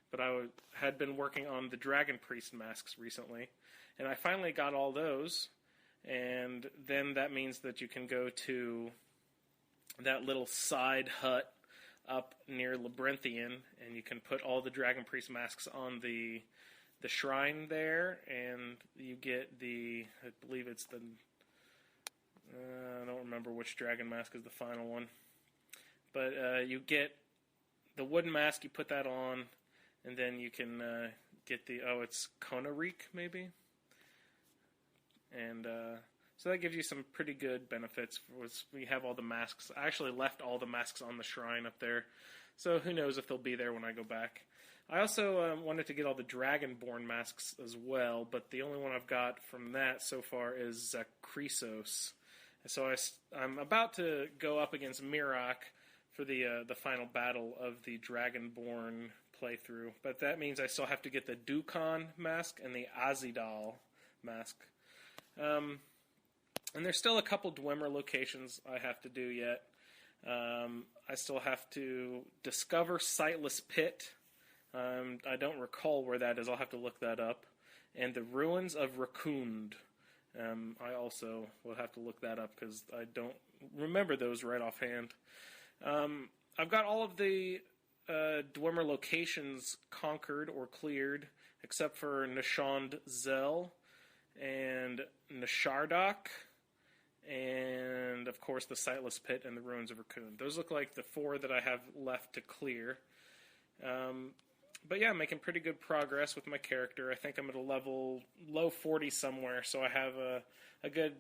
But I had been working on the Dragon Priest masks recently. And I finally got all those. And then that means that you can go to that little side hut up near Labyrinthian, and you can put all the Dragon Priest masks on the shrine there, and you get I believe it's the, I don't remember which dragon mask is the final one, but you get the wooden mask, you put that on, and then you can get it's Konarik maybe? And so that gives you some pretty good benefits. We have all the masks. I actually left all the masks on the shrine up there, so who knows if they'll be there when I go back. I also wanted to get all the Dragonborn masks as well, but the only one I've got from that so far is Zakrisos. So I'm about to go up against Mirak for the final battle of the Dragonborn playthrough, but that means I still have to get the Dukan mask and the Azidal mask. And there's still a couple Dwemer locations I have to do yet. I still have to discover Sightless Pit. I don't recall where that is. I'll have to look that up. And the Ruins of Rakund. I also will have to look that up because I don't remember those right offhand. I've got all of the Dwemer locations conquered or cleared, except for Nishand Zel and Nishardak, and of course the Sightless Pit and the Ruins of Rakund. Those look like the 4 that I have left to clear. But yeah, I'm making pretty good progress with my character. I think I'm at a level low 40 somewhere, so I have a good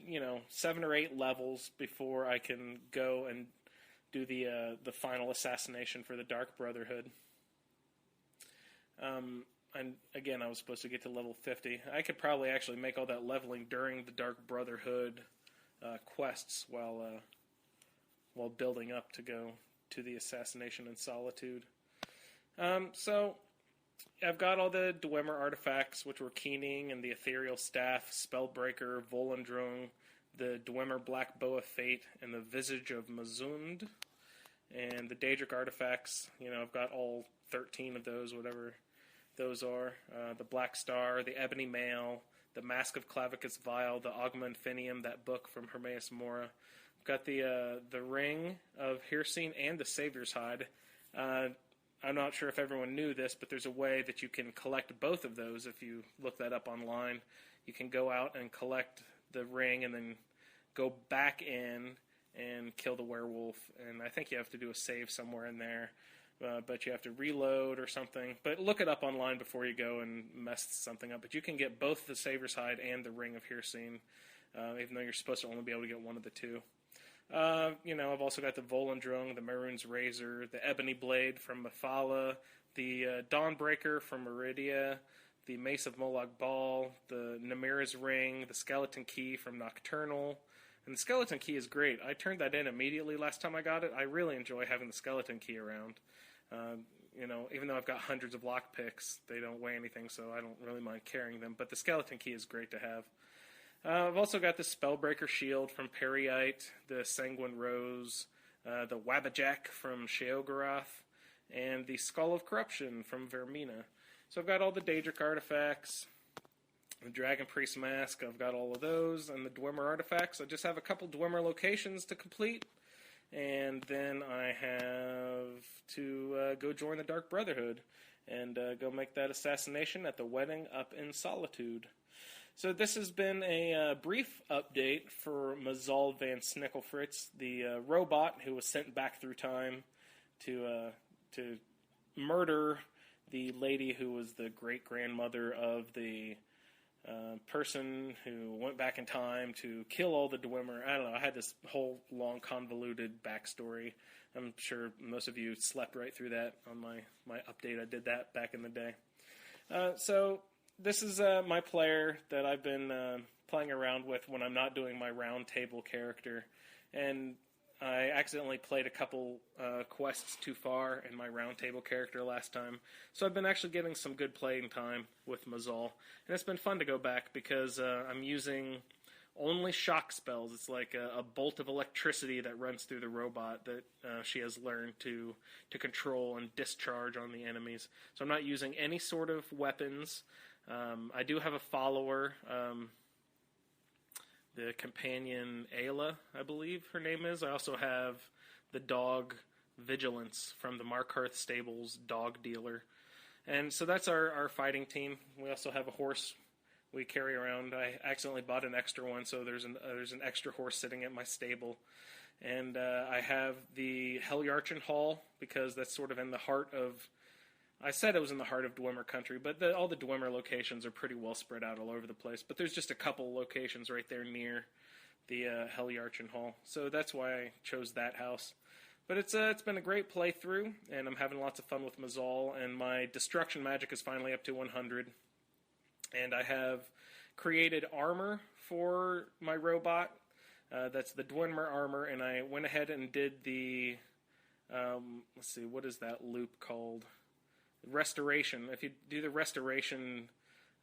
7 or 8 levels before I can go and do the final assassination for the Dark Brotherhood. And again, I was supposed to get to level 50. I could probably actually make all that leveling during the Dark Brotherhood quests while building up to go to the assassination in Solitude. So I've got all the Dwemer artifacts, which were Keening and the Ethereal Staff, Spellbreaker, Volendrung, the Dwemer Black Bow of Fate, and the Visage of Mazund. And the Daedric artifacts, I've got all 13 of those, whatever those are. The Black Star, the Ebony Mail, the Mask of Clavicus Vile, the Ogma Infinium, that book from Hermaeus Mora. I've got the Ring of Hircine and the Savior's Hide. I'm not sure if everyone knew this, but there's a way that you can collect both of those if you look that up online. You can go out and collect the ring and then go back in and kill the werewolf. And I think you have to do a save somewhere in there, but you have to reload or something. But look it up online before you go and mess something up. But you can get both the Savior's Hide and the Ring of Hircine, even though you're supposed to only be able to get one of the two. I've also got the Volendrung, the Maroon's Razor, the Ebony Blade from Mephala, the Dawnbreaker from Meridia, the Mace of Molag Bal, the Namira's Ring, the Skeleton Key from Nocturnal. And the Skeleton Key is great. I turned that in immediately last time I got it. I really enjoy having the Skeleton Key around. Even though I've got hundreds of lockpicks, they don't weigh anything, so I don't really mind carrying them. But the Skeleton Key is great to have. I've also got the Spellbreaker Shield from Periite, the Sanguine Rose, the Wabbajack from Sheogorath, and the Skull of Corruption from Vermina. So I've got all the Daedric artifacts, the Dragon Priest Mask, I've got all of those, and the Dwemer artifacts. I just have a couple Dwemer locations to complete, and then I have to go join the Dark Brotherhood and go make that assassination at the wedding up in Solitude. So this has been a brief update for Mazal Van Snickelfritz, the robot who was sent back through time to murder the lady who was the great-grandmother of the person who went back in time to kill all the Dwemer. I don't know, I had this whole long convoluted backstory. I'm sure most of you slept right through that on my update. I did that back in the day. So this is my player that I've been playing around with when I'm not doing my round table character. And I accidentally played a couple quests too far in my round table character last time. So I've been actually getting some good playing time with Mazal. And it's been fun to go back because I'm using only shock spells. It's like a bolt of electricity that runs through the robot that she has learned to control and discharge on the enemies. So I'm not using any sort of weapons. I do have a follower, the companion Ayla, I believe her name is. I also have the dog Vigilance from the Markarth Stables dog dealer. And so that's our fighting team. We also have a horse we carry around. I accidentally bought an extra one, so there's an extra horse sitting at my stable. And I have the Helyarchan Hall, because that's sort of in the heart of... I said it was in the heart of Dwemer country, but all the Dwemer locations are pretty well spread out all over the place. But there's just a couple locations right there near the Helyarchan Hall. So that's why I chose that house. But it's been a great playthrough, and I'm having lots of fun with Mazal, and my destruction magic is finally up to 100. And I have created armor for my robot. That's the Dwemer armor, and I went ahead and did the... let's see, what is that loop called? Restoration. If you do the restoration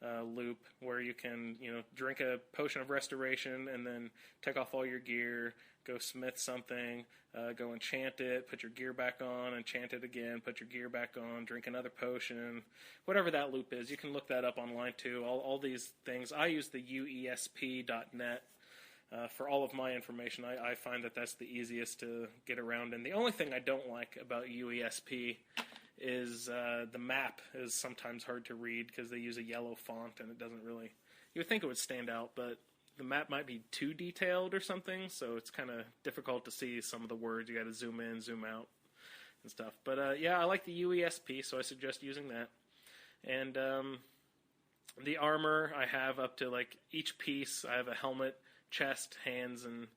loop where you can, drink a potion of restoration and then take off all your gear, go smith something, go enchant it, put your gear back on, enchant it again, put your gear back on, drink another potion, whatever that loop is. You can look that up online too. All these things. I use the UESP.net for all of my information. I find that that's the easiest to get around. And the only thing I don't like about UESP is the map is sometimes hard to read because they use a yellow font and it doesn't really... You would think it would stand out, but the map might be too detailed or something, so it's kind of difficult to see some of the words. You got to zoom in, zoom out, and stuff. But yeah, I like the UESP, so I suggest using that. And the armor, I have up to like each piece. I have a helmet, chest, hands, and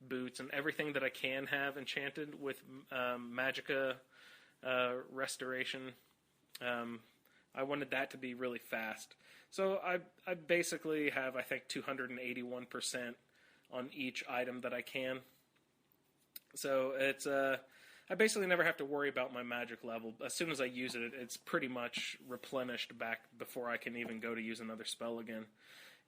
boots, and everything that I can have enchanted with Magicka restoration. I wanted that to be really fast. So I basically have, I think, 281% on each item that I can. So it's I basically never have to worry about my magic level. As soon as I use it, it's pretty much replenished back before I can even go to use another spell again.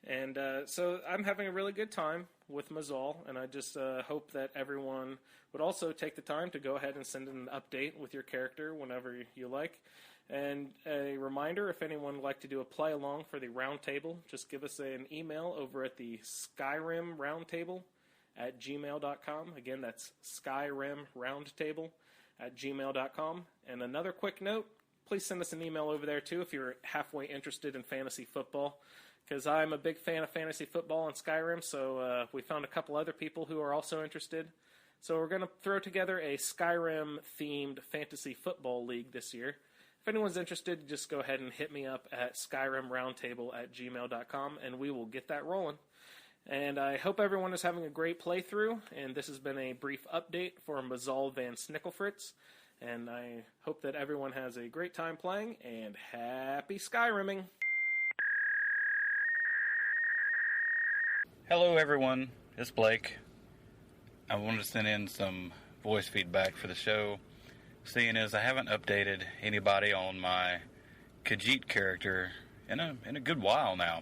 And so I'm having a really good time with Mazal, and I just hope that everyone would also take the time to go ahead and send an update with your character whenever you like. And a reminder, if anyone would like to do a play-along for the roundtable, just give us an email over at the Skyrim Roundtable at gmail.com. Again, that's Skyrim Roundtable at gmail.com. And another quick note, please send us an email over there, too, if you're halfway interested in fantasy football, because I'm a big fan of fantasy football and Skyrim, so we found a couple other people who are also interested. So we're going to throw together a Skyrim-themed fantasy football league this year. If anyone's interested, just go ahead and hit me up at skyrimroundtable at gmail.com, and we will get that rolling. And I hope everyone is having a great playthrough, and this has been a brief update for Mazal Van Snickelfritz, and I hope that everyone has a great time playing, and happy Skyrimming! Hello everyone, it's Blake. I wanted to send in some voice feedback for the show, seeing as I haven't updated anybody on my Khajiit character in a good while now.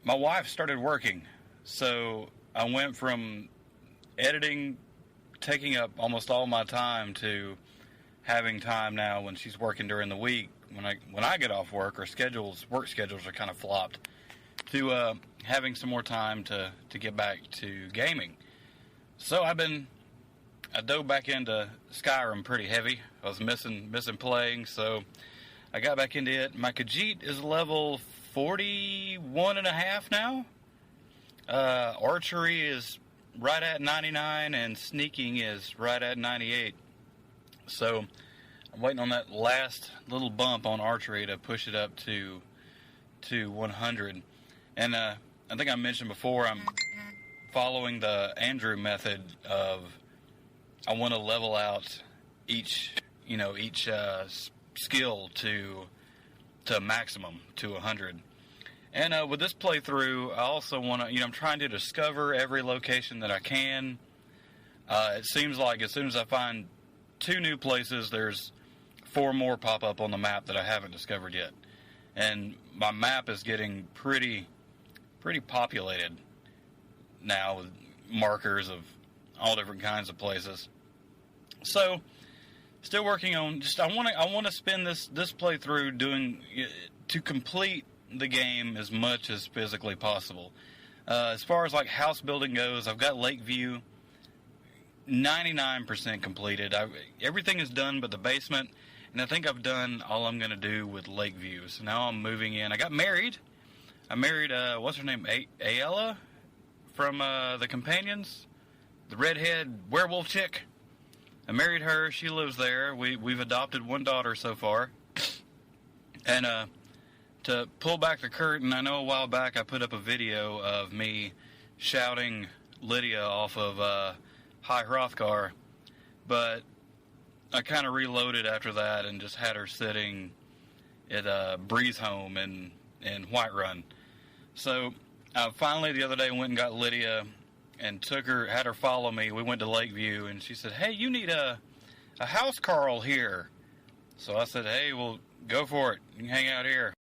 My wife started working, so I went from editing, taking up almost all my time, to having time now when she's working during the week. When I get off work, our work schedules are kind of flopped, to having some more time to get back to gaming. So I dove back into Skyrim pretty heavy. I was missing playing, so I got back into it. My Khajiit is level 41.5 now. Archery is right at 99, and sneaking is right at 98. So I'm waiting on that last little bump on archery to push it up to 100. And I think I mentioned before, I'm following the Andrew method of I want to level out each skill to maximum, to 100. And with this playthrough, I also want to, I'm trying to discover every location that I can. It seems like as soon as I find 2 new places, there's 4 more pop up on the map that I haven't discovered yet. And my map is getting pretty populated now with markers of all different kinds of places. So, still working on. I want to spend this playthrough to complete the game as much as physically possible. As far as like house building goes, I've got Lakeview 99% completed. Everything is done but the basement, and I think I've done all I'm going to do with Lakeview. So now I'm moving in. I got married. I married what's her name, Ayala from the Companions, the redhead werewolf chick. I married her. She lives there. We've adopted 1 daughter so far. And to pull back the curtain, I know a while back I put up a video of me shouting Lydia off of High Hrothgar, but I kind of reloaded after that and just had her sitting at Breeze Home in Whiterun. So finally the other day went and got Lydia and had her follow me. We went to Lakeview, and she said, "Hey, you need a house Carl here." So I said, hey, well, go for it. You can hang out here.